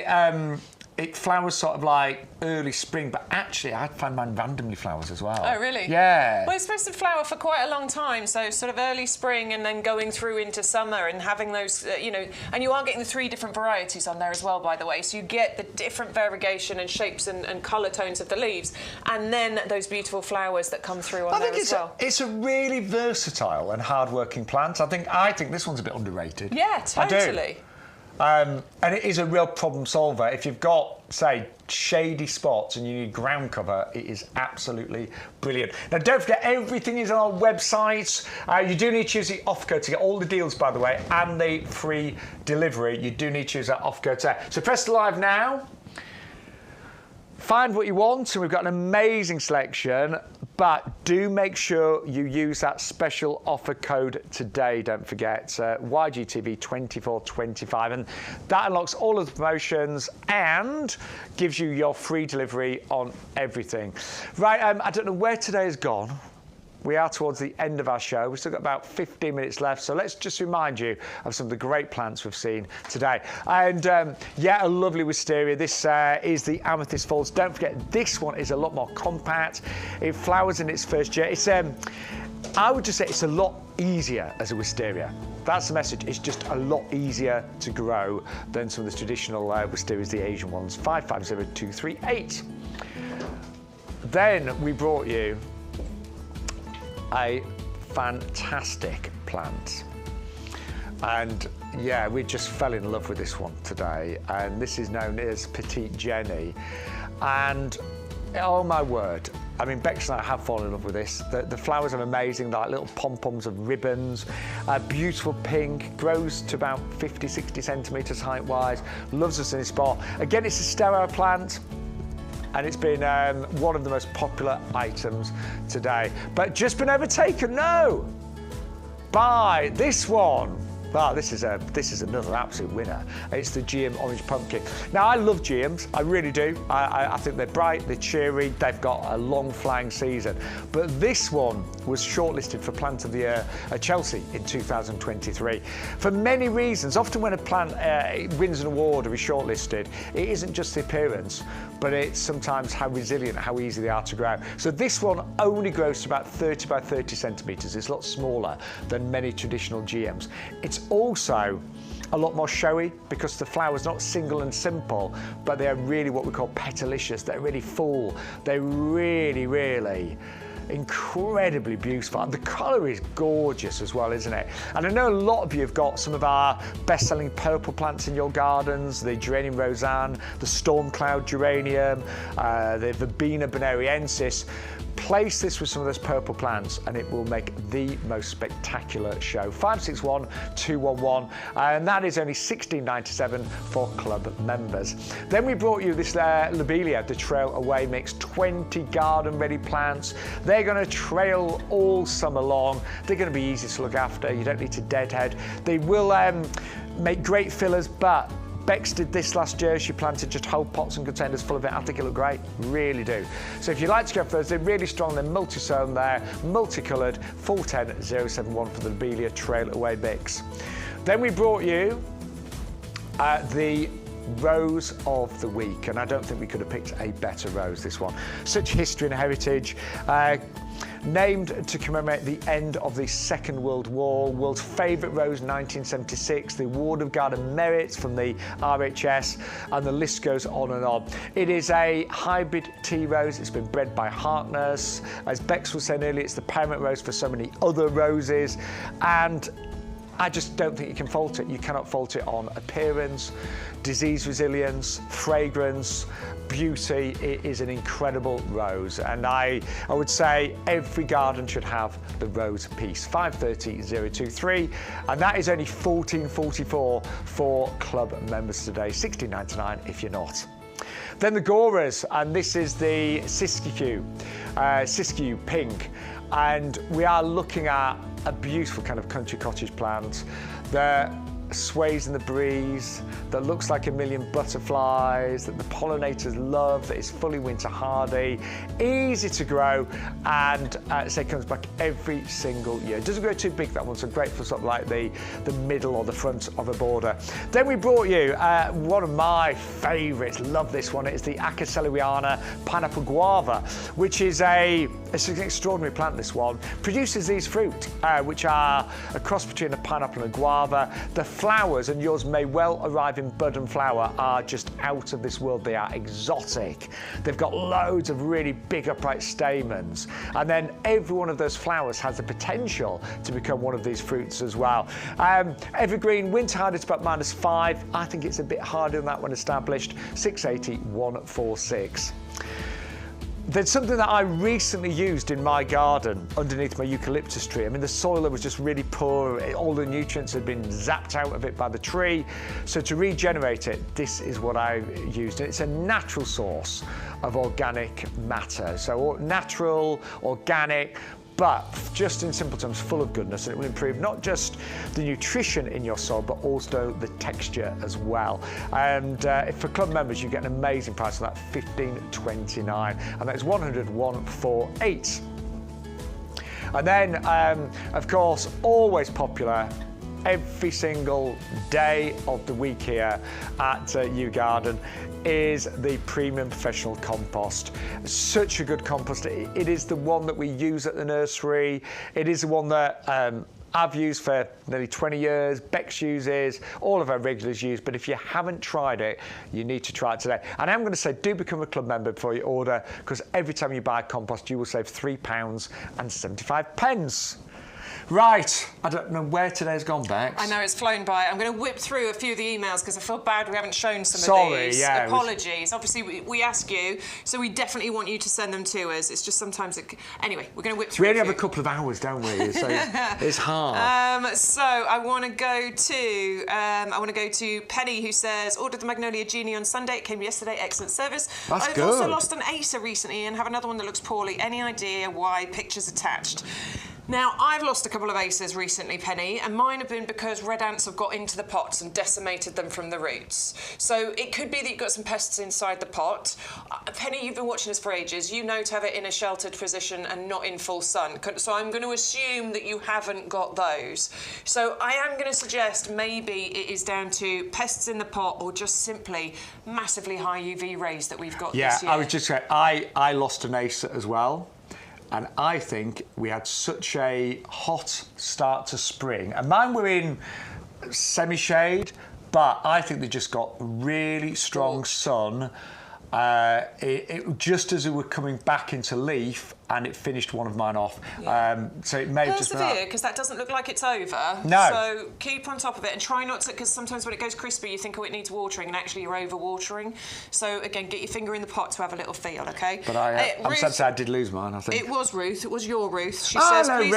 it flowers sort of like early spring, but actually I find mine randomly flowers as well. Oh, really? Yeah. Well, it's supposed to flower for quite a long time, so sort of early spring and then going through into summer and having those, you know, and you are getting the 3 different varieties on there as well, by the way, so you get the different variegation and shapes and colour tones of the leaves, and then those beautiful flowers that come through on there as well. It's a really versatile and hard-working plant. I think this one's a bit underrated. Yeah, totally. And it is a real problem solver. If you've got, say, shady spots and you need ground cover, it is absolutely brilliant. Now, don't forget, everything is on our website. You do need to use the off code to get all the deals, by the way, and the free delivery. You do need to use that off code there. So press live now. Find what you want, and we've got an amazing selection, but do make sure you use that special offer code today, don't forget, YGTV2425, and that unlocks all of the promotions and gives you your free delivery on everything. Right, I don't know where today has gone. We are towards the end of our show. We've still got about 15 minutes left, so let's just remind you of some of the great plants we've seen today. And yeah, a lovely wisteria. This is the Amethyst Falls. Don't forget, this one is a lot more compact. It flowers in its first year. It's I would just say it's a lot easier as a wisteria. That's the message. It's just a lot easier to grow than some of the traditional wisterias, the Asian ones. 550238. Then we brought you a fantastic plant, and yeah, we just fell in love with this one today, and this is known as Petite Jenny, and oh my word, I mean, Bex and I have fallen in love with this. The flowers are amazing, they're like little pom-poms of ribbons, beautiful pink, grows to about 50-60 centimetres height-wise, loves us in its spot. Again, it's a sterile plant, and it's been one of the most popular items today. But just been overtaken, no, by this one. Well, this is another absolute winner. It's the Geum Orange Pumpkin. Now, I love Geums, I really do. I think they're bright, they're cheery, they've got a long flying season. But this one was shortlisted for Plant of the Year at Chelsea in 2023. For many reasons. Often when a plant wins an award or is shortlisted, it isn't just the appearance, but it's sometimes how resilient, how easy they are to grow. So this one only grows to about 30 by 30 centimetres. It's a lot smaller than many traditional Geums. It's also a lot more showy because the flower's not single and simple, but they are really what we call petalicious. They're really full. They're really, really incredibly beautiful. And the colour is gorgeous as well, isn't it? And I know a lot of you have got some of our best-selling purple plants in your gardens, the Geranium Roseanne, the Storm Cloud Geranium, the Verbena bonariensis. Place this with some of those purple plants and it will make the most spectacular show. 561 211, and that is only $16.97 for club members. Then we brought you this Lobelia, the Trail Away Mix, 20 garden ready plants. They're going to trail all summer long. They're going to be easy to look after. You don't need to deadhead. They will make great fillers, but Bex did this last year. She planted just whole pots and containers full of it. I think it looked great, really do. So if you'd like to go for those, they're really strong. They're multi-sown there, multicoloured. 410071 for the Lobelia Trail Away Mix. Then we brought you the Rose of the Week, and I don't think we could have picked a better rose, this one. Such history and heritage. Named to commemorate the end of the Second World War, world's favourite rose 1976, the Award of Garden Merits from the RHS, and the list goes on and on. It is a hybrid tea rose. It's been bred by Harkness. As Bex was saying earlier, it's the parent rose for so many other roses, and I just don't think you can fault it. You cannot fault it on appearance, disease resilience, fragrance, beauty. It is an incredible rose, and I would say every garden should have the rose piece. 530023, and that is only $14.44 for club members today. $16.99 if you're not. Then the Gauras, and this is the Siskiyou, Siskiyou pink, and we are looking at a beautiful kind of country cottage plant that sways in the breeze, that looks like a million butterflies, that the pollinators love, that is fully winter hardy, easy to grow, and say comes back every single year. It doesn't grow too big, that one, so great for sort of like the middle or the front of a border. Then we brought you one of my favourites, love this one, it's the Acacellariana pineapple guava, which is it's an extraordinary plant, this one. Produces these fruit, which are a cross between a pineapple and a guava. The flowers, and yours may well arrive in bud and flower, are just out of this world. They are exotic. They've got loads of really big upright stamens, and then every one of those flowers has the potential to become one of these fruits as well. Evergreen, winter hard, it's about -5. I think it's a bit harder than that when established. 680, 146. There's something that I recently used in my garden underneath my eucalyptus tree. I mean, the soil was just really poor. All the nutrients had been zapped out of it by the tree. So to regenerate it, this is what I used. It's a natural source of organic matter. So natural, organic, but just in simple terms, full of goodness, and it will improve not just the nutrition in your soil, but also the texture as well. And for club members, you get an amazing price on that, $15.29, and that is 100,148. And then, of course, always popular, every single day of the week here at YouGarden is the premium professional compost. Such a good compost. It is the one that we use at the nursery. It is the one that I've used for nearly 20 years, Bex uses, all of our regulars use, but if you haven't tried it, you need to try it today. And I'm going to say, do become a club member before you order, because every time you buy compost, you will save £3.75. Right, I don't know where today's gone, Bex. I know, it's flown by. I'm going to whip through a few of the emails because I feel bad we haven't shown some of these. Yeah, apologies. Obviously, we ask you, so we definitely want you to send them to us. It's just sometimes Anyway, we're going to whip through. We only have a couple of hours, don't we? So it's hard. So I want to go to Penny, who says, ordered the Magnolia Genie on Sunday. It came yesterday. Excellent service. I've also lost an Acer recently and have another one that looks poorly. Any idea why? Pictures attached. Now, I've lost a couple of acers recently, Penny, and mine have been because red ants have got into the pots and decimated them from the roots. So it could be that you've got some pests inside the pot. Penny, you've been watching us for ages. You know to have it in a sheltered position and not in full sun. So I'm going to assume that you haven't got those. So I am going to suggest maybe it is down to pests in the pot or just simply massively high UV rays that we've got this year. Yeah, I was just saying, I lost an acer as well. And I think we had such a hot start to spring. And mine were in semi-shade, but I think they just got really strong sun. Just as it were coming back into leaf, and it finished one of mine off. Yeah. So it may have just been persevere, because that doesn't look like it's over. No. So keep on top of it and try not to, because sometimes when it goes crispy, you think, oh, it needs watering, and actually you're over-watering. So again, get your finger in the pot to have a little feel, okay? But I'm sad to say I did lose mine, I think. It was Ruth. It was your Ruth. She says, please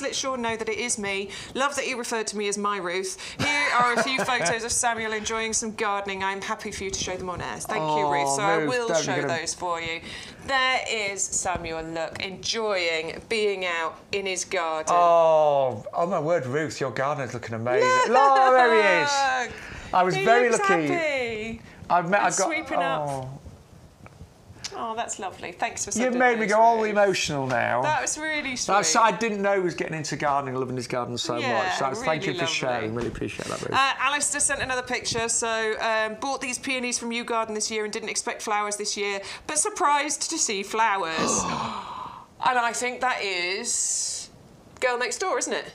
let Shaun know that it is me. Love that you referred to me as my Ruth. Here are a few photos of Samuel enjoying some gardening. I'm happy for you to show them on air. Thank you, Ruth. So I will show those for you. There is Samuel, look, enjoying being out in his garden. Oh my word, Ruth, your garden is looking amazing. Oh, there he is. I was very lucky. Happy. I've got sweeping up. Oh, that's lovely. Thanks for sending. You've made me go all emotional now. That was really sweet. I didnn't know he was getting into gardening, loving his garden so much. So really thank you for sharing. Really appreciate that, Ruth. Alistair sent another picture. So bought these peonies from YouGarden this year and didn't expect flowers this year, but surprised to see flowers. And I think that is Girl Next Door, isn't it?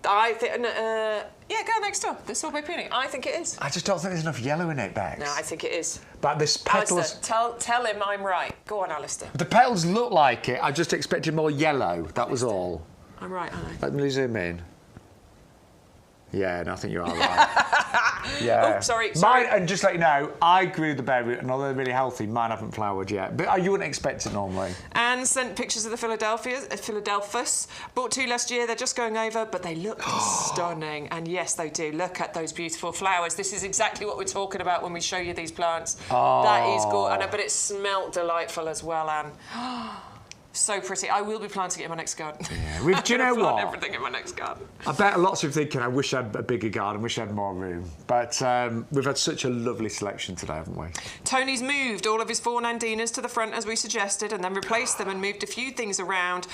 I think, yeah, Girl Next Door, the sorbet peony. I think it is. I just don't think there's enough yellow in it, Bex. No, I think it is. But this petals... Alistair, tell him I'm right. Go on, Alistair. The petals look like it. I just expected more yellow, that was all. I'm right, aren't I? Let me zoom in. Yeah, and I think you are right. Yeah. Oh, sorry. Mine, and just to let you know, I grew the berry, and although they're really healthy, mine haven't flowered yet. But you wouldn't expect it normally. Anne sent pictures of the Philadelphus. Bought 2 last year. They're just going over, but they look stunning. And yes, they do. Look at those beautiful flowers. This is exactly what we're talking about when we show you these plants. Oh. That is gorgeous. But it smelt delightful as well, Anne. So pretty. I will be planting it in my next garden. Yeah. Do you know what? Everything in my next garden. I bet lots of thinking, I wish I had a bigger garden, wish I had more room. But we've had such a lovely selection today, haven't we? Tony's moved all of his 4 Nandinas to the front as we suggested and then replaced them and moved a few things around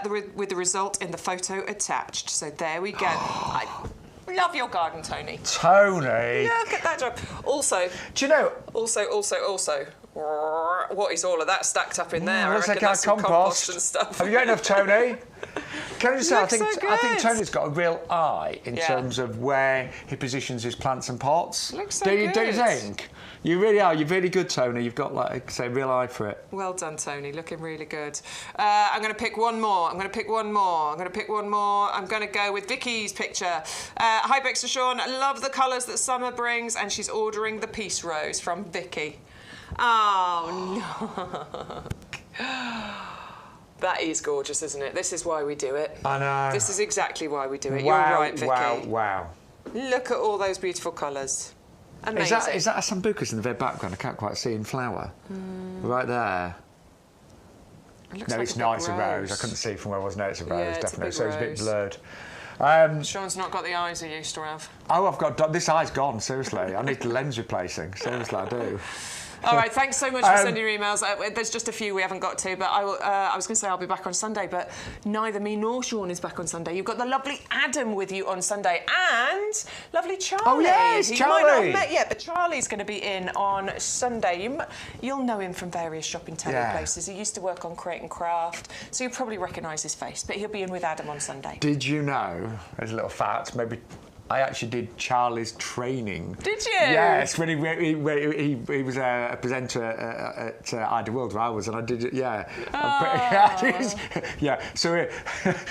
with the result in the photo attached. So there we go. I love your garden, Tony. Tony! Look at that job. Also... Do you know... Also... What is all of that stacked up in there? Looks I like reckon our that's some compost and stuff. Have you got enough, Tony? Can I just say, I think good. Tony's got a real eye in terms of where he positions his plants and pots. Looks so do good. you think? You really are. You're really good, Tony. You've got, like, say, a real eye for it. Well done, Tony. Looking really good. I'm going to pick one more. I'm going to pick one more. I'm going to go with Vicky's picture. Hi, Bex and Shaun. I love the colours that summer brings, and she's ordering the peace rose from Vicky. Oh, look. That is gorgeous, isn't it? This is why we do it. I know. This is exactly why we do it. Wow, You're right, Vicky. wow. Look at all those beautiful colours. Amazing. Is that a sambucus in the very background? I can't quite see in flower. Right there. It looks No, like it's a not. big It's a rose. I couldn't see from where I was. No, it's a rose, Yeah, it's a definitely. big So it's a bit rose. blurred. Sean's not got the eyes he used to have. Oh, I've got... This eye's gone, seriously. I need the lens replacing. Seriously, I do. All right, thanks so much for sending your emails. There's just a few we haven't got to, but I was going to say I'll be back on Sunday, but neither me nor Sean is back on Sunday. You've got the lovely Adam with you on Sunday and lovely Charlie. Oh, yes, who Charlie. You might not have met yet, but Charlie's going to be in on Sunday. You'll know him from various shop and telly places. He used to work on Create and Craft, so you'll probably recognise his face, but he'll be in with Adam on Sunday. Did you know, as a little fact, maybe... I actually did Charlie's training. Did you? Yes, when he was a presenter at Ida World, where I was, and I did it. Yeah. Yeah.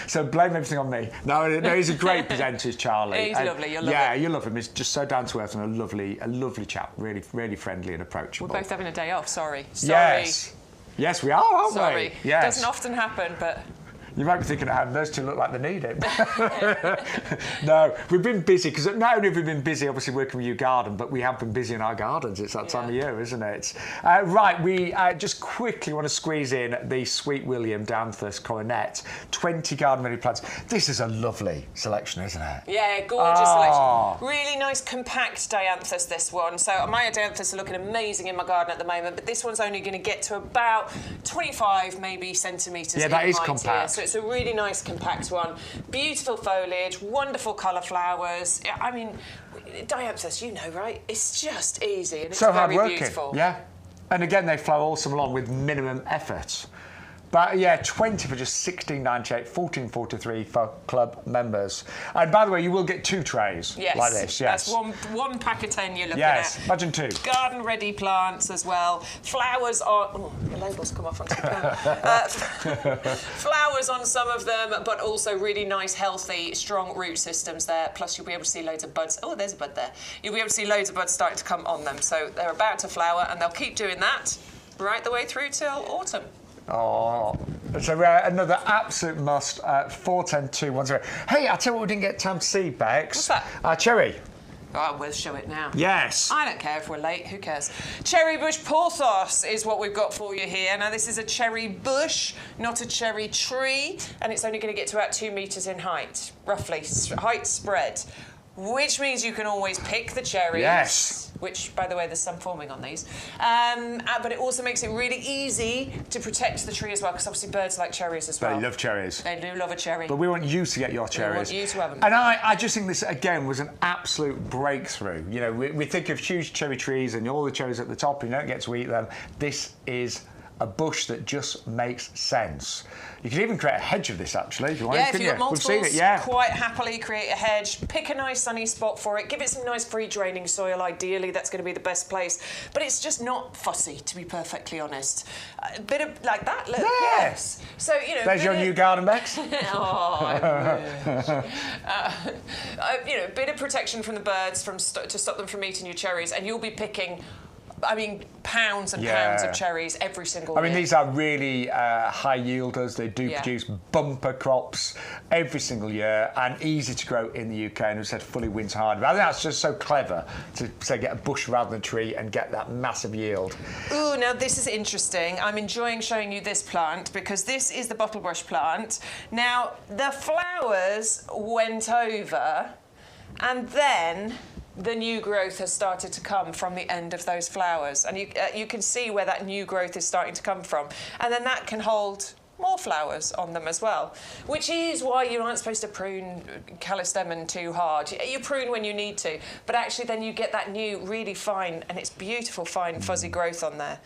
So blame everything on me. No, he's a great presenter, is Charlie. He's lovely. You'll love him. Yeah, you love him. He's just so down to earth and a lovely chap. Really, really friendly and approachable. We're both having a day off. Sorry. Yes, we are, aren't we? Sorry. Yes. Doesn't often happen, but. You might be thinking, those two look like they need it. No, we've been busy, because not only have we been busy, obviously, working with YouGarden, but we have been busy in our gardens. It's that time of year, isn't it? Right, we just quickly want to squeeze in the Sweet William Dinthus Coronet, 20 garden-ready plants. This is a lovely selection, isn't it? Yeah, gorgeous selection. Really nice, compact Dianthus, this one. So my Dianthus are looking amazing in my garden at the moment, but this one's only going to get to about 25, maybe, centimetres in that is height compact. Here. So it's a really nice, compact one. Beautiful foliage, wonderful colour flowers. I mean, Dianthus, you know, right? It's just easy and it's so very hard-working, beautiful. Yeah. And again, they flow all summer long with minimum effort. But yeah, 20 for just $16.98, $14.43 for club members. And by the way, you will get 2 trays like this. Yes, that's one pack of 10 you're looking at. Yes, imagine 2. Garden-ready plants as well. Flowers on... Oh, the labels come off onto the pan. Flowers on some of them, but also really nice, healthy, strong root systems there. Plus, you'll be able to see loads of buds. Oh, there's a bud there. You'll be able to see loads of buds starting to come on them. So they're about to flower, and they'll keep doing that right the way through till autumn. Oh, so another absolute must, 4120. Hey, I'll tell you what we didn't get time to see, Bex. What's that? Cherry. Oh, we'll show it now. Yes. I don't care if we're late, who cares? Cherry bush porthos is what we've got for you here. Now, this is a cherry bush, not a cherry tree, and it's only going to get to about 2 metres in height, roughly, height spread. Which means you can always pick the cherries. Yes. Which, by the way, there's some forming on these. But it also makes it really easy to protect the tree as well, because obviously birds like cherries as well. They love cherries. They do love a cherry. But we want you to get your cherries. We want you to have them. And I just think this, again, was an absolute breakthrough. You know, we think of huge cherry trees and all the cherries at the top, and you don't get to eat them. This is a bush that just makes sense. You could even create a hedge of this, actually, if you want. Yeah, if you've got multiples, We've seen it, yeah. quite happily create a hedge, pick a nice sunny spot for it, give it some nice free draining soil, ideally that's going to be the best place. But it's just not fussy, to be perfectly honest. A bit of, like that, look, yes. So, you know... There's your new garden, Bex. Oh, I wish. You know, a bit of protection from the birds to stop them from eating your cherries, and you'll be picking... I mean, pounds and pounds of cherries every single year. I mean, these are really high yielders. They do produce bumper crops every single year and easy to grow in the UK. And as I said, fully winds hard. But I think that's just so clever to, say, get a bush rather than a tree and get that massive yield. Ooh, now this is interesting. I'm enjoying showing you this plant because this is the bottlebrush plant. Now, the flowers went over and then... the new growth has started to come from the end of those flowers. And you can see where that new growth is starting to come from. And then that can hold more flowers on them as well, which is why you aren't supposed to prune callistemon too hard. You prune when you need to, but actually then you get that new, really fine, and it's beautiful, fine, fuzzy growth on there.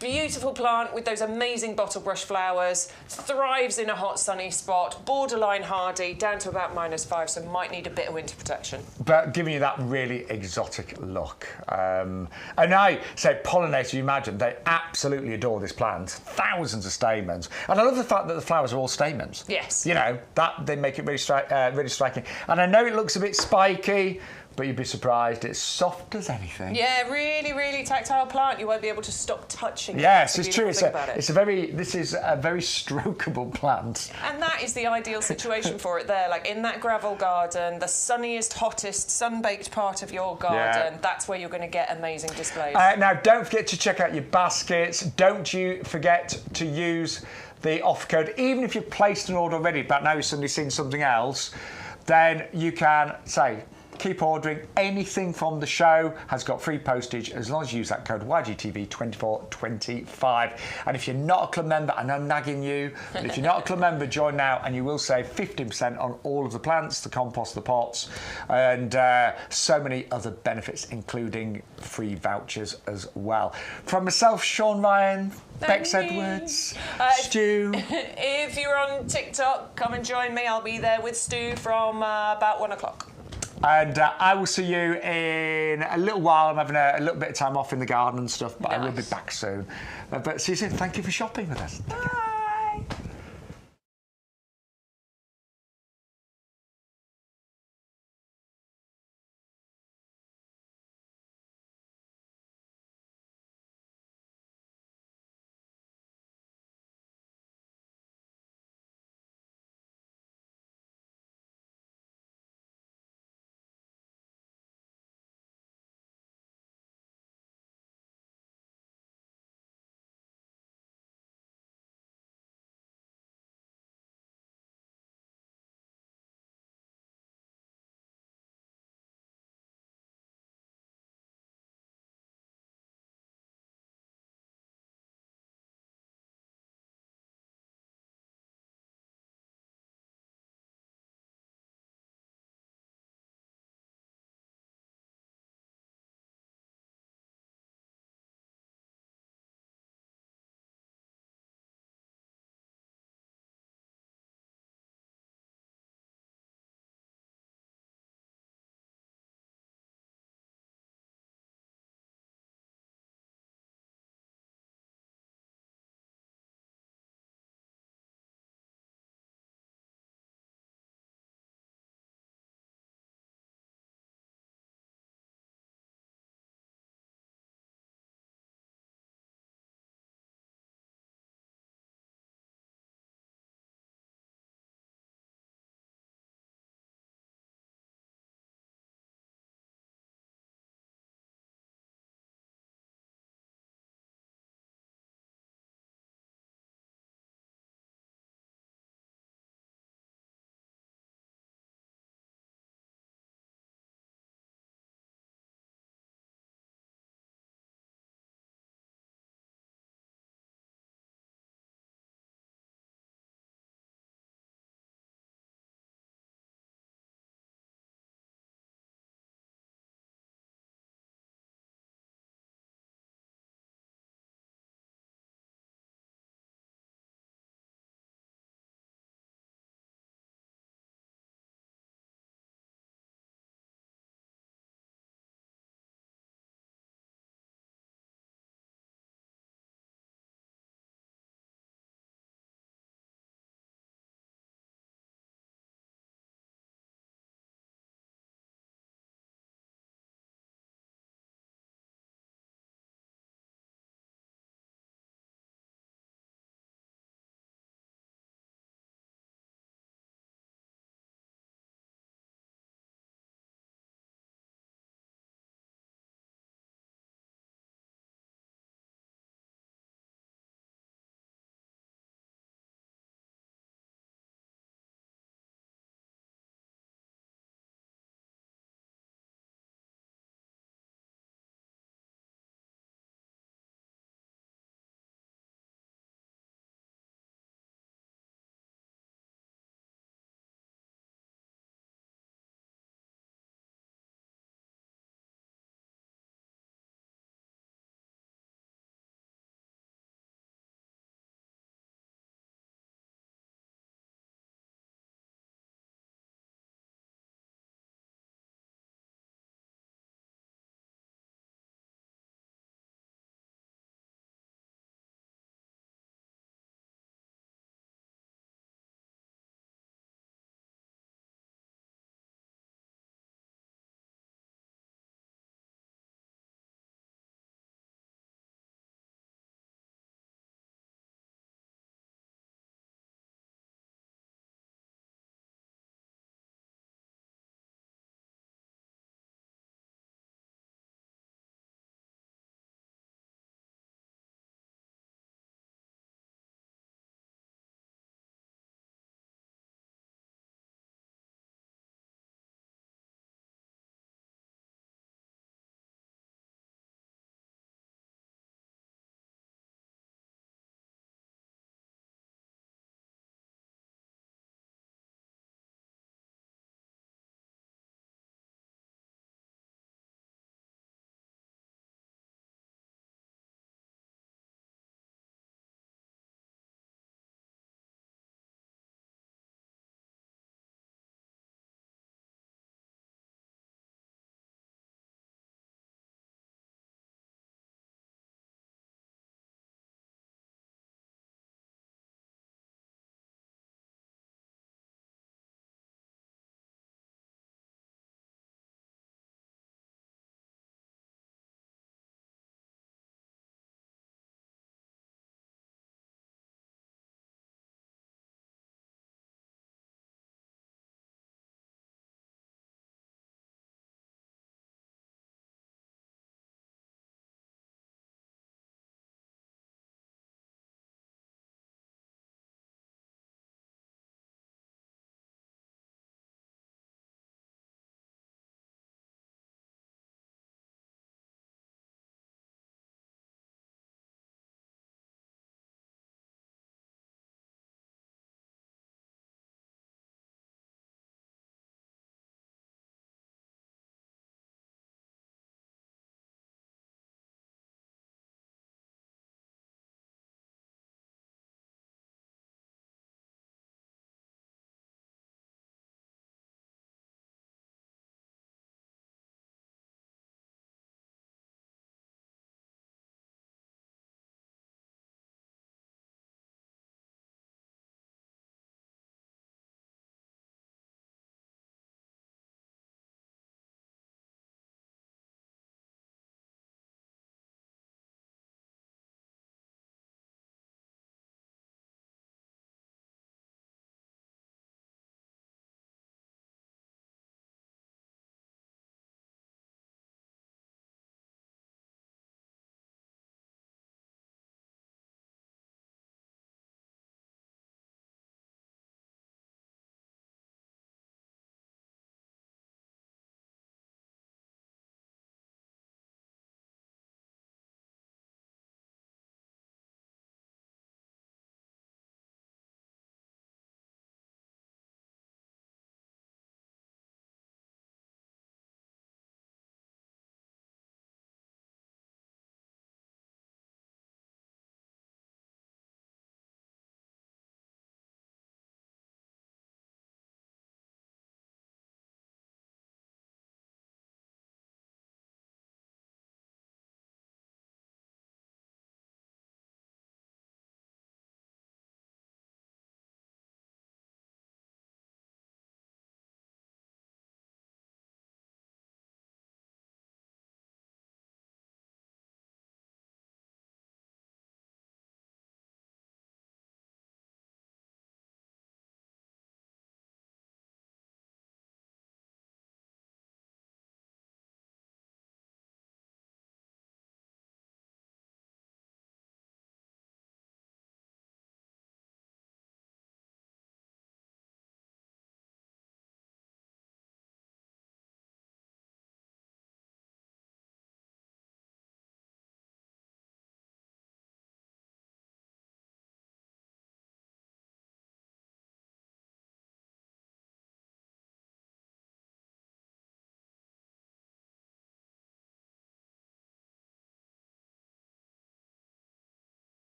Beautiful plant with those amazing bottlebrush flowers, thrives in a hot sunny spot, borderline hardy, down to about -5, so might need a bit of winter protection. But giving you that really exotic look. And I say pollinators, you imagine, they absolutely adore this plant. Thousands of stamens. And I love the fact that the flowers are all stamens. Yes. You know, that they make it really, really striking. And I know it looks a bit spiky, but you'd be surprised, it's soft as anything. Yeah, really, really tactile plant. You won't be able to stop touching it. Yes, it's true. This is a very strokeable plant. And that is the ideal situation for it there. Like in that gravel garden, the sunniest, hottest, sun-baked part of your garden, that's where you're going to get amazing displays. Now, don't forget to check out your baskets. Don't you forget to use the offer code. Even if you've placed an order already, but now you've suddenly seen something else, then you can say, keep ordering. Anything from the show has got free postage as long as you use that code YGTV2425. And if you're not a club member, I know I'm nagging you, but if you're not a club member, join now and you will save 15% on all of the plants, the compost, the pots, and so many other benefits, including free vouchers as well. From myself, Shaun Ryan, Bex Edwards, Stu. If you're on TikTok, come and join me. I'll be there with Stu from about 1 o'clock. And I will see you in a little while. I'm having a little bit of time off in the garden and stuff, but I will be back soon. But see you soon. Thank you for shopping with us.